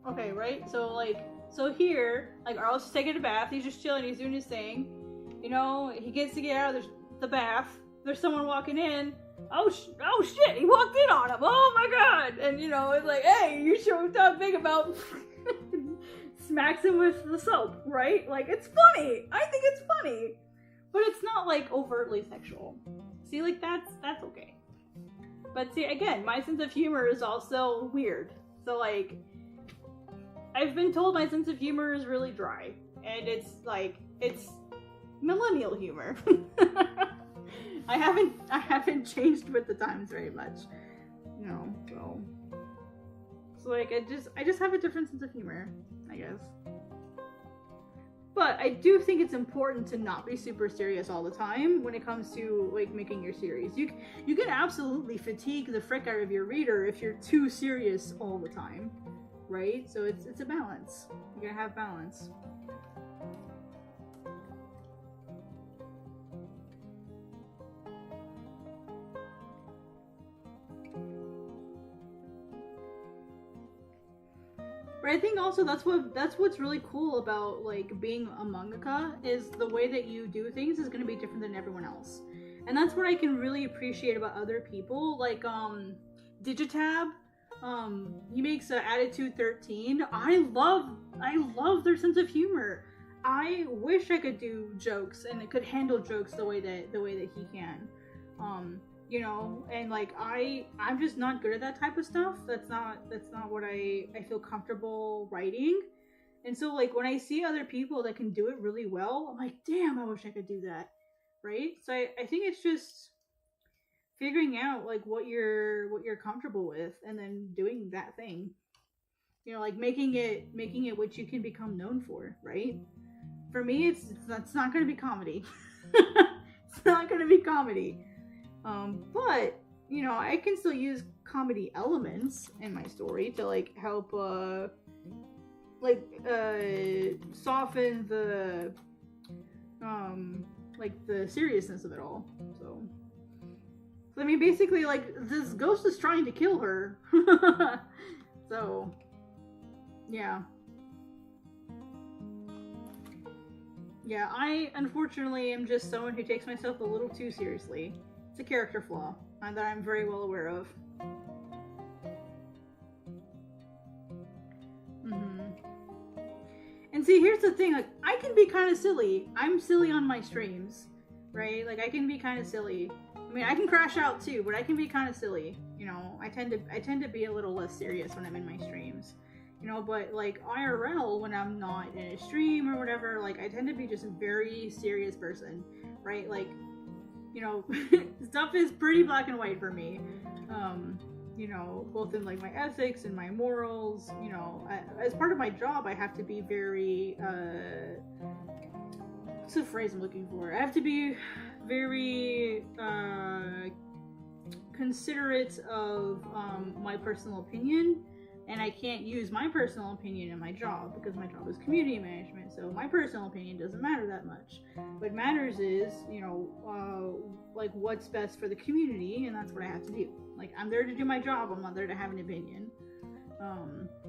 Speaker 1: Okay, right? So here, like, Arlos is taking a bath, he's just chilling, he's doing his thing. You know, he gets to get out of the bath, there's someone walking in. Oh shit, he walked in on him, oh my god! And, you know, it's like, hey, you sure talk big about... Smacks him with the soap, right? Like, it's funny! I think it's funny! But it's not, like, overtly sexual. See, like, that's okay. But see, again, my sense of humor is also weird. So, like... I've been told my sense of humor is really dry, and it's millennial humor. I haven't changed with the times very much, you know. So like I just have a different sense of humor, I guess. But I do think it's important to not be super serious all the time when it comes to like making your series. You can absolutely fatigue the frick out of your reader if you're too serious all the time, right? So it's a balance. You gotta have balance. But I think also that's what's really cool about like being a mangaka is the way that you do things is going to be different than everyone else, and that's what I can really appreciate about other people. Like Digitab, he makes Attitude 13. I love their sense of humor. I wish I could do jokes and it could handle jokes the way that he can. You know, and like I'm just not good at that type of stuff. That's not what I feel comfortable writing. And so like when I see other people that can do it really well, I'm like, damn, I wish I could do that. Right? So I think it's just figuring out like what you're comfortable with and then doing that thing. You know, like making it what you can become known for, right? For me it's not gonna be comedy. It's not gonna be comedy. But you know, I can still use comedy elements in my story to like help soften the like the seriousness of it all. So I mean basically like this ghost is trying to kill her. So yeah, I unfortunately am just someone who takes myself a little too seriously. It's a character flaw that I'm very well aware of. And see, here's the thing, like, I can be kind of silly. I'm silly on my streams, right? Like, I can be kind of silly. I mean, I can crash out too, but I can be kind of silly. You know, I tend to be a little less serious when I'm in my streams. You know, but like IRL, when I'm not in a stream or whatever, like, I tend to be just a very serious person, right? Like, you know, stuff is pretty black and white for me. You know, both in like my ethics and my morals. You know, as part of my job, I have to be very, what's the phrase I'm looking for? I have to be very considerate of my personal opinion. And I can't use my personal opinion in my job because my job is community management. So my personal opinion doesn't matter that much. What matters is, you know, like what's best for the community, and that's what I have to do. Like, I'm there to do my job. I'm not there to have an opinion.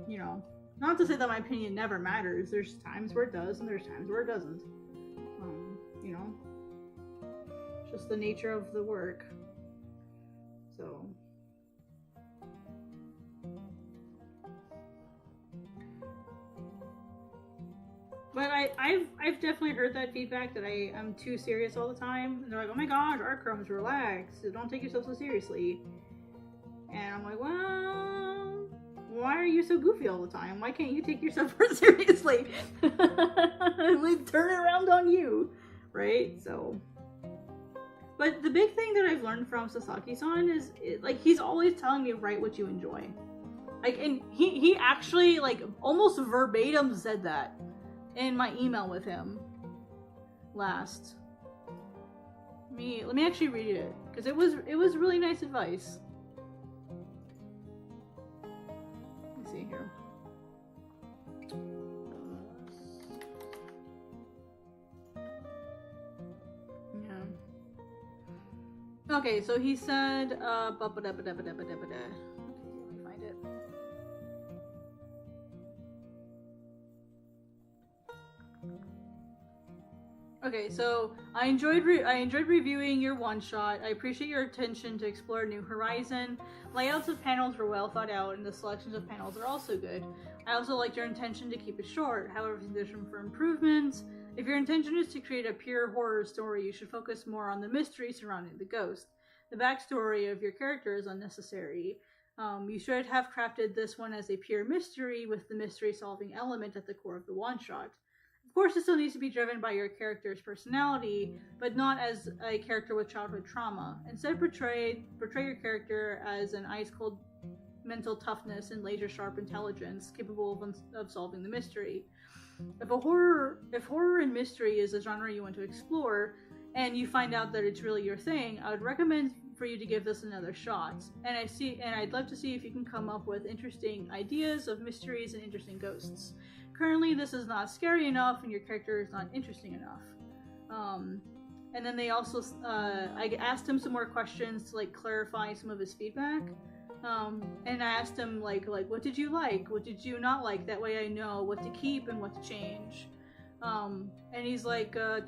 Speaker 1: You know, not to say that my opinion never matters. There's times where it does, and there's times where it doesn't. You know, just the nature of the work. So. But I've definitely heard that feedback that I'm too serious all the time. And they're like, oh my gosh, Archromes, relax. Don't take yourself so seriously. And I'm like, well, why are you so goofy all the time? Why can't you take yourself more seriously? Like, turn it around on you. Right? So. But the big thing that I've learned from Sasaki-san is, like, he's always telling me, write what you enjoy. Like, and he actually, like, almost verbatim said that in my email with him last. Let me actually read it, because it was really nice advice. Let's see here. Yeah. Okay, so he said okay, let me find it. Okay, so I enjoyed reviewing your one-shot. I appreciate your attention to explore a new horizon. Layouts of panels were well thought out, and the selections of panels are also good. I also liked your intention to keep it short. However, there's room for improvements. If your intention is to create a pure horror story, you should focus more on the mystery surrounding the ghost. The backstory of your character is unnecessary. You should have crafted this one as a pure mystery with the mystery-solving element at the core of the one-shot. Of course, it still needs to be driven by your character's personality, but not as a character with childhood trauma. Instead, portray your character as an ice-cold mental toughness and laser-sharp intelligence, capable of solving the mystery. if horror and mystery is a genre you want to explore, and you find out that it's really your thing, I would recommend for you to give this another shot. And I'd love to see if you can come up with interesting ideas of mysteries and interesting ghosts. Currently, this is not scary enough, and your character is not interesting enough. And then they also, I asked him some more questions to like clarify some of his feedback. And I asked him like what did you like? What did you not like? That way I know what to keep and what to change. And he's like, I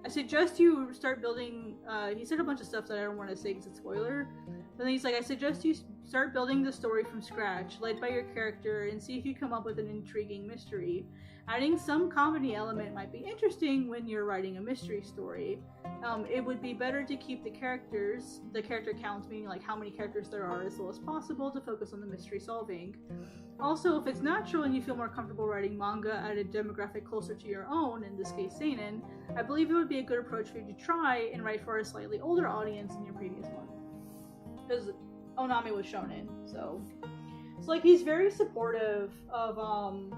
Speaker 1: suggest you start building, he said a bunch of stuff that I don't want to say because it's spoiler. But then he's like, I suggest you start building the story from scratch, led by your character, and see if you come up with an intriguing mystery. Adding some comedy element might be interesting when you're writing a mystery story. It would be better to keep the character counts, meaning like how many characters there are, as low as possible to focus on the mystery solving. Also, if it's natural and you feel more comfortable writing manga at a demographic closer to your own, in this case seinen, I believe it would be a good approach for you to try and write for a slightly older audience than your previous one. Because Onami was shonen, so like he's very supportive of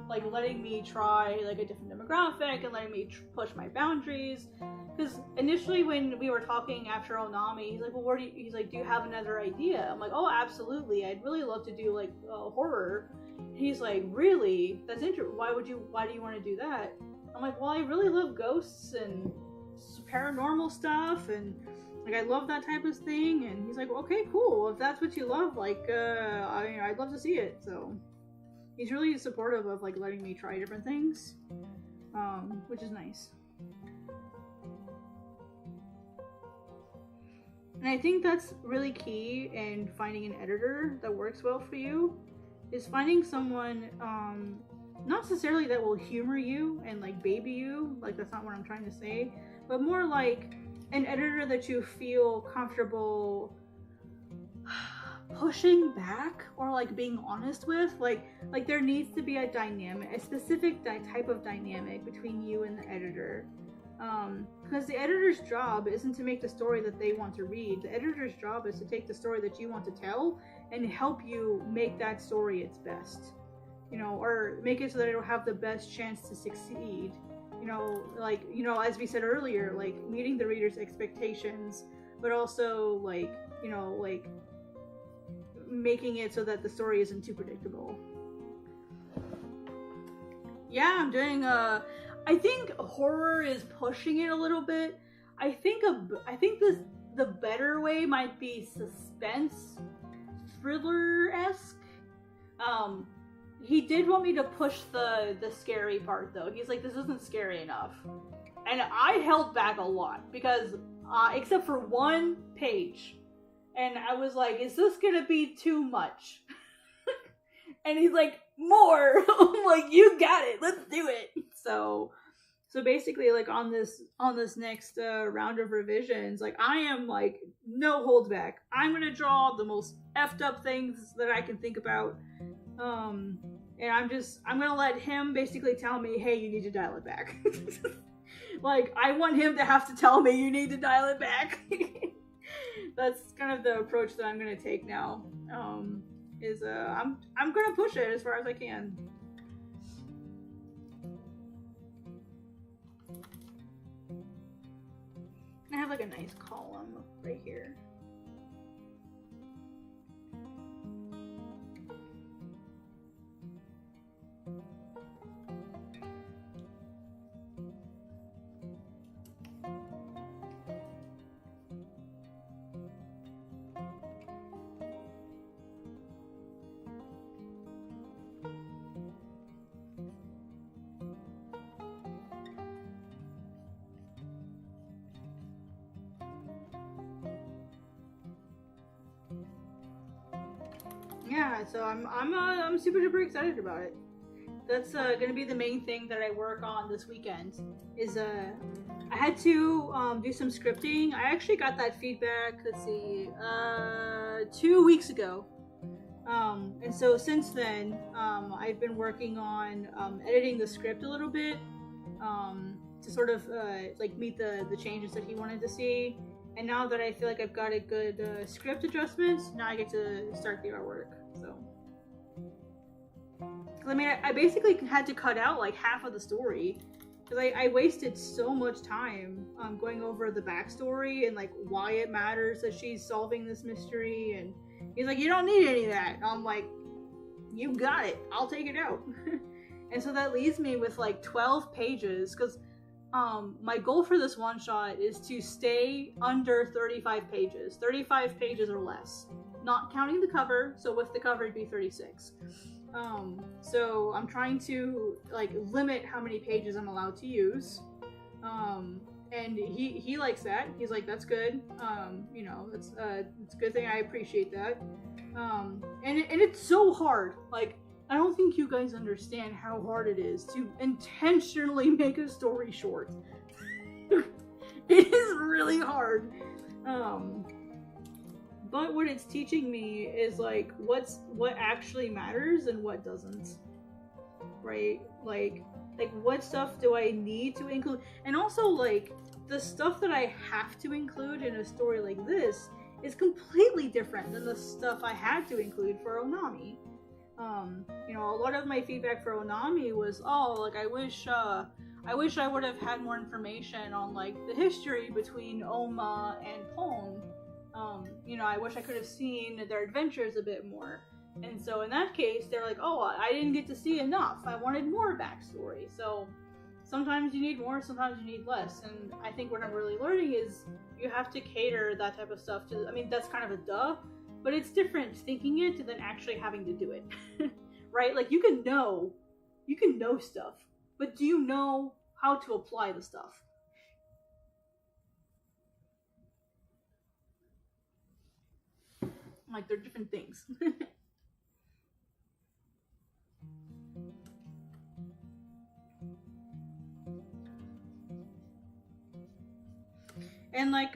Speaker 1: like letting me try like a different demographic and letting me push my boundaries. Because initially when we were talking after Onami, he's like, well, he's like, do you have another idea? I'm like, oh, absolutely. I'd really love to do like horror. And he's like, really? That's interesting. Why do you want to do that? I'm like, well, I really love ghosts and paranormal stuff, and like I love that type of thing. And he's like, okay, cool. If that's what you love, like, I'd love to see it. So he's really supportive of like letting me try different things, which is nice. And I think that's really key in finding an editor that works well for you, is finding someone, not necessarily that will humor you and like baby you, like that's not what I'm trying to say, but more like an editor that you feel comfortable pushing back or like being honest with. Like there needs to be a dynamic, a specific type of dynamic between you and the editor. Because the editor's job isn't to make the story that they want to read. The editor's job is to take the story that you want to tell and help you make that story its best, you know, or make it so that it'll have the best chance to succeed. You know, like, you know, as we said earlier, like meeting the reader's expectations, but also like, you know, like making it so that the story isn't too predictable. Yeah, I'm doing I think horror is pushing it a little bit. I think the better way might be suspense, thriller-esque. He did want me to push the scary part though. He's like, this isn't scary enough. And I held back a lot because, except for one page. And I was like, is this gonna be too much? And he's like, more. I'm like, you got it, let's do it. So basically, like on this next round of revisions, like I am like no holds back. I'm gonna draw the most effed up things that I can think about, and I'm gonna let him basically tell me, hey, you need to dial it back. Like I want him to have to tell me you need to dial it back. That's kind of the approach that I'm gonna take now. I'm gonna push it as far as I can. I have like a nice column right here. Yeah, so I'm super duper excited about it. That's gonna be the main thing that I work on this weekend. Is I had to do some scripting. I actually got that feedback. Let's see, 2 weeks ago. And so since then, I've been working on editing the script a little bit to sort of like meet the changes that he wanted to see. And now that I feel like I've got a good script adjustment, now I get to start the artwork. So Because I mean, I basically had to cut out like half of the story. Because I wasted so much time going over the backstory and like why it matters that she's solving this mystery. And he's like, you don't need any of that. I'm like, you got it. I'll take it out. And so that leaves me with like 12 pages. Because my goal for this one shot is to stay under 35 pages. 35 pages or less. Not counting the cover. So with the cover, it'd be 36. So I'm trying to like limit how many pages I'm allowed to use. And he likes that. He's like, that's good. You know, it's a good thing. I appreciate that. And it's so hard. Like, I don't think you guys understand how hard it is to intentionally make a story short. It is really hard. But what it's teaching me is like what actually matters and what doesn't, right? Like what stuff do I need to include, and also like the stuff that I have to include in a story like this is completely different than the stuff I had to include for Onami. You know, a lot of my feedback for Onami was, oh, like I wish I would have had more information on like the history between Oma and Pon. You know, I wish I could have seen their adventures a bit more. And so in that case, they're like, oh, I didn't get to see enough. I wanted more backstory. So sometimes you need more, sometimes you need less. And I think what I'm really learning is you have to cater that type of stuff to, I mean, that's kind of a duh, but it's different thinking it than actually having to do it. Right? Like you can know stuff, but do you know how to apply the stuff? Like they're different things. And like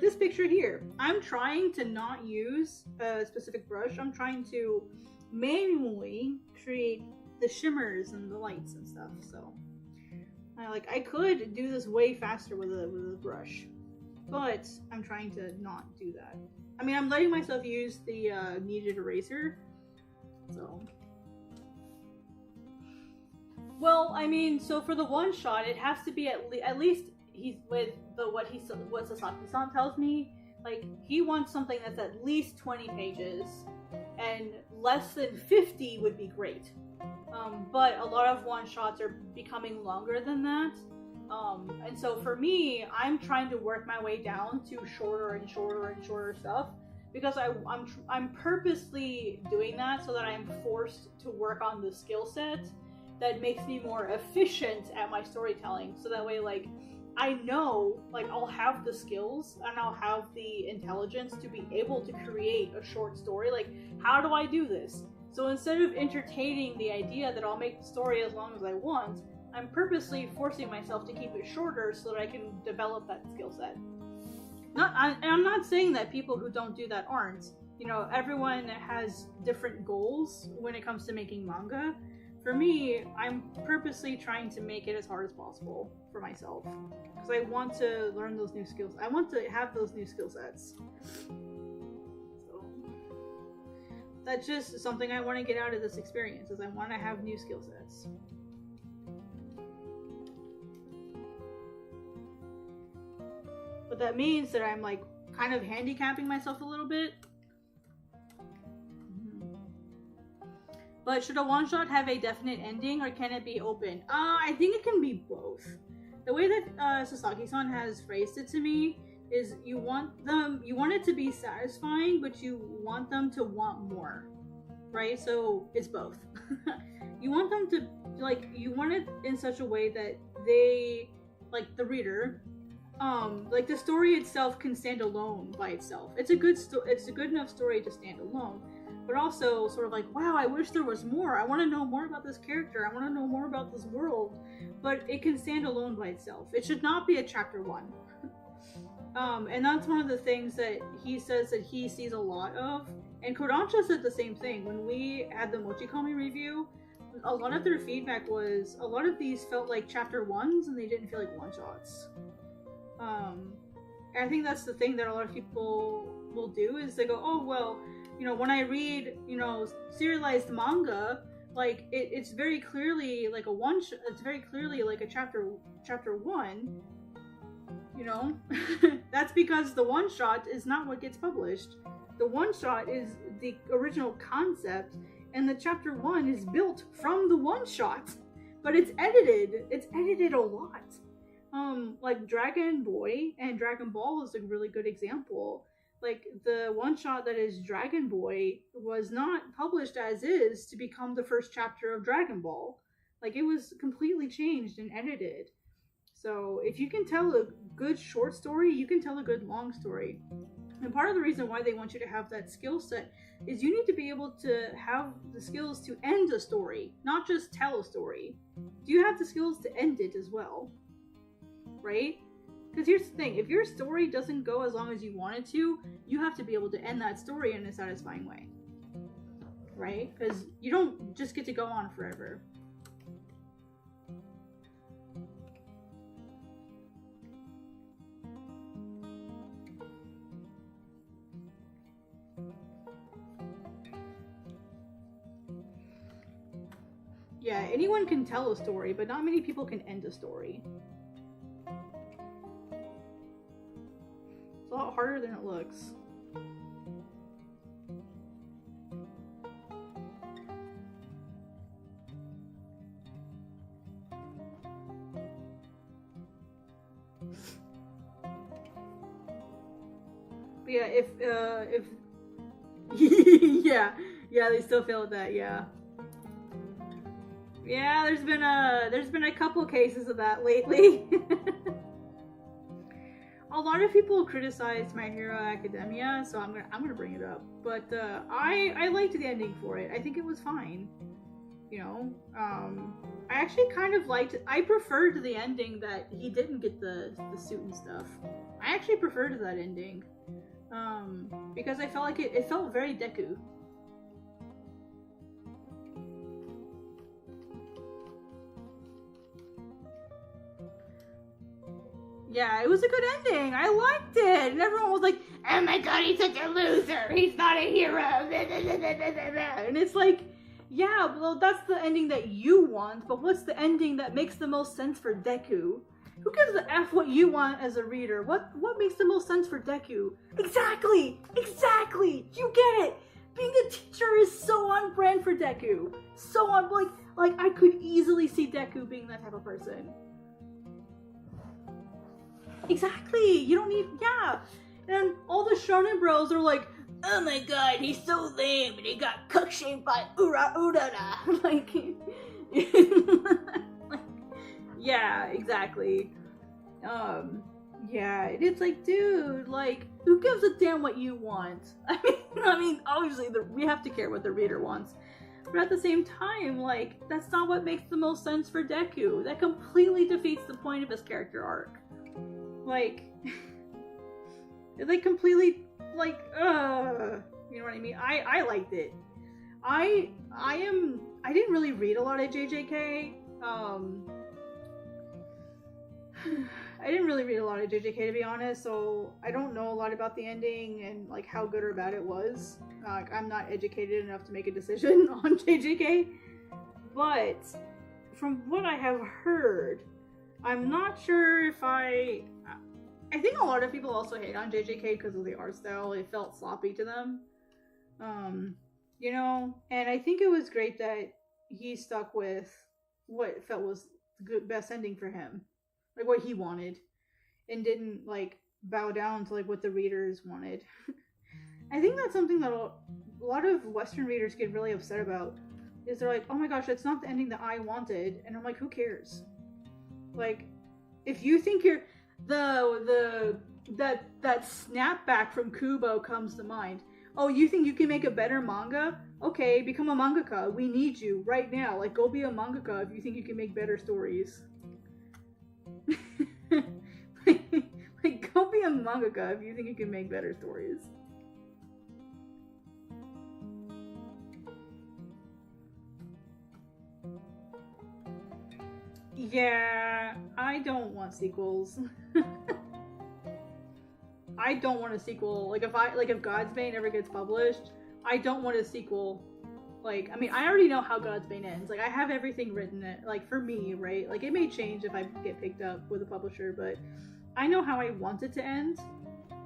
Speaker 1: this picture here, I'm trying to not use a specific brush. I'm trying to manually create the shimmers and the lights and stuff. So I could do this way faster with a brush, but I'm trying to not do that. I mean, I'm letting myself use the kneaded eraser, so. Well, I mean, so for the one shot, it has to be at least he's with what Sasaki-san tells me. Like, he wants something that's at least 20 pages, and less than 50 would be great. But a lot of one shots are becoming longer than that. And so for me, I'm trying to work my way down to shorter and shorter and shorter stuff, because I'm purposely doing that so that I'm forced to work on the skill set that makes me more efficient at my storytelling. So that way, like, I know, like, I'll have the skills and I'll have the intelligence to be able to create a short story. Like, how do I do this? So instead of entertaining the idea that I'll make the story as long as I want, I'm purposely forcing myself to keep it shorter so that I can develop that skill set. I'm not saying that people who don't do that aren't. You know, everyone has different goals when it comes to making manga. For me, I'm purposely trying to make it as hard as possible for myself, because I want to learn those new skills. I want to have those new skill sets. So that's just something I want to get out of this experience, is I want to have new skill sets. But that means that I'm like kind of handicapping myself a little bit. But should a one-shot have a definite ending, or can it be open? I think it can be both. The way that Sasaki-san has phrased it to me is you want it to be satisfying, but you want them to want more, right? So it's both. You want them to, like, you want it in such a way that they, like the reader, like the story itself can stand alone by itself. It's a good enough story to stand alone. But also sort of like, wow, I wish there was more. I want to know more about this character. I want to know more about this world. But it can stand alone by itself. It should not be a chapter 1. And that's one of the things that he says that he sees a lot of. And Kodansha said the same thing. When we had the Mochikami review, a lot of their feedback was, a lot of these felt like chapter 1s and they didn't feel like one-shots. And I think that's the thing that a lot of people will do, is they go, oh, well, you know, when I read, you know, serialized manga, Like it's very clearly like it's very clearly like a chapter one, you know. That's because the one shot is not what gets published. The one shot is the original concept, and the chapter one is built from the one shot, but it's edited a lot. Like Dragon Boy and Dragon Ball is a really good example. Like the one shot that is Dragon Boy was not published as is to become the first chapter of Dragon Ball. Like it was completely changed and edited. So if you can tell a good short story, you can tell a good long story. And part of the reason why they want you to have that skill set is you need to be able to have the skills to end a story, not just tell a story. Do you have the skills to end it as well? Right? Because here's the thing, if your story doesn't go as long as you want it to, you have to be able to end that story in a satisfying way. Right? Because you don't just get to go on forever. Yeah, anyone can tell a story, but not many people can end a story. It's a lot harder than it looks. But yeah, if yeah, they still failed that, yeah. Yeah, there's been a couple cases of that lately. A lot of people criticized My Hero Academia, so I'm gonna bring it up. But I liked the ending for it. I think it was fine. You know, I actually kind of liked it. I preferred the ending that he didn't get the suit and stuff. I actually preferred that ending because I felt like it felt very Deku. Yeah, it was a good ending. I liked it. And everyone was like, oh my god, he's such a loser. He's not a hero. And it's like, yeah, well, that's the ending that you want, but what's the ending that makes the most sense for Deku? Who gives a F what you want as a reader? What makes the most sense for Deku? Exactly! Exactly! You get it! Being a teacher is so on brand for Deku. So on, like I could easily see Deku being that type of person. Exactly. You don't need, yeah. And all the shonen bros are like, oh my god, he's so lame, and he got cook shamed by Urara. Like, yeah, exactly. Yeah, it's like, dude, like, who gives a damn what you want? I mean, obviously, we have to care what the reader wants. But at the same time, like, that's not what makes the most sense for Deku. That completely defeats the point of his character arc. Like, it's like completely, like, you know what I mean? I liked it. I didn't really read a lot of JJK. I didn't really read a lot of JJK, to be honest, so I don't know a lot about the ending and, like, how good or bad it was. I'm not educated enough to make a decision on JJK. But from what I have heard, I'm not sure if I think a lot of people also hate on JJK because of the art style. It felt sloppy to them. You know, and I think it was great that he stuck with what felt was the good, best ending for him. Like what he wanted. And didn't, like, bow down to, like, what the readers wanted. I think that's something that a lot of Western readers get really upset about. Is they're like, oh my gosh, that's not the ending that I wanted. And I'm like, who cares? Like, if you think you're that snapback from Kubo comes to mind. Oh, you think you can make a better manga? Okay, become a mangaka. We need you right now. Like, go be a mangaka if you think you can make better stories. like, go be a mangaka if you think you can make better stories. Yeah, I don't want sequels. I don't want a sequel. Like if Godsbane ever gets published, I don't want a sequel. Like, I mean, I already know how Godsbane ends. Like, I have everything written, like, for me, right? Like, it may change if I get picked up with a publisher, but I know how I want it to end.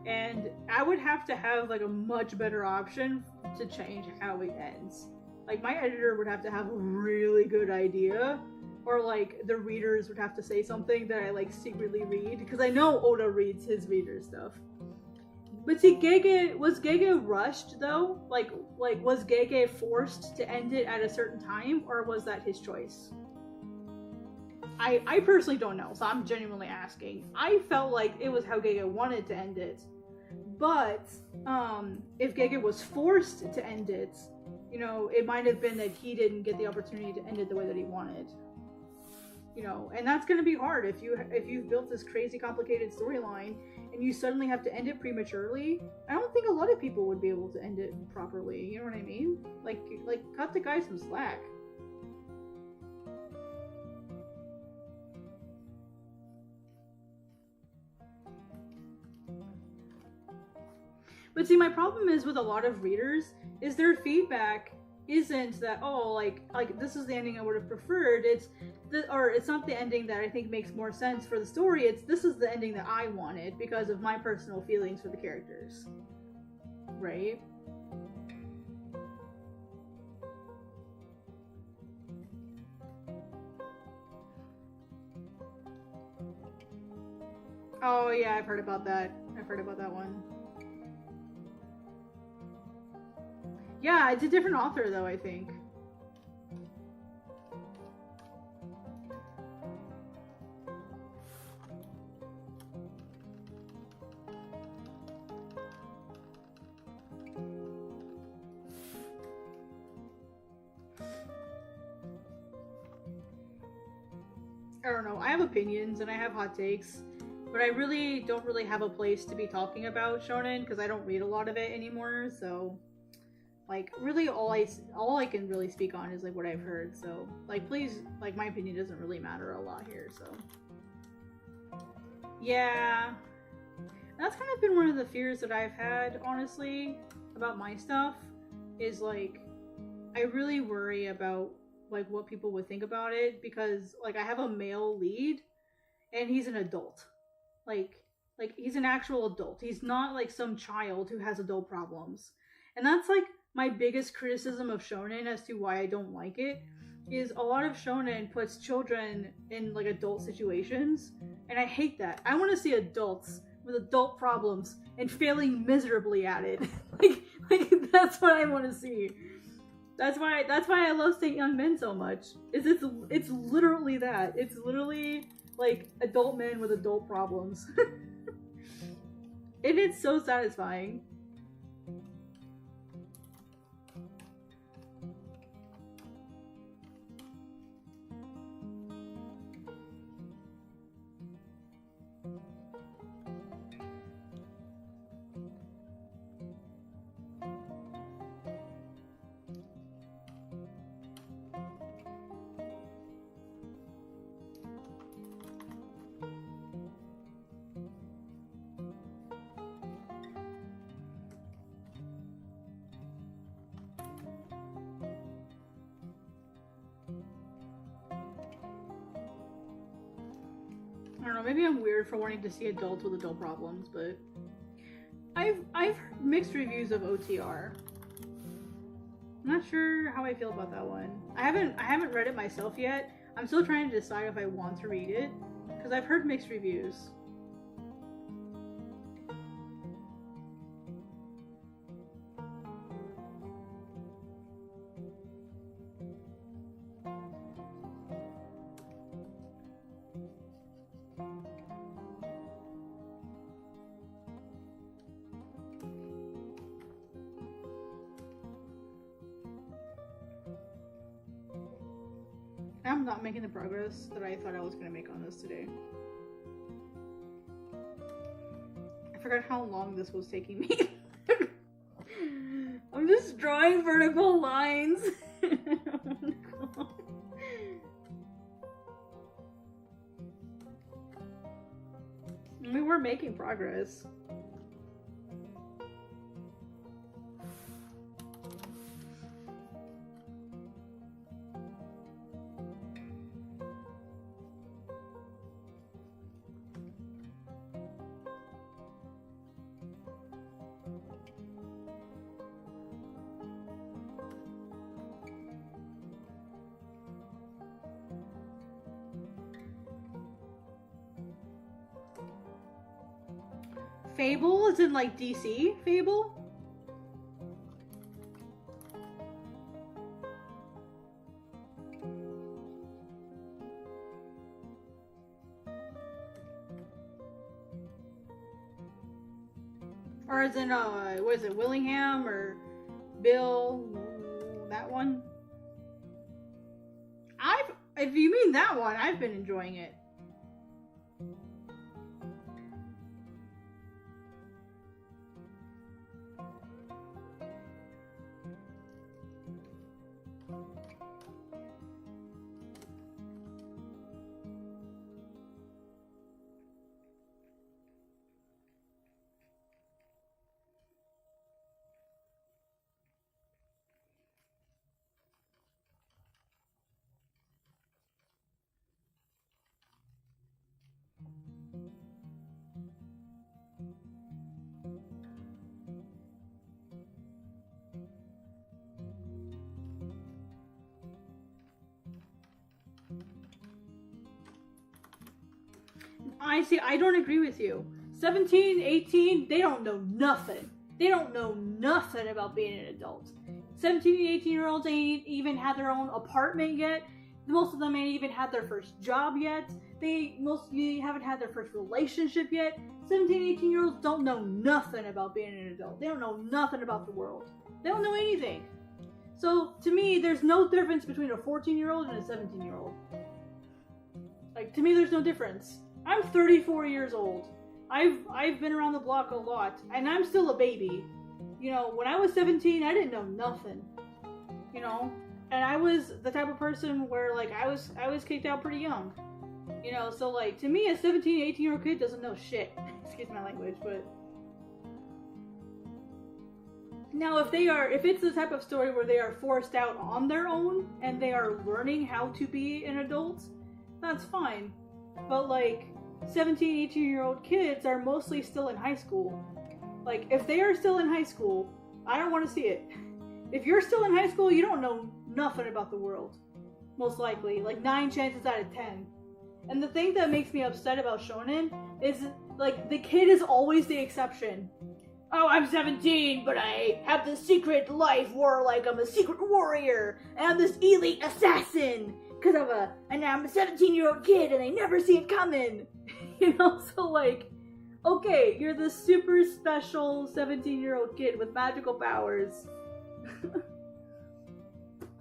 Speaker 1: And I would have to have, like, a much better option to change how it ends. Like, my editor would have to have a really good idea. Or, like, the readers would have to say something that I, like, secretly read. Because I know Oda reads his reader stuff. But see, was Gege rushed, though? Like, was Gege forced to end it at a certain time? Or was that his choice? I personally don't know, so I'm genuinely asking. I felt like it was how Gege wanted to end it. But, if Gege was forced to end it, you know, it might have been that he didn't get the opportunity to end it the way that he wanted. You know, and that's going to be hard if you've built this crazy complicated storyline and you suddenly have to end it prematurely. I don't think a lot of people would be able to end it properly. You know what I mean? Like cut the guy some slack. But see, my problem is with a lot of readers is their feedback isn't that, oh, like this is the ending I would have preferred. It's not the ending that I think makes more sense for the story. It's this is the ending that I wanted because of my personal feelings for the characters. Right? Oh yeah, I've heard about that. I've heard about that one. Yeah, it's a different author though, I think. I don't know. I have opinions and I have hot takes, but I really don't really have a place to be talking about shonen because I don't read a lot of it anymore, so like really all I can really speak on is like what I've heard, so like please, like my opinion doesn't really matter a lot here, so yeah. That's kind of been one of the fears that I've had, honestly, about my stuff, is like I really worry about like what people would think about it because like I have a male lead and he's an adult. Like he's an actual adult. He's not like some child who has adult problems. And that's like my biggest criticism of shonen as to why I don't like it is a lot of shonen puts children in like adult situations, and I hate that. I want to see adults with adult problems and failing miserably at it. like that's what I want to see. That's why I love Saint Young Men so much. It's literally that. It's literally like adult men with adult problems. And it's so satisfying. I don't know, maybe I'm weird for wanting to see adults with adult problems, but I've heard mixed reviews of OTR. I'm not sure how I feel about that one. I haven't read it myself yet. I'm still trying to decide if I want to read it because I've heard mixed reviews. I'm not making the progress that I thought I was going to make on this today. I forgot how long this was taking me. I'm just drawing vertical lines. We were making progress. Fable is in like DC Fable? Or is it what is it, Willingham or Bill? That one? If you mean that one, I've been enjoying it. I don't agree with you. 17, 18, they don't know nothing. They don't know nothing about being an adult. 17 and 18-year-olds ain't even had their own apartment yet. Most of them ain't even had their first job yet. Mostly haven't had their first relationship yet. 17, 18-year-olds don't know nothing about being an adult. They don't know nothing about the world. They don't know anything. So, to me, there's no difference between a 14-year-old and a 17-year-old. Like, to me, there's no difference. I'm 34 years old. I've been around the block a lot, and I'm still a baby. You know, when I was 17, I didn't know nothing. You know, and I was the type of person where like I was kicked out pretty young. You know, so like to me, a 17, 18-year-old kid doesn't know shit. Excuse my language, but now if it's the type of story where they are forced out on their own and they are learning how to be an adult, that's fine. But like 17, 18-year-old kids are mostly still in high school. Like, if they are still in high school, I don't want to see it. If you're still in high school, you don't know nothing about the world. Most likely. Like, 9 chances out of 10. And the thing that makes me upset about shonen is, like, the kid is always the exception. Oh, I'm 17, but I have this secret life where, like, I'm a secret warrior, and I'm this elite assassin, because and I'm a 17-year-old kid, and they never see it coming. You know, so, like, okay, you're the super special 17-year-old kid with magical powers.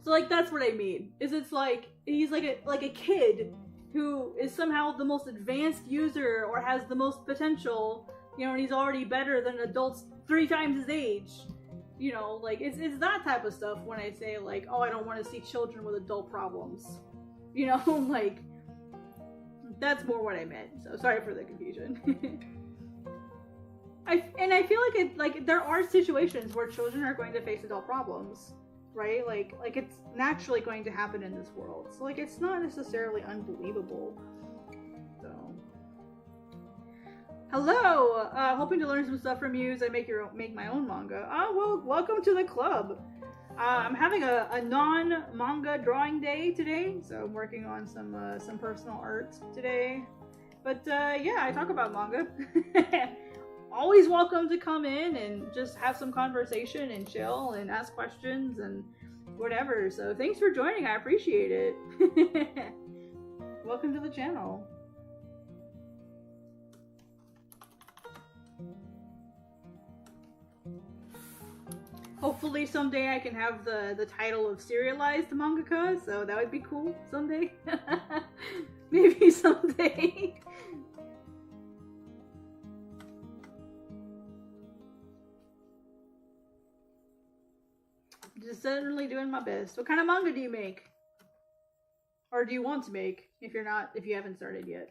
Speaker 1: So, like, that's what I mean. It's like, he's like a kid who is somehow the most advanced user or has the most potential, you know, and he's already better than adults 3 times his age. You know, like, it's that type of stuff when I say, like, oh, I don't want to see children with adult problems. You know, like, that's more what I meant. So, sorry for the confusion. I feel like there are situations where children are going to face adult problems, right? Like it's naturally going to happen in this world. So like it's not necessarily unbelievable. So, hello, hoping to learn some stuff from you as I make my own manga. Oh well, welcome to the club. I'm having a non-manga drawing day today, so I'm working on some personal art today. But yeah, I talk about manga. Always welcome to come in and just have some conversation and chill and ask questions and whatever. So thanks for joining. I appreciate it. Welcome to the channel. Hopefully someday I can have the title of serialized mangaka, so that would be cool someday. Maybe someday. Just certainly doing my best. What kind of manga do you make? Or do you want to make if you haven't started yet?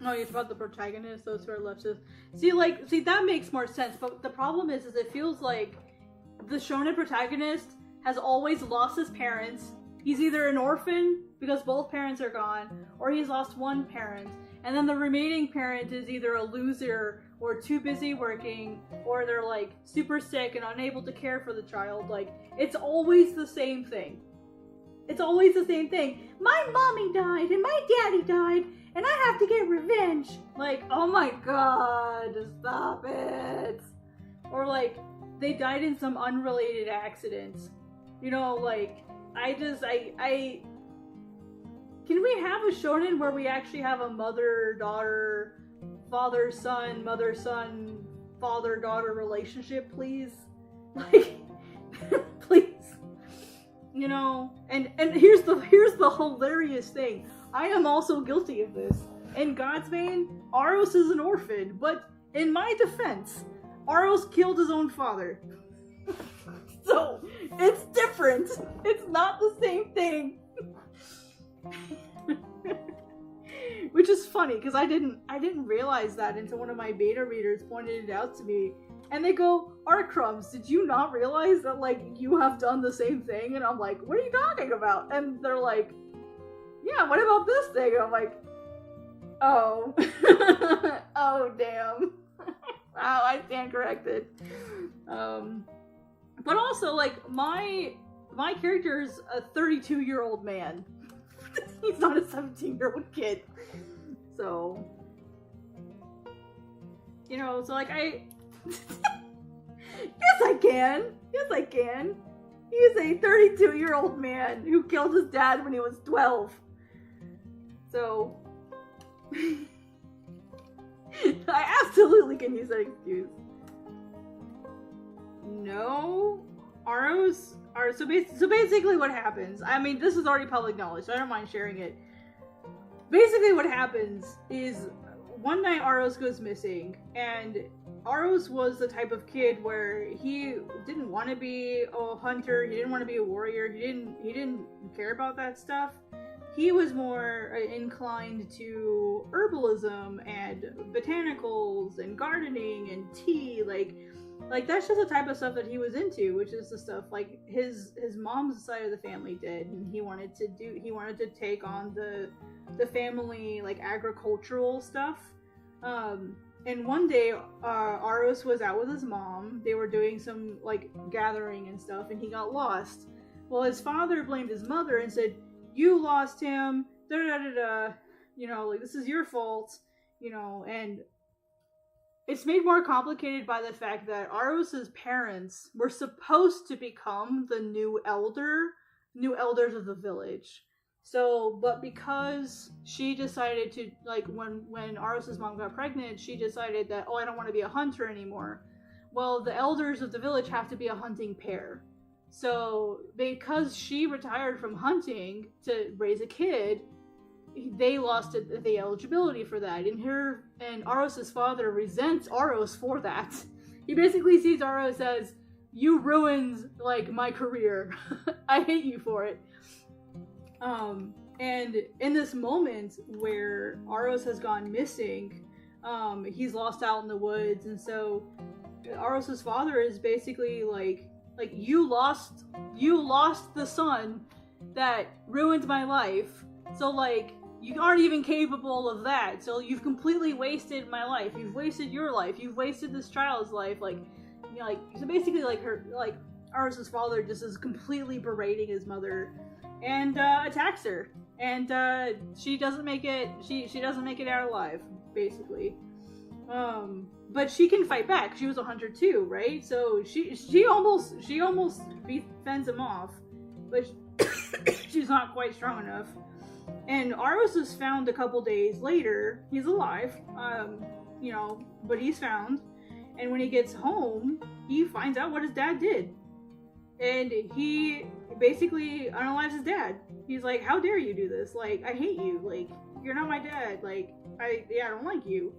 Speaker 1: No, it's about the protagonist, those who are left to... See, that makes more sense, but the problem is it feels like the shonen protagonist has always lost his parents. He's either an orphan, because both parents are gone, or he's lost one parent. And then the remaining parent is either a loser, or too busy working, or they're, like, super sick and unable to care for the child. Like, it's always the same thing. It's always the same thing. My mommy died, and my daddy died, and I have to get revenge. Like, oh my god, stop it. Or like, they died in some unrelated accident. You know, like, can we have a shonen where we actually have a mother-daughter, father-son, mother-son, father-daughter relationship, please? Like, please. You know, and here's the hilarious thing. I am also guilty of this. In God's Vein, Aros is an orphan, but in my defense, Aros killed his own father. So, it's different. It's not the same thing. Which is funny, because I didn't realize that until one of my beta readers pointed it out to me. And they go, Arcrums, did you not realize that, like, you have done the same thing? And I'm like, what are you talking about? And they're like, yeah, what about this thing? And I'm like, oh. Oh, damn. Wow, I stand corrected. But also, like, my character is a 32-year-old man. He's not a 17-year-old kid. So, you know, so, like, Yes, I can. Yes, I can. He is a 32-year-old man who killed his dad when he was 12. So, I absolutely can use that excuse. No, Aros are so basically what happens. I mean, this is already public knowledge, so I don't mind sharing it. Basically, what happens is one night Aros goes missing, and Aros was the type of kid where he didn't want to be a hunter, he didn't want to be a warrior, he didn't care about that stuff. He was more inclined to herbalism and botanicals and gardening and tea, like that's just the type of stuff that he was into, which is the stuff like his mom's side of the family did, and he wanted to take on the family like agricultural stuff. And one day, Aros was out with his mom. They were doing some, like, gathering and stuff, and he got lost. Well, his father blamed his mother and said, you lost him, da-da-da-da, you know, like, this is your fault, you know, and it's made more complicated by the fact that Aros's parents were supposed to become the new elders of the village. So, but because she decided to, like, when Aros's mom got pregnant, she decided that, oh, I don't want to be a hunter anymore. Well, the elders of the village have to be a hunting pair. So, because she retired from hunting to raise a kid, they lost the eligibility for that. And Aros's father resents Aros for that. He basically sees Aros as, you ruined, like, my career. I hate you for it. And in this moment where Aros has gone missing, he's lost out in the woods, and so Aros's father is basically like you lost the son that ruined my life, so like you aren't even capable of that, so you've completely wasted my life, you've wasted your life, you've wasted this child's life, like, you know, like, so basically like Aros's father just is completely berating his mother and attacks her, and she doesn't make it. She doesn't make it out alive, basically. But she can fight back. She was a hunter too, right? So she almost fends him off, but she's not quite strong enough. And Aros is found a couple days later. He's alive, you know, but he's found. And when he gets home, he finds out what his dad did, and he basically unalives his dad. He's like, how dare you do this? Like, I hate you. Like, you're not my dad. Like, I don't like you.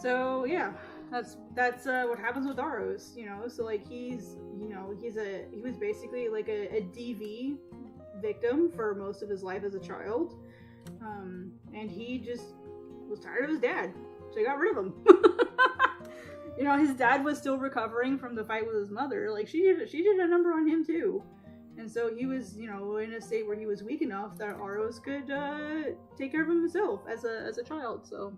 Speaker 1: So yeah, that's what happens with Aros, you know. So like he was basically like a DV victim for most of his life as a child, and he just was tired of his dad, so he got rid of him. You know, his dad was still recovering from the fight with his mother. Like, she did a number on him too. And so he was, you know, in a state where he was weak enough that Aros could take care of himself as a child. So,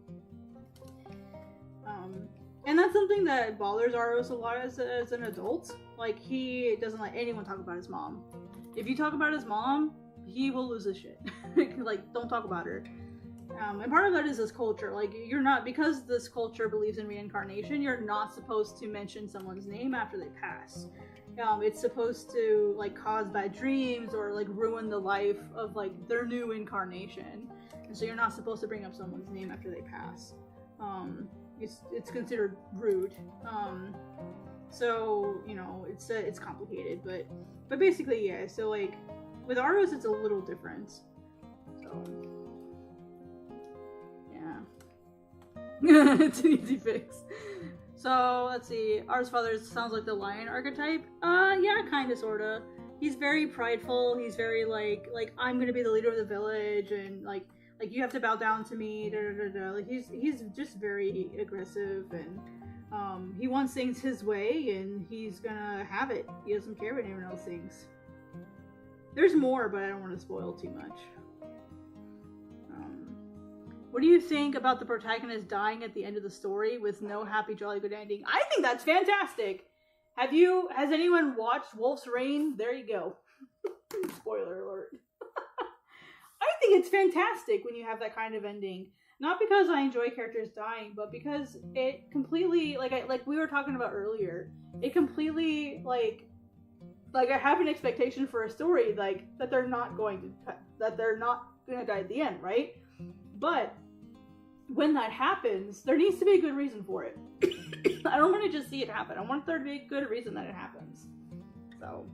Speaker 1: and that's something that bothers Aros a lot as an adult. Like, he doesn't let anyone talk about his mom. If you talk about his mom, he will lose his shit. Like, don't talk about her. And part of that is this culture. Like, you're not, because this culture believes in reincarnation, you're not supposed to mention someone's name after they pass. It's supposed to, like, cause bad dreams or, like, ruin the life of, like, their new incarnation. And so you're not supposed to bring up someone's name after they pass. It's considered rude. So, you know, it's complicated, but basically, yeah. So, like, with Aros, it's a little different. So, yeah. It's an easy fix. So, let's see. Aros' father sounds like the lion archetype. Yeah, kinda, sorta. He's very prideful. He's very, like, I'm gonna be the leader of the village, and, like, you have to bow down to me, da-da-da-da. Like, he's just very aggressive, and, he wants things his way, and he's gonna have it. He doesn't care what anyone else thinks. There's more, but I don't want to spoil too much. What do you think about the protagonist dying at the end of the story with no happy, jolly, good ending? I think that's fantastic! Has anyone watched Wolf's Rain? There you go. Spoiler alert. I think it's fantastic when you have that kind of ending. Not because I enjoy characters dying, but because it completely, like we were talking about earlier, it completely, like I have an expectation for a story, like, that they're not going to die at the end, right? But when that happens, there needs to be a good reason for it. I don't want to just see it happen. I want there to be a good reason that it happens. So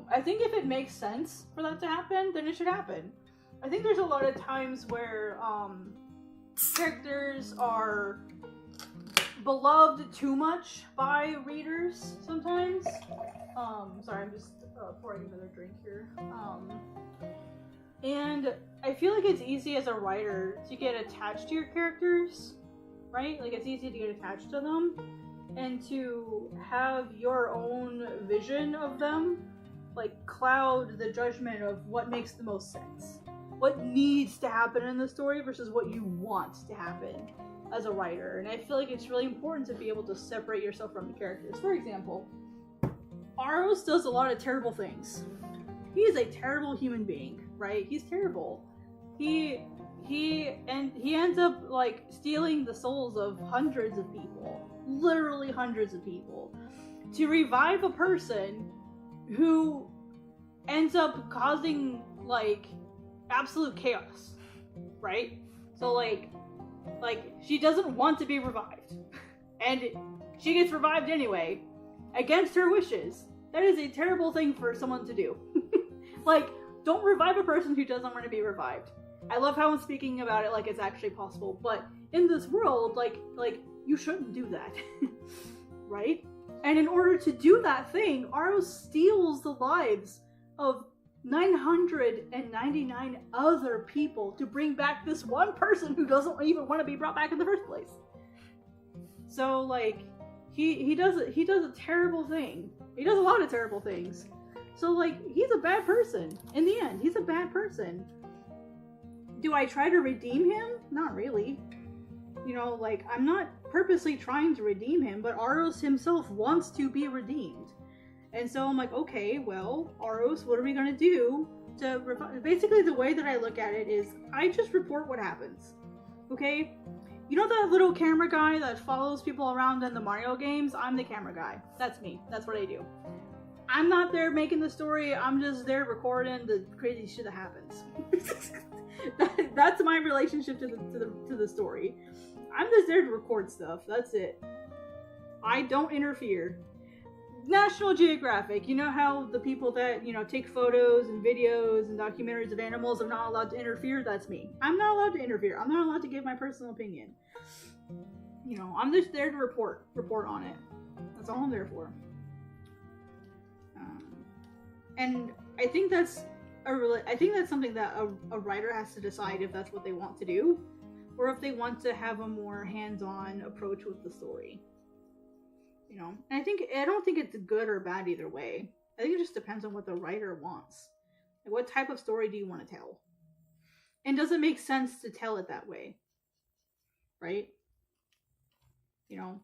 Speaker 1: I think if it makes sense for that to happen, then it should happen. I think there's a lot of times where characters are beloved too much by readers sometimes. Sorry, I'm just pouring another drink here. And I feel like it's easy as a writer to get attached to your characters, right? Like, it's easy to get attached to them and to have your own vision of them, like, cloud the judgment of what makes the most sense. What needs to happen in the story versus what you want to happen as a writer. And I feel like it's really important to be able to separate yourself from the characters. For example, Aros does a lot of terrible things. He is a terrible human being, right? He's terrible. He ends up, like, stealing the souls of hundreds of people. Literally hundreds of people. To revive a person who ends up causing, like, absolute chaos, right? So, like she doesn't want to be revived, and she gets revived anyway, against her wishes. That is a terrible thing for someone to do. Like, don't revive a person who doesn't want to be revived. I love how I'm speaking about it like it's actually possible, but in this world, like you shouldn't do that, right? And in order to do that thing, Aros steals the lives of 999 other people to bring back this one person who doesn't even want to be brought back in the first place. So, like, he does a terrible thing. He does a lot of terrible things. So, like, he's a bad person. In the end, he's a bad person. Do I try to redeem him? Not really. You know, like, I'm not purposely trying to redeem him, but Aros himself wants to be redeemed. And so I'm like, okay, well, Aros, what are we gonna do to basically the way that I look at it is I just report what happens. Okay? You know that little camera guy that follows people around in the Mario games? I'm the camera guy. That's me. That's what I do. I'm not there making the story. I'm just there recording the crazy shit that happens. That's my relationship to the story. I'm just there to record stuff. That's it. I don't interfere. National Geographic, you know how the people that, you know, take photos and videos and documentaries of animals are not allowed to interfere? That's me. I'm not allowed to interfere. I'm not allowed to give my personal opinion. You know, I'm just there to report on it. That's all I'm there for. And I think that's I think that's something that a writer has to decide if that's what they want to do, or if they want to have a more hands-on approach with the story. You know, and I don't think it's good or bad either way. I think it just depends on what the writer wants. Like, what type of story do you want to tell? And does it make sense to tell it that way? Right? You know?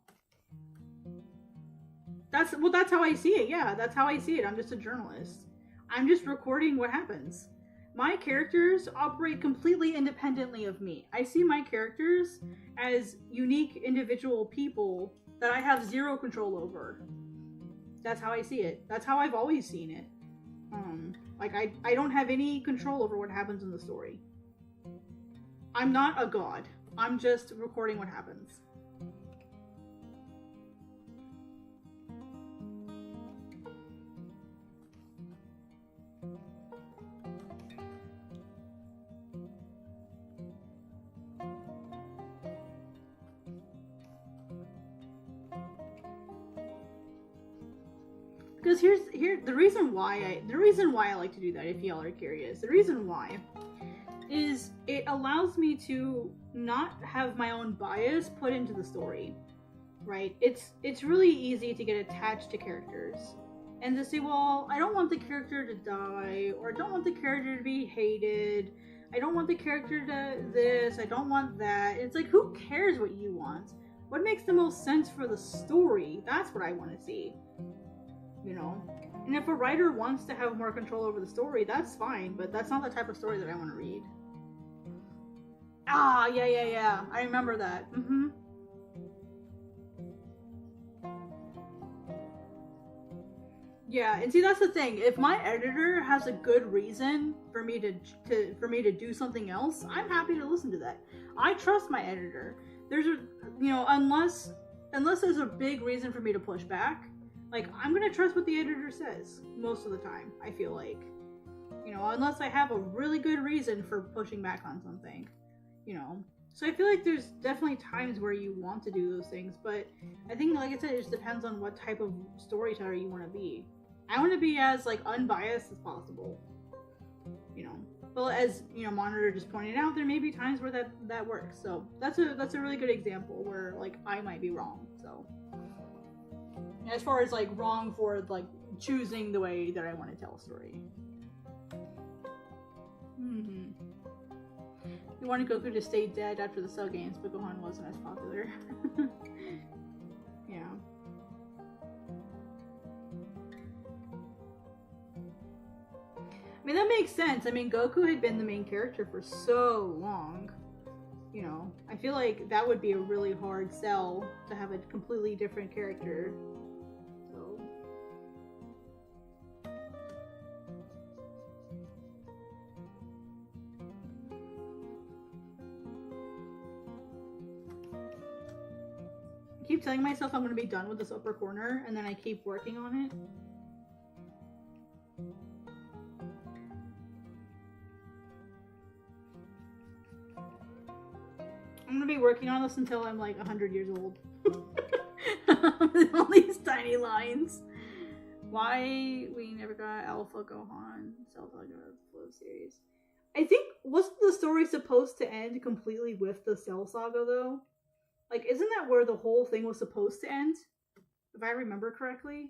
Speaker 1: That's how I see it. Yeah, that's how I see it. I'm just a journalist. I'm just recording what happens. My characters operate completely independently of me. I see my characters as unique individual people that I have zero control over. That's how I see it. That's how I've always seen it. Like, I don't have any control over what happens in the story. I'm not a god. I'm just recording what happens. Because here's the reason why I like to do that, if y'all are curious. The reason why is it allows me to not have my own bias put into the story. Right? It's really easy to get attached to characters and to say, well, I don't want the character to die, or I don't want the character to be hated. I don't want the character to this, I don't want that. It's like, who cares what you want? What makes the most sense for the story? That's what I want to see. You know? And if a writer wants to have more control over the story, that's fine, but that's not the type of story that I want to read. Ah, yeah. I remember that. Yeah, and see, that's the thing. If my editor has a good reason for me to do something else, I'm happy to listen to that. I trust my editor. There's a, you know, unless there's a big reason for me to push back, like, I'm gonna trust what the editor says most of the time, I feel like. You know, unless I have a really good reason for pushing back on something, you know. So I feel like there's definitely times where you want to do those things, but I think, like I said, it just depends on what type of storyteller you want to be. I want to be as, like, unbiased as possible, you know. Well, as, you know, Monitor just pointed out, there may be times where that works. So that's a really good example where, like, I might be wrong. So as far as, like, wrong for, like, choosing the way that I want to tell a story. You wanted Goku to stay dead after the Cell games, but Gohan wasn't as popular. Yeah. I mean, that makes sense. I mean, Goku had been the main character for so long. You know, I feel like that would be a really hard sell to have a completely different character. So. I keep telling myself I'm going to be done with this upper corner, and then I keep working on it. I'm gonna be working on this until I'm like 100 years old. With all these tiny lines. Why we never got Alpha Gohan Cell Saga Flow series. I think, wasn't the story supposed to end completely with the Cell Saga though? Like, isn't that where the whole thing was supposed to end? If I remember correctly?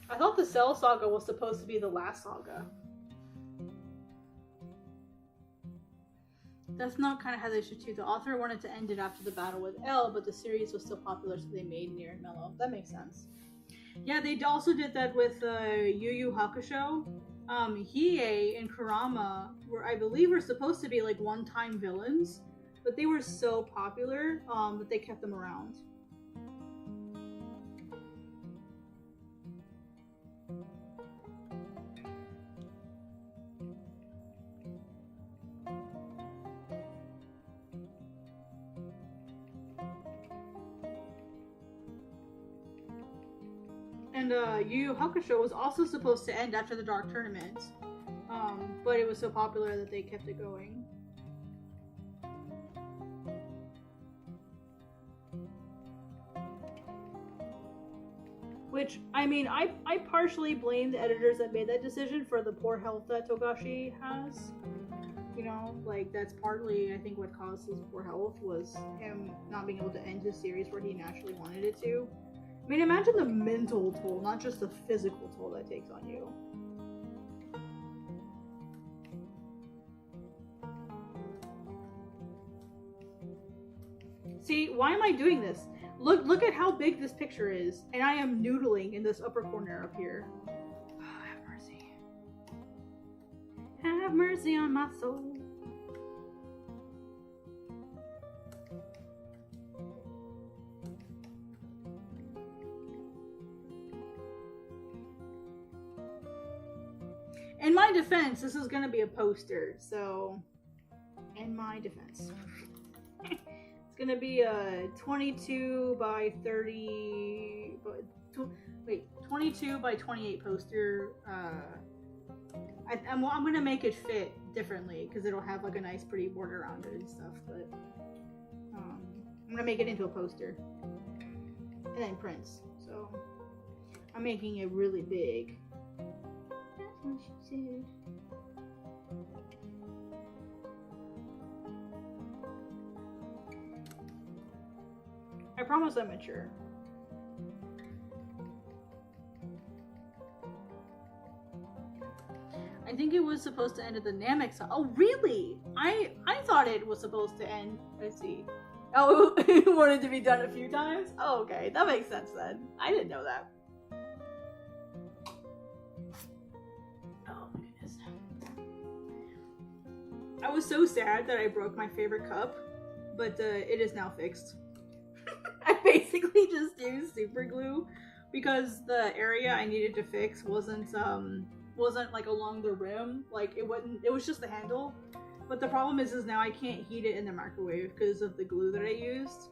Speaker 1: I thought the Cell Saga was supposed to be the last saga. That's not kind of how they should do. The author wanted to end it after the battle with L, but the series was still popular, so they made Near and Mellow. That makes sense. Yeah, they also did that with Yu Yu Hakusho. Hiei and Kurama were, I believe, were supposed to be like one-time villains, but they were so popular that they kept them around. And Yu Yu Hakusho was also supposed to end after the Dark Tournament, but it was so popular that they kept it going. Which, I mean, I partially blame the editors that made that decision for the poor health that Togashi has. You know, like, that's partly, I think, what caused his poor health was him not being able to end his series where he naturally wanted it to. I mean, imagine the mental toll, not just the physical toll that takes on you. See, why am I doing this? Look at how big this picture is, and I am noodling in this upper corner up here. Oh, have mercy. Have mercy on my soul. In my defense, this is gonna be a poster, so... In my defense. It's gonna be a 22 by 30... Wait, 22 by 28 poster. I'm gonna make it fit differently, because it'll have like a nice pretty border around it and stuff, but... I'm gonna make it into a poster. And then prints, so... I'm making it really big. What she did. I promise I'm mature. I think it was supposed to end at the Namek song. Oh, really? I thought it was supposed to end. Let's see. Oh, it wanted to be done a few times? Oh, okay. That makes sense then. I didn't know that. I was so sad that I broke my favorite cup, but it is now fixed. I basically just used super glue because the area I needed to fix wasn't like along the rim, like it was just the handle. But the problem is now I can't heat it in the microwave because of the glue that I used.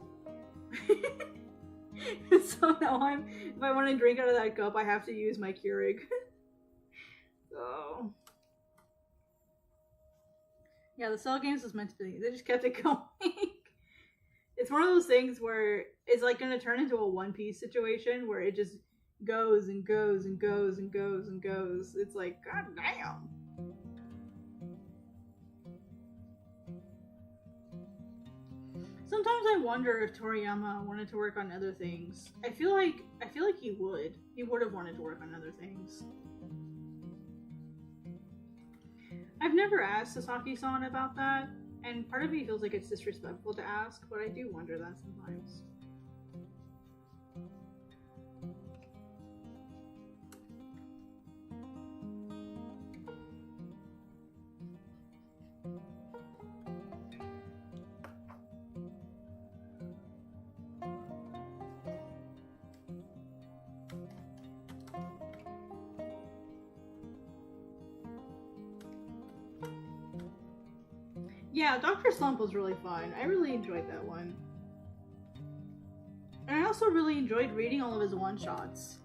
Speaker 1: So now if I want to drink out of that cup, I have to use my Keurig. So yeah, the Cell Games was meant to be. They just kept it going. It's one of those things where it's like gonna turn into a One Piece situation where it just goes and goes and goes and goes and goes. It's like, god damn. Sometimes I wonder if Toriyama wanted to work on other things. I feel like he would. He would have wanted to work on other things. I've never asked Sasaki-san about that, and part of me feels like it's disrespectful to ask, but I do wonder that sometimes. Yeah, Dr. Slump was really fun. I really enjoyed that one. And I also really enjoyed reading all of his one-shots.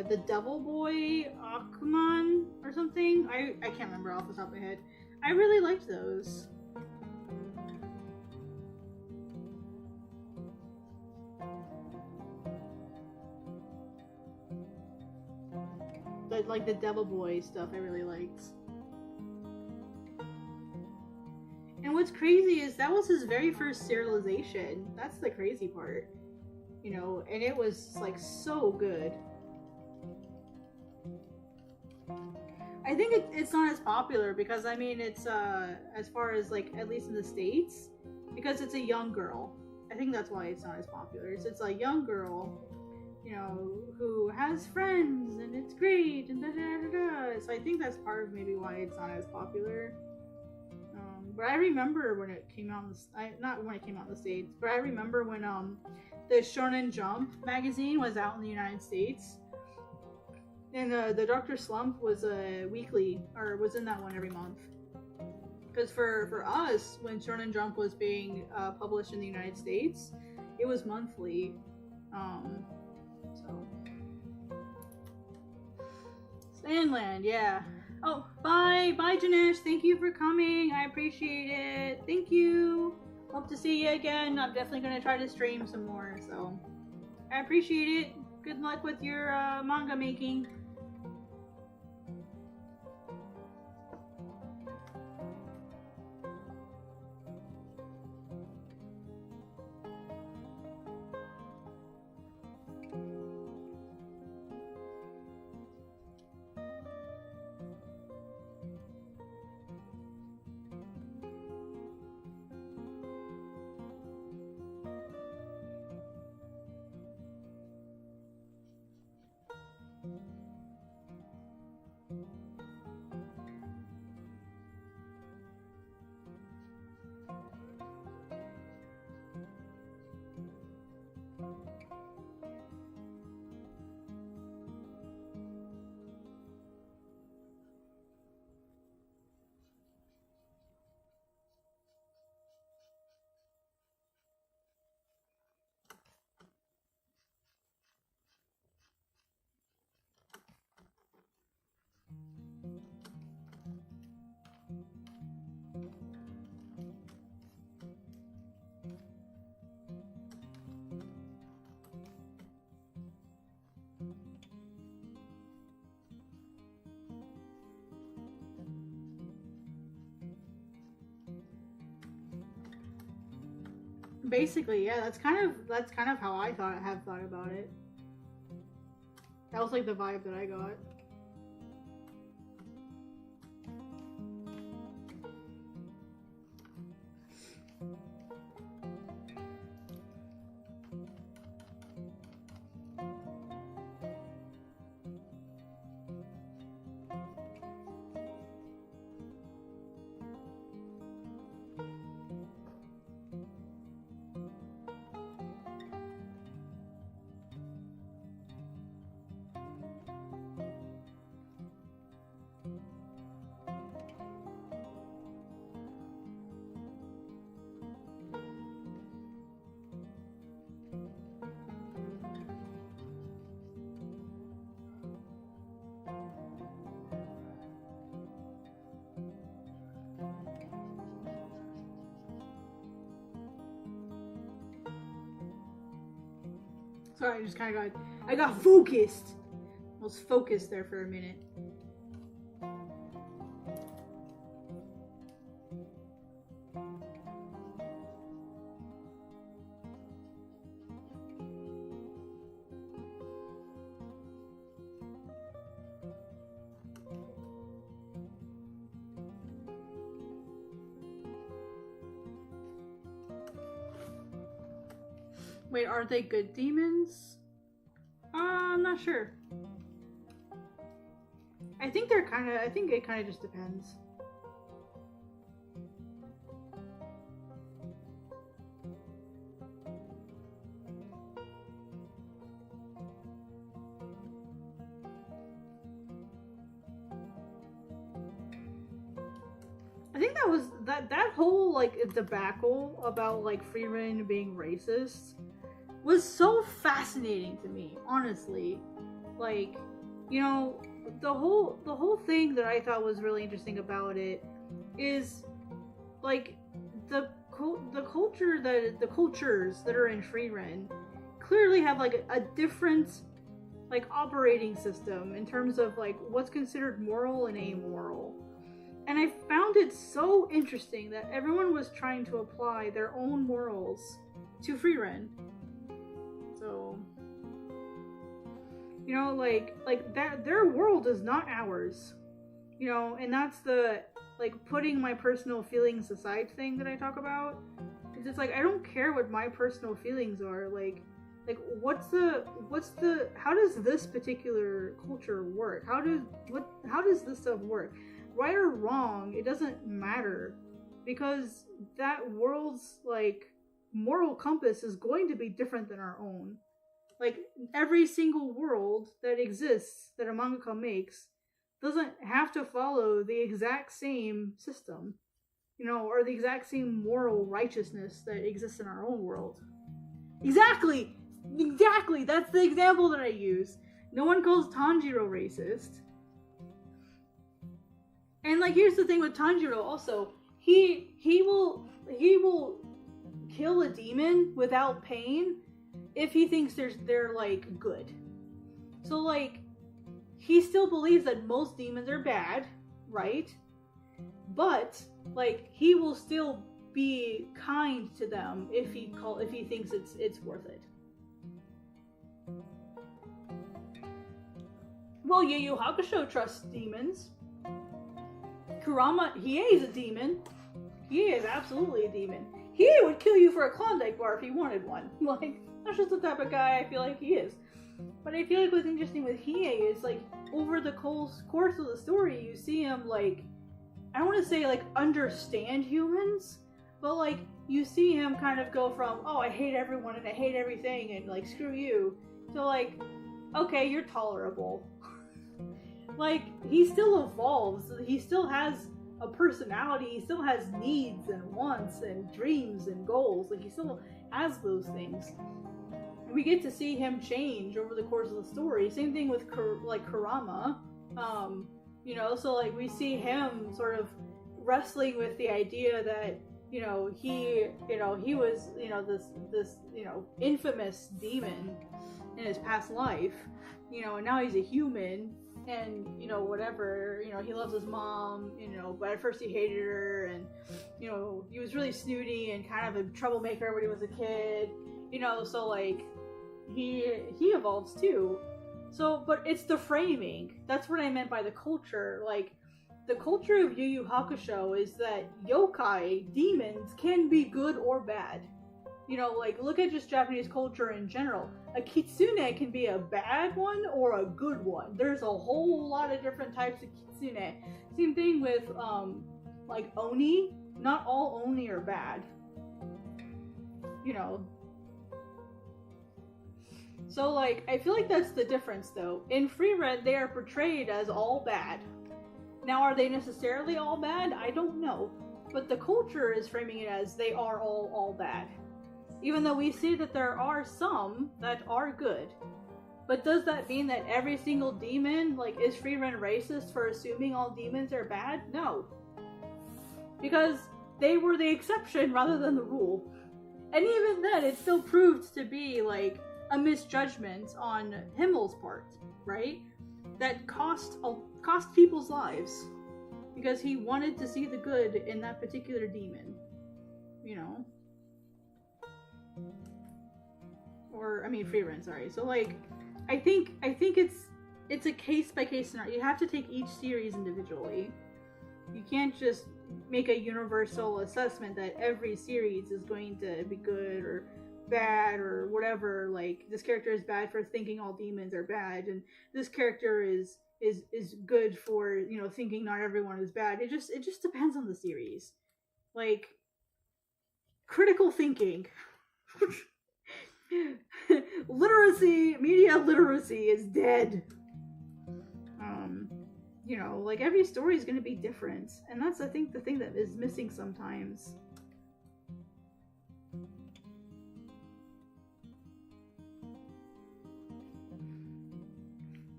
Speaker 1: The Devil Boy Akuman or something? I can't remember off the top of my head. I really liked those. Like the Devil Boy stuff I really liked. And what's crazy is that was his very first serialization. That's the crazy part. You know, and it was like so good. I think it's not as popular because I mean it's as far as like at least in the States, because it's a young girl. I think that's why it's not as popular. It's a young girl, you know, who has friends and it's great and da da da da. So I think that's part of maybe why it's not as popular. But I remember when it came out, not when it came out in the States, but I remember when the Shonen Jump magazine was out in the United States, and the Dr. Slump was a weekly, or was in that one every month. Because for us, when Shonen Jump was being published in the United States, it was monthly. So Sandland, yeah. Oh, bye, Janesh. Thank you for coming. I appreciate it. Thank you. Hope to see you again. I'm definitely going to try to stream some more, so I appreciate it. Good luck with your manga making. Basically, yeah, that's kind of how I have thought about it. That was like the vibe that I got. Sorry, I just kind of I got focused. I was focused there for a minute. Wait, are they good demons? I'm not sure. I think it kind of just depends. I think that was that whole like debacle about like Freeman being racist was so fascinating to me, honestly. Like, you know, the whole thing that I thought was really interesting about it is like the cultures that are in Freeman clearly have like a different like operating system in terms of like what's considered moral and amoral. And I found it so interesting that everyone was trying to apply their own morals to Freeman. So, you know, like that their world is not ours. You know, and that's the like putting my personal feelings aside thing that I talk about. It's just like I don't care what my personal feelings are. Like what's the how does this particular culture work? How does this stuff work? Right or wrong, it doesn't matter, because that world's like moral compass is going to be different than our own. Like every single world that exists that a mangaka makes doesn't have to follow the exact same system, you know, or the exact same moral righteousness that exists in our own world. Exactly, that's the example that I use. No one calls Tanjiro racist. And like, here's the thing with Tanjiro also. He will kill a demon without pain if he thinks they're like good. So like he still believes that most demons are bad, right? But like he will still be kind to them if he thinks it's worth it. Well, Yu Yu Hakusho trusts demons. Kurama Hiei is a demon. Hiei is absolutely a demon. Hiei would kill you for a Klondike bar if he wanted one. Like, that's just the type of guy I feel like he is. But I feel like what's interesting with Hiei is, like, over the course of the story, you see him, like, I don't want to say, like, understand humans, but, like, you see him kind of go from, oh, I hate everyone and I hate everything and, like, screw you, to, like, okay, you're tolerable. Like, he still evolves. He still has a personality. He still has needs and wants and dreams and goals. Like, he still has those things. And we get to see him change over the course of the story. Same thing with, like, Kurama. You know, so, like, we see him sort of wrestling with the idea that, you know, he was, you know, this, you know, infamous demon in his past life, you know, and now he's a human. And, you know, whatever, you know, he loves his mom, you know, but at first he hated her, and, you know, he was really snooty and kind of a troublemaker when he was a kid, you know, so, like, he evolves too. So, but it's the framing. That's what I meant by the culture. Like, the culture of Yu Yu Hakusho is that yokai, demons, can be good or bad. You know, like, look at just Japanese culture in general. A kitsune can be a bad one or a good one. There's a whole lot of different types of kitsune. Same thing with, like, oni. Not all oni are bad. You know. So, like, I feel like that's the difference, though. In Frieren, they are portrayed as all bad. Now, are they necessarily all bad? I don't know. But the culture is framing it as they are all bad. Even though we see that there are some that are good. But does that mean that every single demon, like, is Frieren racist for assuming all demons are bad? No. Because they were the exception rather than the rule. And even then, it still proved to be, like, a misjudgment on Himmel's part, right? That cost people's lives. Because he wanted to see the good in that particular demon. You know? Or, I mean, Frieren, sorry. So, like, I think it's a case-by-case scenario. You have to take each series individually. You can't just make a universal assessment that every series is going to be good or bad or whatever. Like, this character is bad for thinking all demons are bad, and this character is good for, you know, thinking not everyone is bad. It just depends on the series. Like, critical thinking. Literacy, media literacy is dead. You know, like, every story is going to be different, and that's, I think, the thing that is missing sometimes.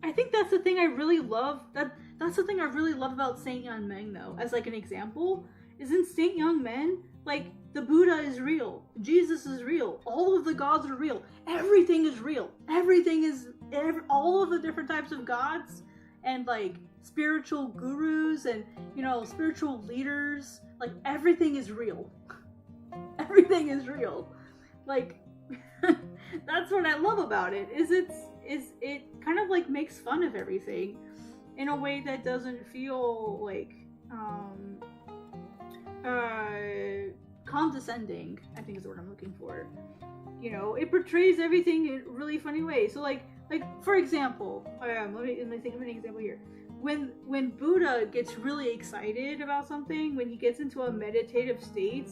Speaker 1: I think that's the thing I really love. That's the thing I really love about Saint Young Men, though, as, like, an example, is in Saint Young Men, like, the Buddha is real. Jesus is real. All of the gods are real. Everything is real. Everything is, all of the different types of gods and, like, spiritual gurus and, you know, spiritual leaders, like, everything is real. Everything is real. Like, that's what I love about it, is it kind of, like, makes fun of everything in a way that doesn't feel, like, condescending, I think is the word I'm looking for. You know, it portrays everything in a really funny way. So, like for example, let me think of an example here. When Buddha gets really excited about something, when he gets into a meditative state,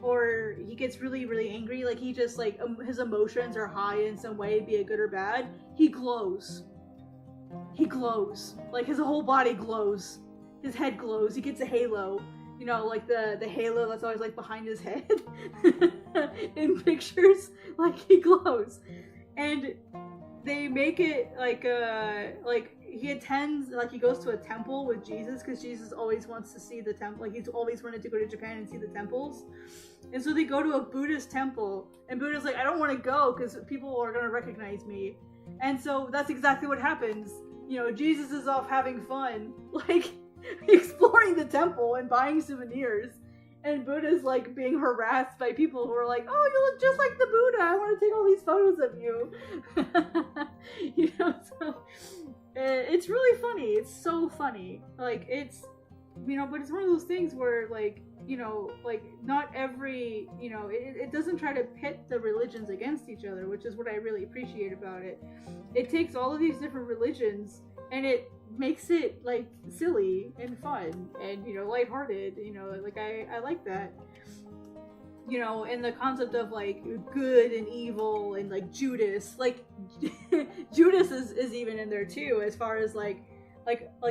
Speaker 1: or he gets really, really angry, like, he just, like, his emotions are high in some way, be it good or bad, he glows. He glows. Like, his whole body glows. His head glows. He gets a halo. You know, like the halo that's always, like, behind his head in pictures. Like, he glows. And they make it like he attends, like he goes to a temple with Jesus because Jesus always wants to see the temple. Like he's always wanted to go to Japan and see the temples. And so they go to a Buddhist temple, and Buddha's like, I don't want to go because people are going to recognize me. And so that's exactly what happens. You know, Jesus is off having fun, like exploring the temple and buying souvenirs. And Buddha's like being harassed by people who are like, oh, you look just like the Buddha. I want to take all these photos of you. You know, so it's really funny. It's so funny. Like, it's, you know, but it's one of those things where, like, you know, like, not every, you know, it doesn't try to pit the religions against each other, which is what I really appreciate about it. It takes all of these different religions and it makes it, like, silly and fun and, you know, lighthearted, you know, like, I like that. You know, and the concept of, like, good and evil and, like, Judas, like, Judas is even in there, too, as far as, like,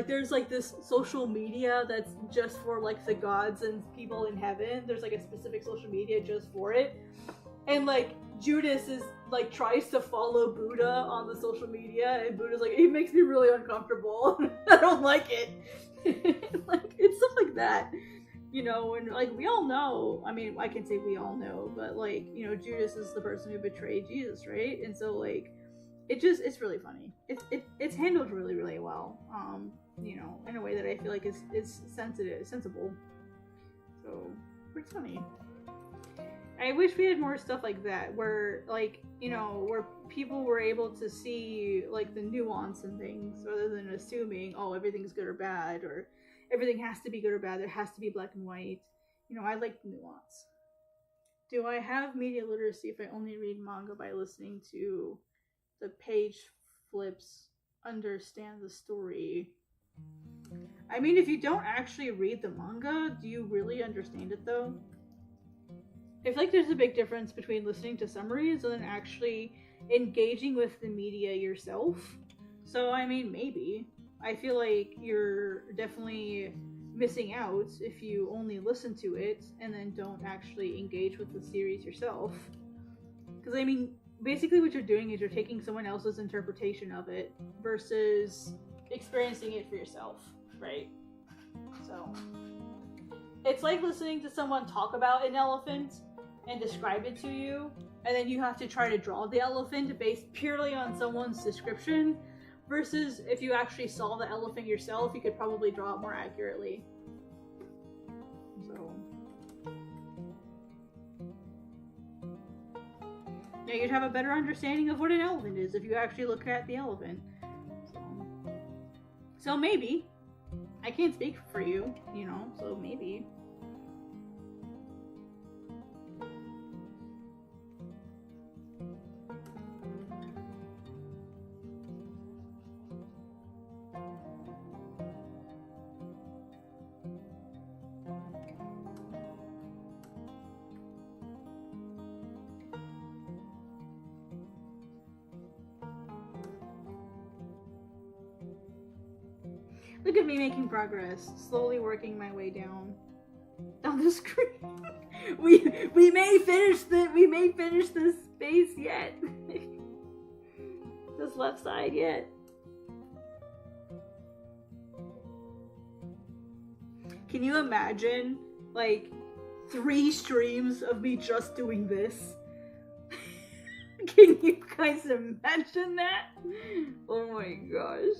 Speaker 1: there's, like, this social media that's just for, like, the gods and people in heaven. There's, like, a specific social media just for it. And, like, Judas is, like, tries to follow Buddha on the social media, and Buddha's like, it makes me really uncomfortable. I don't like it. Like, it's stuff like that. You know, and, like, we all know, I mean, I can say we all know, but, like, you know, Judas is the person who betrayed Jesus, right? And so, like, it's really funny. It's handled really, really well. You know, in a way that I feel like is sensible. So, it's funny. I wish we had more stuff like that, where, like, you know, where people were able to see, like, the nuance in things, rather than assuming, oh, everything's good or bad, or everything has to be good or bad, there has to be black and white. You know, I like the nuance. Do I have media literacy if I only read manga by listening to the page flips, understand the story? I mean, if you don't actually read the manga, do you really understand it, though? I feel like there's a big difference between listening to summaries and then actually engaging with the media yourself. So, I mean, maybe. I feel like you're definitely missing out if you only listen to it and then don't actually engage with the series yourself. Because, I mean, basically what you're doing is you're taking someone else's interpretation of it versus experiencing it for yourself, right? So, it's like listening to someone talk about an elephant and describe it to you, and then you have to try to draw the elephant based purely on someone's description, versus if you actually saw the elephant yourself, you could probably draw it more accurately. So, yeah, you'd have a better understanding of what an elephant is if you actually look at the elephant. So maybe. I can't speak for you, you know, so maybe. Look at me making progress, slowly working my way down the screen. we may finish this space yet. This left side yet. Can you imagine, like, 3 streams of me just doing this? Can you guys imagine that? Oh my gosh.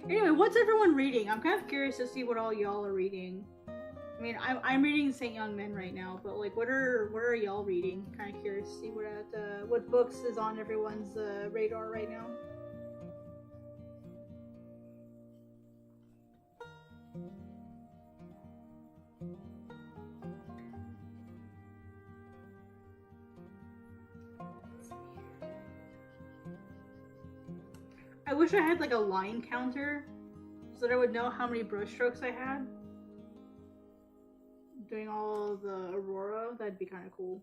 Speaker 1: Anyway, what's everyone reading? I'm kind of curious to see what all y'all are reading. I mean, I'm reading Saint Young Men right now, but, like, what are y'all reading? Kind of curious to see what books is on everyone's radar right now. I wish I had like a line counter so that I would know how many brush strokes I had. Doing all the Aurora, that'd be kind of cool.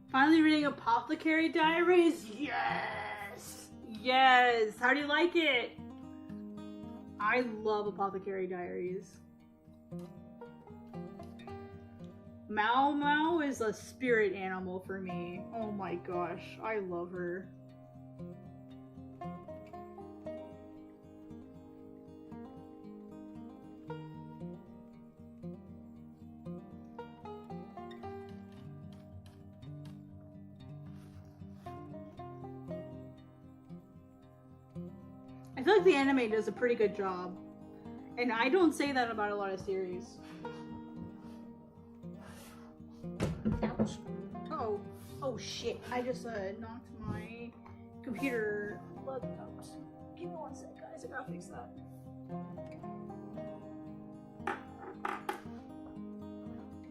Speaker 1: Finally reading Apothecary Diaries. Yes! Yes! How do you like it? I love Apothecary Diaries. Mao Mao is a spirit animal for me. Oh my gosh, I love her. I feel like the anime does a pretty good job. And I don't say that about a lot of series. Ouch. Uh-oh. Oh shit. I just knocked my computer plug out. Give me one sec, guys. I gotta fix that.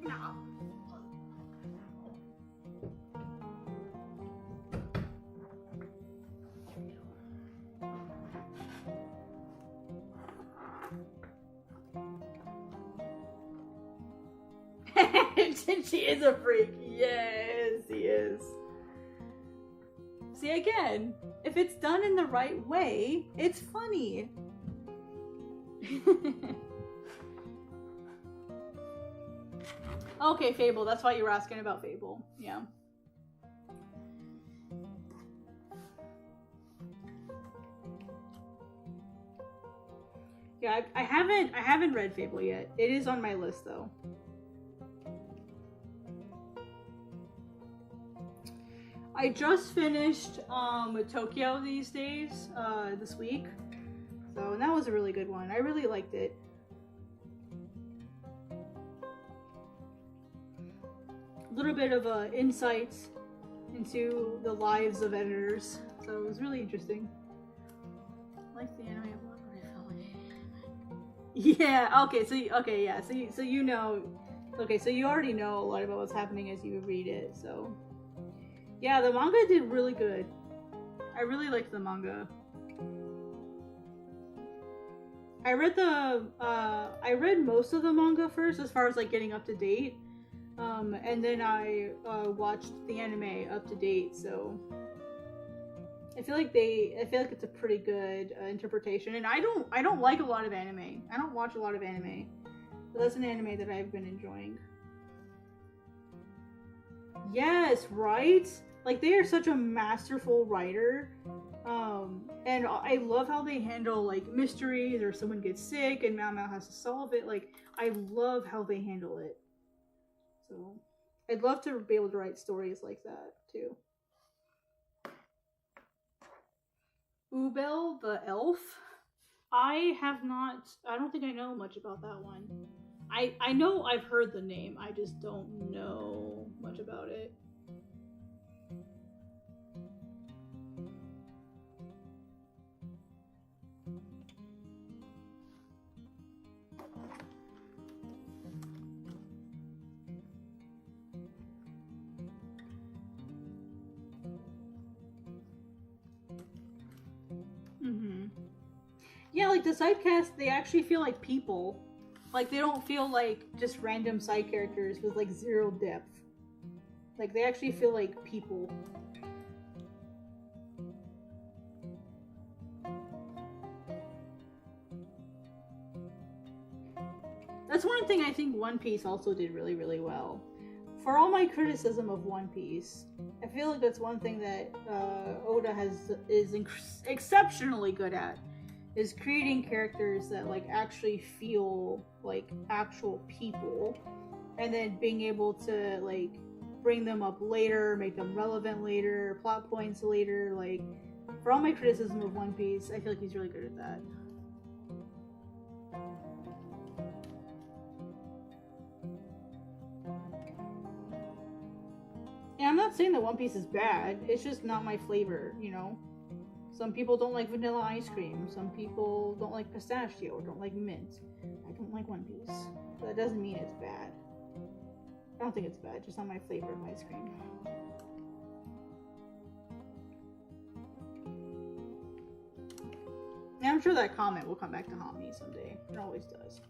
Speaker 1: No. She is a freak. Yes, he is. See, again, if it's done in the right way, it's funny. Okay, Fable. That's why you were asking about Fable. Yeah. Yeah, I haven't read Fable yet. It is on my list though. I just finished Tokyo these days, this week. So, and that was a really good one. I really liked it. A little bit of insights into the lives of editors. So it was really interesting. I like the anime. Yeah, okay, so yeah, so you know, okay, so you already know a lot about what's happening as you read it, so. Yeah, the manga did really good. I really liked the manga. I read most of the manga first, as far as like getting up to date, and then I watched the anime up to date. So I feel like it's a pretty good interpretation. And I don't like a lot of anime. I don't watch a lot of anime, but that's an anime that I've been enjoying. Yes, right? Like, they are such a masterful writer. And I love how they handle, like, mysteries or someone gets sick and Mao Mao has to solve it. Like, I love how they handle it. So, I'd love to be able to write stories like that, too. Ubel the Elf? I don't think I know much about that one. I know I've heard the name, I just don't know much about it. Yeah, like the side cast, they actually feel like people. Like, they don't feel like just random side characters with like zero depth. Like, they actually feel like people. That's one thing I think One Piece also did really, really well. For all my criticism of One Piece, I feel like that's one thing that Oda is exceptionally good at. Is creating characters that like actually feel like actual people, and then being able to like bring them up later, make them relevant later, plot points later. Like, for all my criticism of One Piece, I feel like he's really good at that. And I'm not saying that One Piece is bad, it's just not my flavor, you know? Some people don't like vanilla ice cream, some people don't like pistachio, don't like mint. I don't like One Piece. But that doesn't mean it's bad. I don't think it's bad, just not my flavor of ice cream. And I'm sure that comment will come back to haunt me someday. It always does.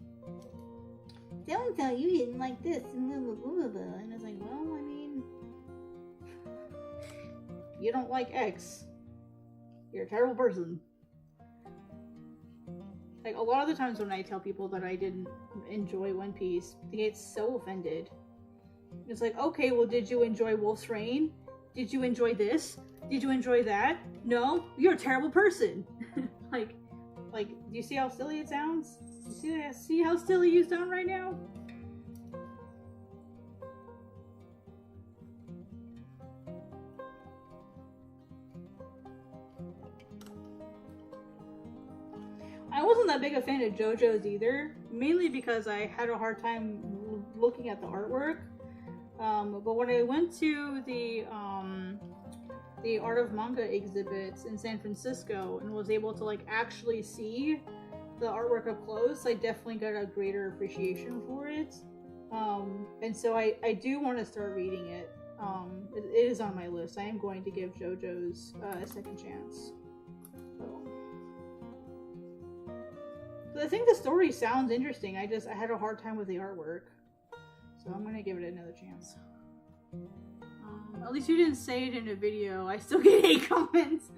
Speaker 1: Don't tell you didn't like this, and blah, blah, blah, blah. And it's like, well, I mean, you don't like X. You're a terrible person. Like, a lot of the times when I tell people that I didn't enjoy One Piece, they get so offended. It's like, okay, well, did you enjoy Wolf's Rain? Did you enjoy this? Did you enjoy that? No? You're a terrible person. like, do you see how silly it sounds? You see how silly you sound right now? I wasn't that big a fan of JoJo's either, mainly because I had a hard time looking at the artwork. But when I went to the Art of Manga exhibits in San Francisco and was able to like actually see the artwork up close, I definitely got a greater appreciation for it. And so I do want to start reading it. It is on my list. I am going to give JoJo's a second chance. But I think the story sounds interesting. I had a hard time with the artwork. So I'm gonna give it another chance. At least you didn't say it in a video. I still get hate comments.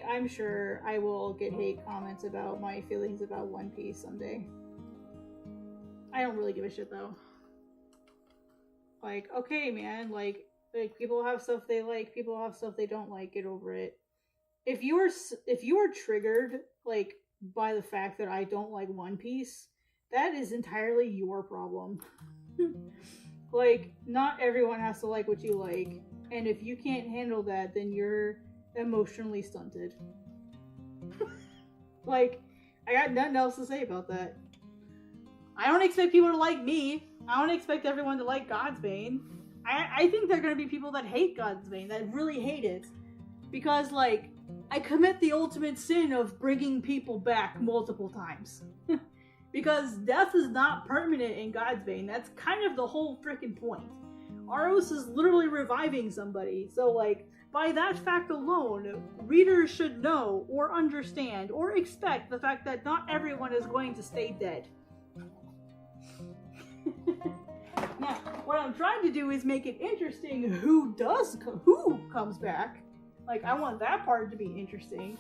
Speaker 1: I'm sure I will get hate comments about my feelings about One Piece someday. I don't really give a shit though. Like, okay, man, like people have stuff they like, people have stuff they don't like, get over it. If you are triggered like by the fact that I don't like One Piece, that is entirely your problem. Like, not everyone has to like what you like, and if you can't handle that, then you're emotionally stunted. Like, I got nothing else to say about that. I don't expect people to like me. I don't expect everyone to like God's Bane. I think there are going to be people that hate God's Bane, that really hate it. Because, like, I commit the ultimate sin of bringing people back multiple times. Because death is not permanent in God's Bane. That's kind of the whole freaking point. Aros is literally reviving somebody. So, like, by that fact alone, readers should know or understand or expect the fact that not everyone is going to stay dead. Now, what I'm trying to do is make it interesting who comes back. Like, I want that part to be interesting,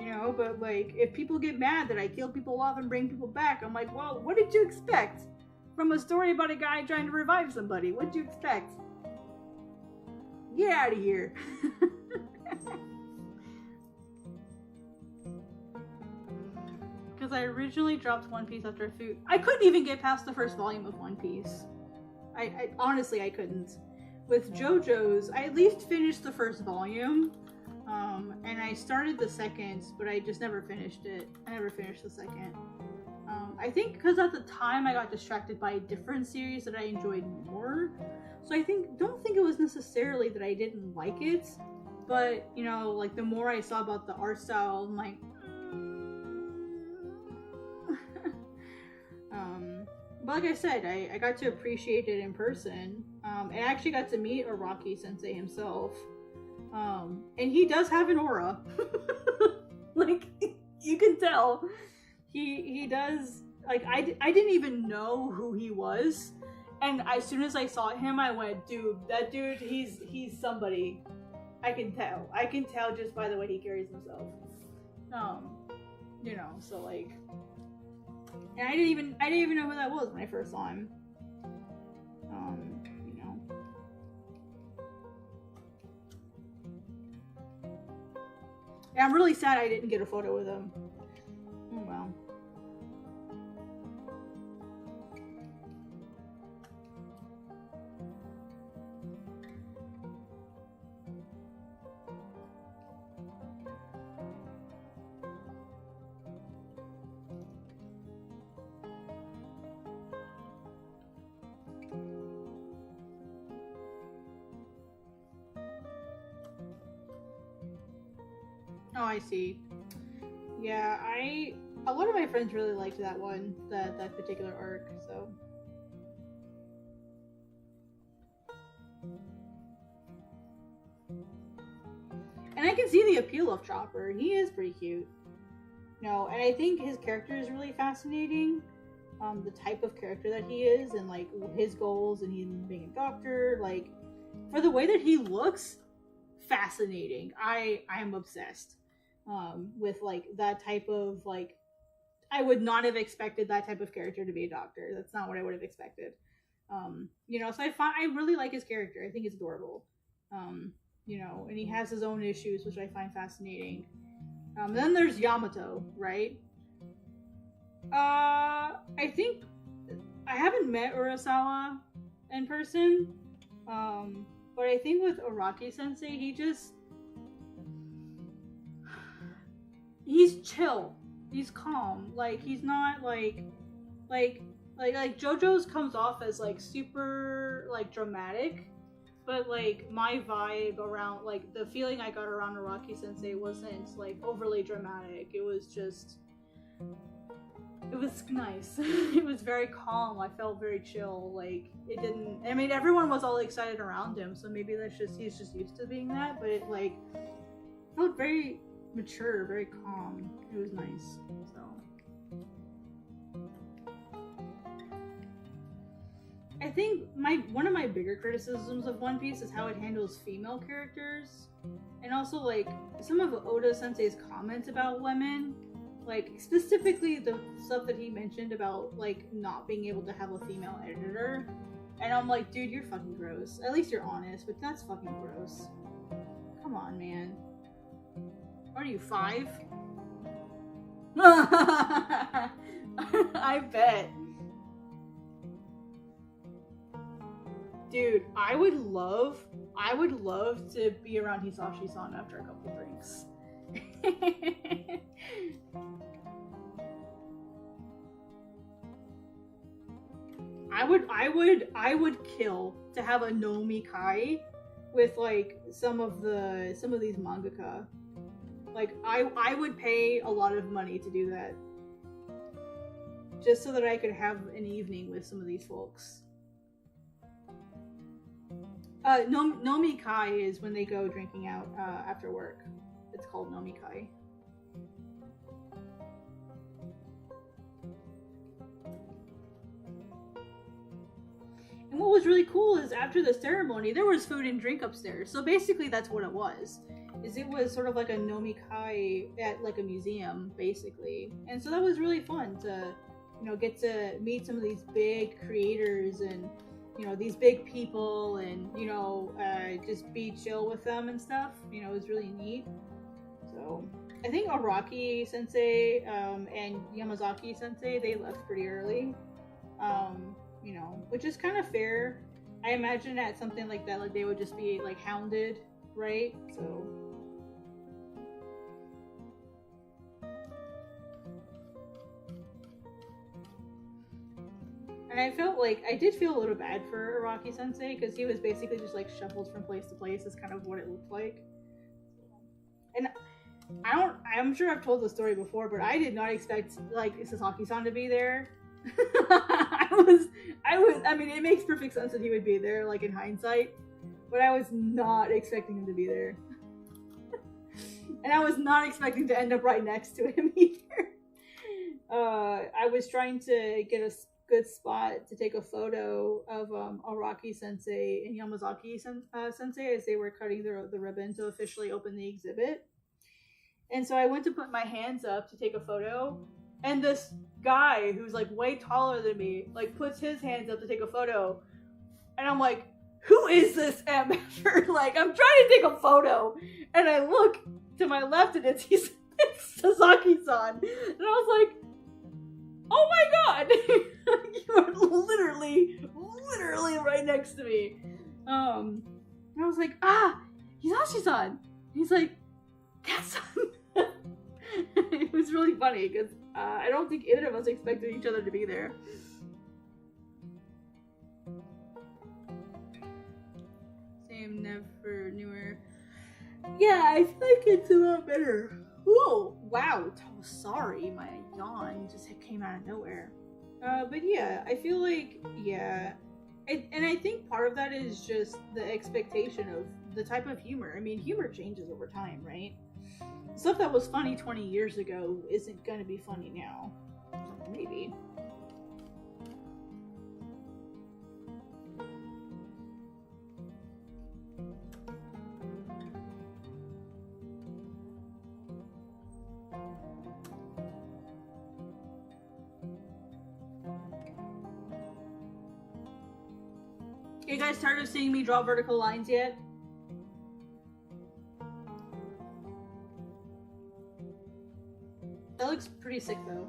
Speaker 1: you know, but like, if people get mad that I kill people off and bring people back, I'm like, well, what did you expect from a story about a guy trying to revive somebody? What did you expect? Get out of here. Because I originally dropped One Piece after food. I couldn't even get past the first volume of One Piece. I honestly, I couldn't. With JoJo's, I at least finished the first volume, and I started the second, but I just never finished it. I never finished the second. I think because at the time I got distracted by a different series that I enjoyed more. So don't think it was necessarily that I didn't like it, but, you know, like, the more I saw about the art style, I'm like, But like I said, I got to appreciate it in person, and I actually got to meet Araki Sensei himself, and he does have an aura. Like, you can tell. He does, like, I didn't even know who he was, and as soon as I saw him, I went, dude, that dude, he's somebody. I can tell just by the way he carries himself. You know, so like, and I didn't even know who that was when I first saw him. You know. And I'm really sad I didn't get a photo with him. Oh well. Oh, I see. Yeah, a lot of my friends really liked that one, that particular arc, so. And I can see the appeal of Chopper. He is pretty cute. No, and I think his character is really fascinating. The type of character that he is, and like his goals, and he's being a doctor. Like, for the way that he looks, fascinating. I am obsessed with like that type of like. I would not have expected that type of character to be a doctor. That's not what I would have expected. You know, so I really like his character. I think it's adorable. You know, and he has his own issues, which I find fascinating. Then there's Yamato, right? I think I haven't met Urasawa in person, but I think with Araki Sensei, he's chill, he's calm. Like he's not like JoJo's comes off as like super like dramatic, but like my vibe around like the feeling I got around Araki Sensei wasn't like overly dramatic. It was just. It was nice. It was very calm. I felt very chill. Like it didn't. I mean, everyone was all excited around him, so maybe he's just used to being that. But it like felt very mature, very calm. It was nice. So I think one of my bigger criticisms of One Piece is how it handles female characters, and also like some of Oda Sensei's comments about women. Like, specifically the stuff that he mentioned about, like, not being able to have a female editor. And I'm like, dude, you're fucking gross. At least you're honest, but that's fucking gross. Come on, man. What are you, 5? I bet. Dude, I would love to be around Hisashi-san after a couple drinks. I would kill to have a Nomi Kai with like some of these mangaka. Like I would pay a lot of money to do that. Just so that I could have an evening with some of these folks. Nomi Kai is when they go drinking out after work. It's called Nomi Kai. And what was really cool is after the ceremony, there was food and drink upstairs. So basically that's what it was. It was sort of like a Nomi Kai at like a museum, basically. And so that was really fun to, you know, get to meet some of these big creators and, you know, these big people and, you know, just be chill with them and stuff. You know, it was really neat. So I think Araki Sensei and Yamazaki Sensei, they left pretty early. You know, which is kind of fair. I imagine at something like that, like they would just be like hounded, right? So. And I felt like, I did feel a little bad for Araki Sensei because he was basically just like shuffled from place to place is kind of what it looked like. And I'm sure I've told the story before, but I did not expect like Sasaki-san to be there. I mean, it makes perfect sense that he would be there, like in hindsight, but I was not expecting him to be there. And I was not expecting to end up right next to him either. I was trying to get a good spot to take a photo of Araki Sensei and Yamazaki Sensei as they were cutting the ribbon to officially open the exhibit. And so I went to put my hands up to take a photo, and this guy who's like way taller than me like puts his hands up to take a photo, and I'm like, who is this MFer? Like, I'm trying to take a photo, and I look to my left and it's Sasaki-san, and I was like, oh my god. You are literally right next to me. And I was like, Hisashi-san. He's like, Kat-san. It was really funny because I don't think either of us expected each other to be there. Same, never newer. Yeah, I feel like it's a lot better. Whoa, wow, sorry, my yawn just came out of nowhere. But yeah, I feel like, yeah. And I think part of that is just the expectation of the type of humor. I mean, humor changes over time, right? Stuff that was funny 20 years ago isn't going to be funny now. Maybe. You guys tired of seeing me draw vertical lines yet? That looks pretty sick though.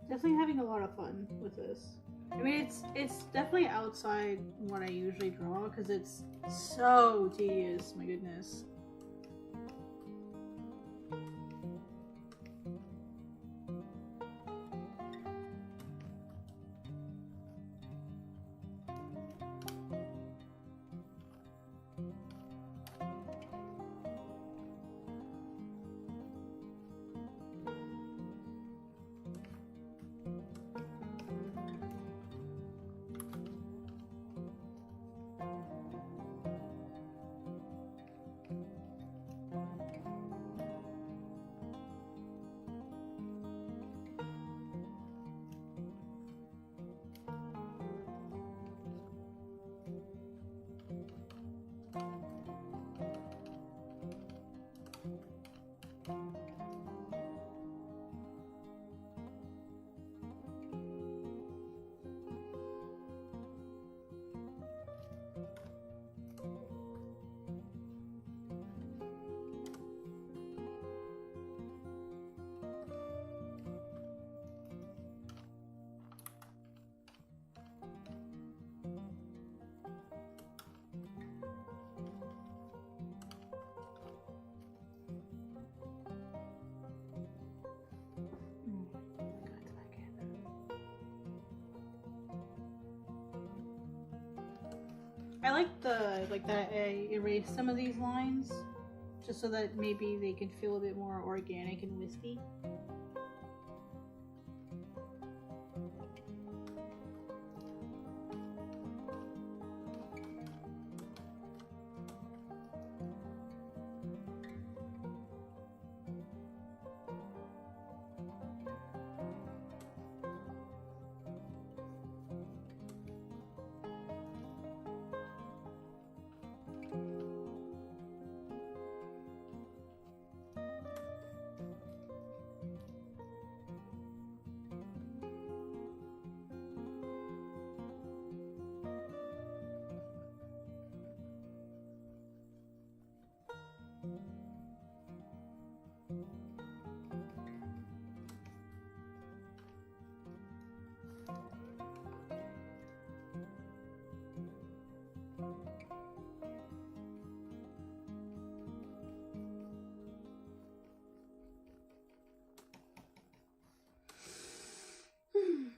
Speaker 1: Definitely having a lot of fun with this. I mean, it's definitely outside what I usually draw because it's so tedious. My goodness. I like that I erased some of these lines, just so that maybe they can feel a bit more organic and wispy.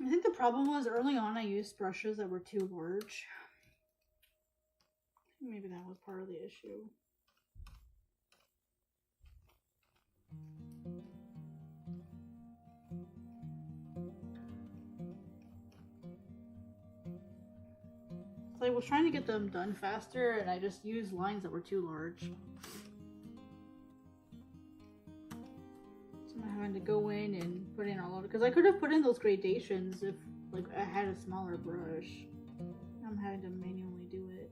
Speaker 1: I think the problem was early on I used brushes that were too large. Maybe that was part of the issue. So I was trying to get them done faster and I just used lines that were too large. I'm having to go in and put in all of it because I could have put in those gradations if like I had a smaller brush. I'm having to manually do it.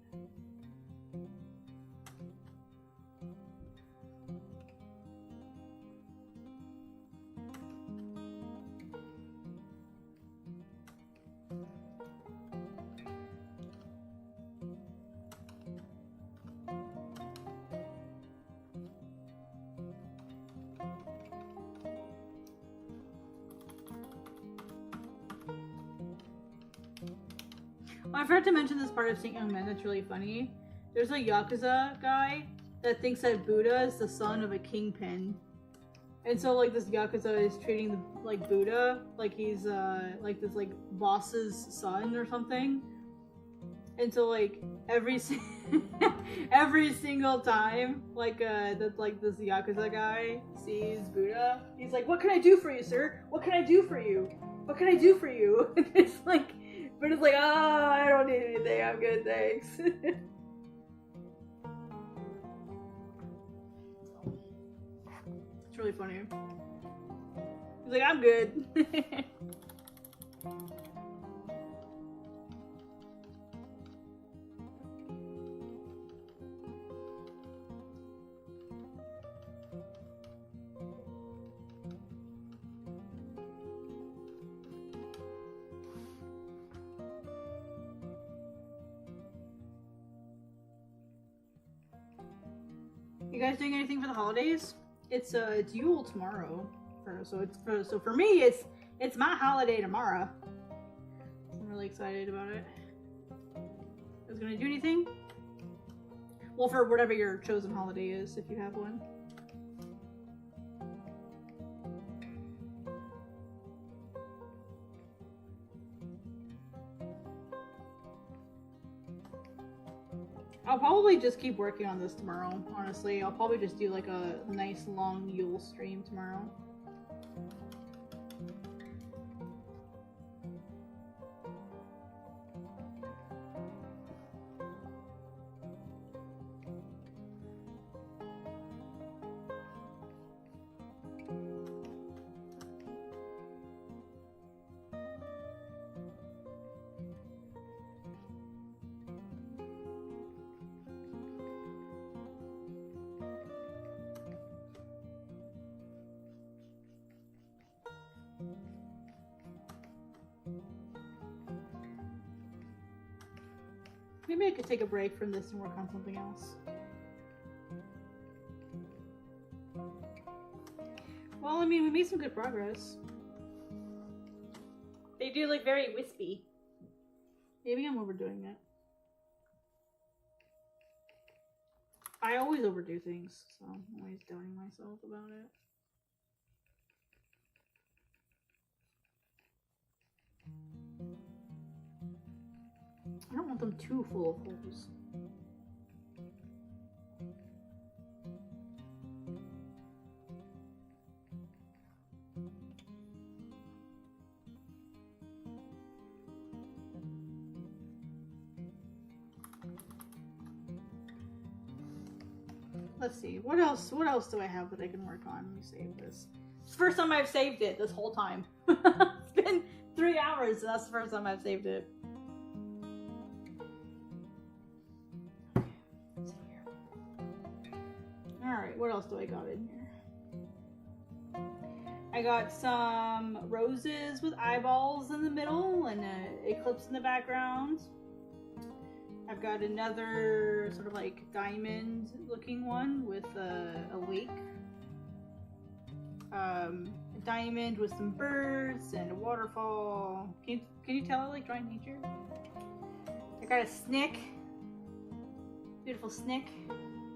Speaker 1: I forgot to mention this part of Saint Young Men that's really funny. There's a Yakuza guy that thinks that Buddha is the son of a kingpin. And so like this Yakuza is treating like Buddha like he's like this like boss's son or something. And so like every single time like that like this Yakuza guy sees Buddha, he's like, "What can I do for you, sir? What can I do for you? What can I do for you?" And it's like, but it's like, "Ah, I don't need anything. I'm good, thanks." It's really funny. He's like, "I'm good." You guys doing anything for the holidays? It's Yule tomorrow, so for me it's my holiday tomorrow. I'm really excited about it. You guys gonna do anything? Well, for whatever your chosen holiday is, if you have one. I'll probably just keep working on this tomorrow, honestly. I'll probably just do like a nice long Yule stream tomorrow. Maybe I could take a break from this and work on something else. Well, I mean, we made some good progress. They do look very wispy. Maybe I'm overdoing it. I always overdo things, so I'm always doubting myself about it. I don't want them too full of holes. Let's see. What else do I have that I can work on? Let me save this. It's the first time I've saved it this whole time. It's been 3 hours, and that's the first time I've saved it. Alright, what else do I got in here? I got some roses with eyeballs in the middle and an eclipse in the background. I've got another sort of like diamond looking one with a lake. A diamond with some birds and a waterfall. Can you tell I like drawing nature? I got a snick. Beautiful snick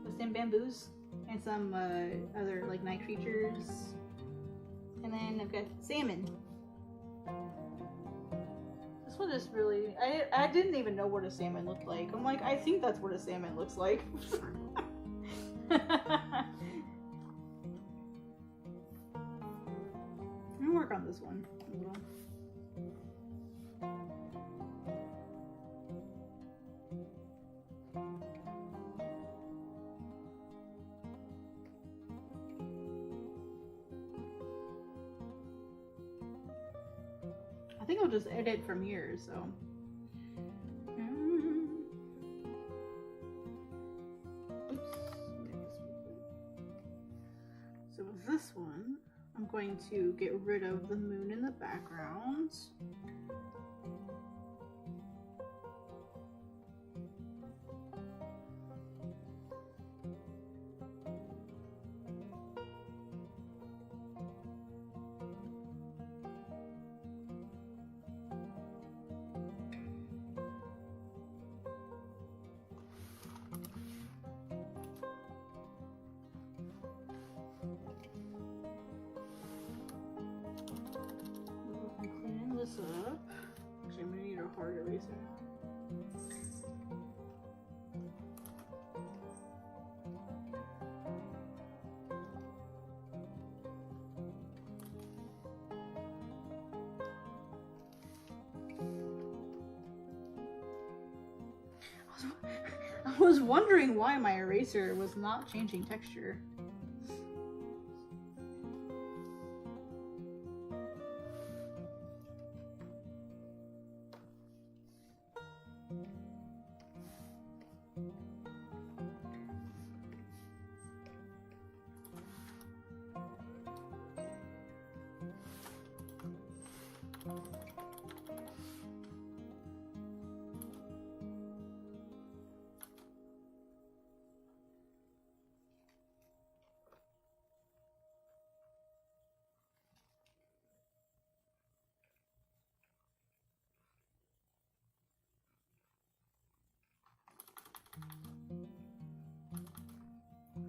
Speaker 1: with some bamboos and some other like night creatures. And then I've got salmon. This one is really... I didn't even know what a salmon looked like. I'm like, I think that's what a salmon looks like. I'm gonna work on this one a little. I think I'll just edit from here, so. Oops. So with this one, I'm going to get rid of the moon in the background. This up. Actually, I'm gonna need a hard eraser now. I was wondering why my eraser was not changing texture.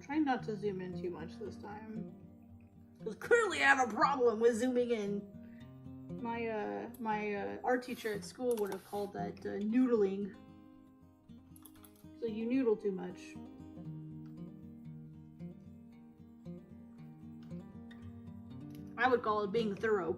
Speaker 1: Trying not to zoom in too much this time, because clearly I have a problem with zooming in. My art teacher at school would have called that noodling. So you noodle too much. I would call it being thorough.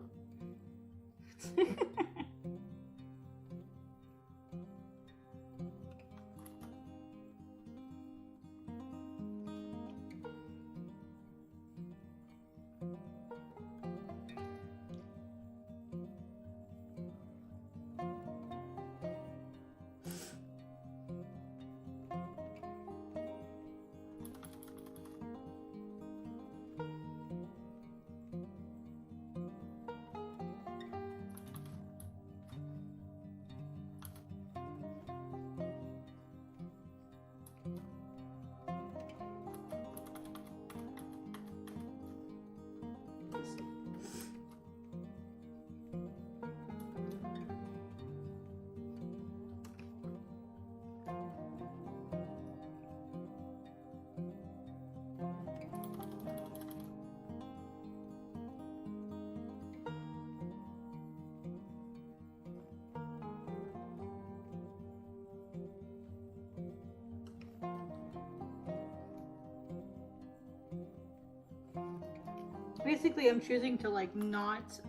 Speaker 1: Basically, I'm choosing to like not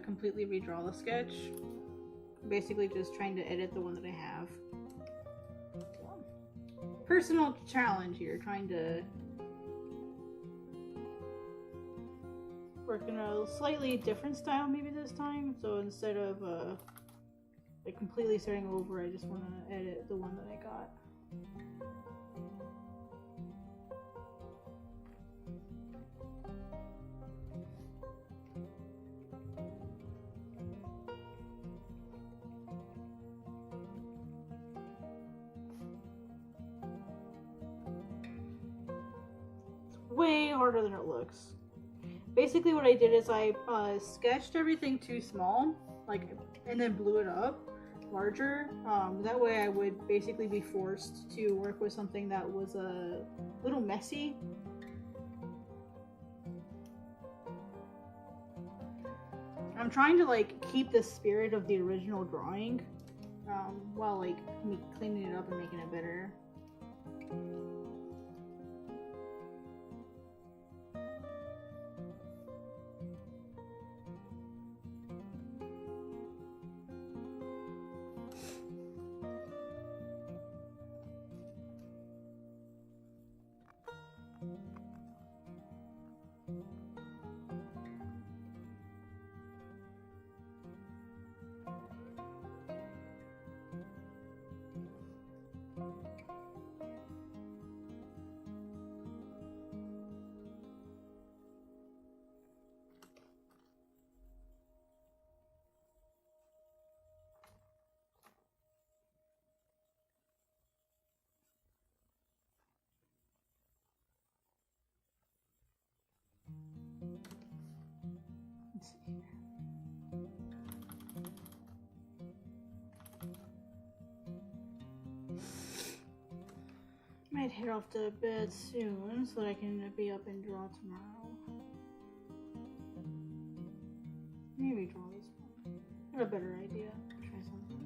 Speaker 1: completely redraw the sketch. Basically, just trying to edit the one that I have. Personal challenge here, trying to work in a slightly different style maybe this time. So instead of like completely starting over, I just want to edit the one that I got. Way harder than it looks. Basically what I did is I sketched everything too small, like, and then blew it up larger. That way I would basically be forced to work with something that was a little messy. I'm trying to like keep the spirit of the original drawing while like cleaning it up and making it better. Let's see here. Might head off to bed soon so that I can be up and draw tomorrow. Maybe draw this one. I have a better idea. Try something.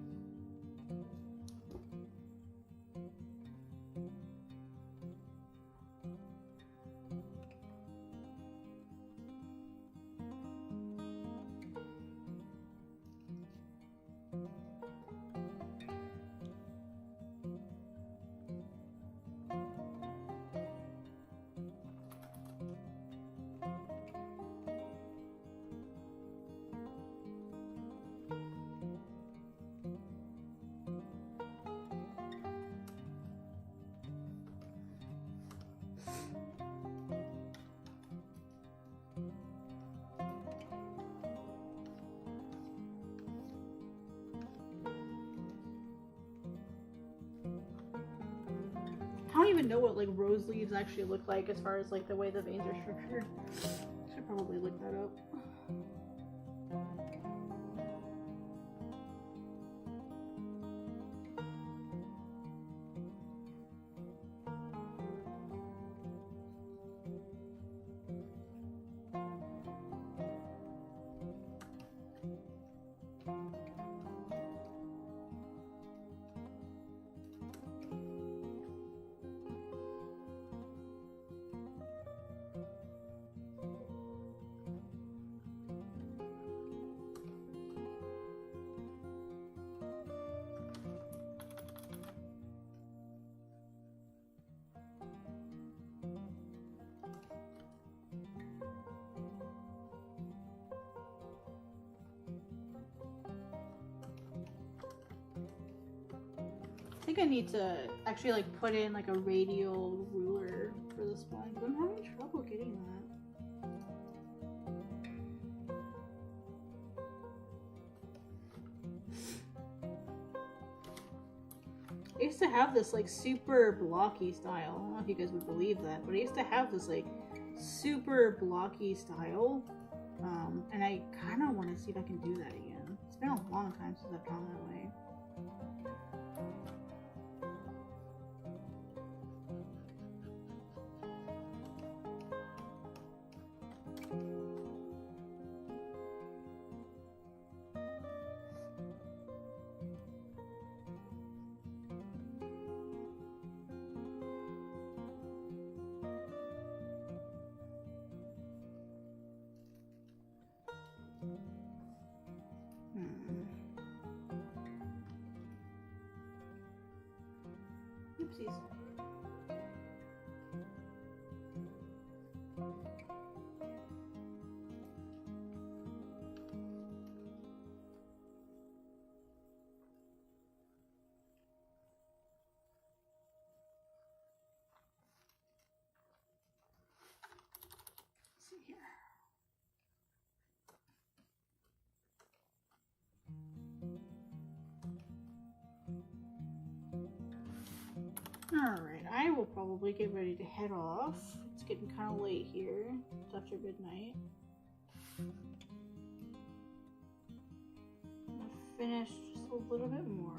Speaker 1: I don't even know what like rose leaves actually look like as far as like the way the veins are structured. Should probably look that up. I think I need to actually like put in like a radial ruler for this one, but I'm having trouble getting that. I used to have this like super blocky style. I don't know if you guys would believe that, but I used to have this like super blocky style, and I kind of want to see if I can do that again. It's been a long time since I've drawn that way. Oopsies. Let's see here. Alright, I will probably get ready to head off. It's getting kind of late here. It's after midnight. I'm gonna finish just a little bit more.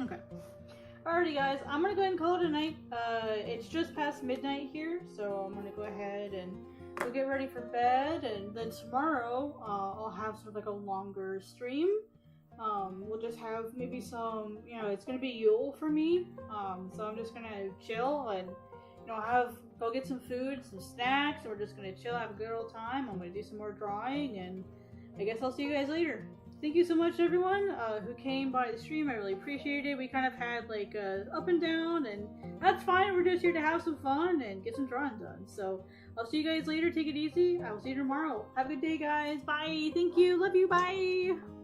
Speaker 1: Okay. Alrighty guys, I'm gonna go ahead and call it a night. It's just past midnight here, so I'm gonna go ahead and we'll get ready for bed, and then tomorrow I'll have sort of like a longer stream. We'll just have maybe some, it's gonna be Yule for me. So I'm just gonna chill and go get some food, some snacks, and we're just gonna chill, have a good old time. I'm gonna do some more drawing, and I guess I'll see you guys later. Thank you so much, everyone who came by the stream. I really appreciate it. We kind of had like up and down, and that's fine. We're just here to have some fun and get some drawing done. So I'll see you guys later. Take it easy. I will see you tomorrow. Have a good day, guys. Bye. Thank you. Love you. Bye.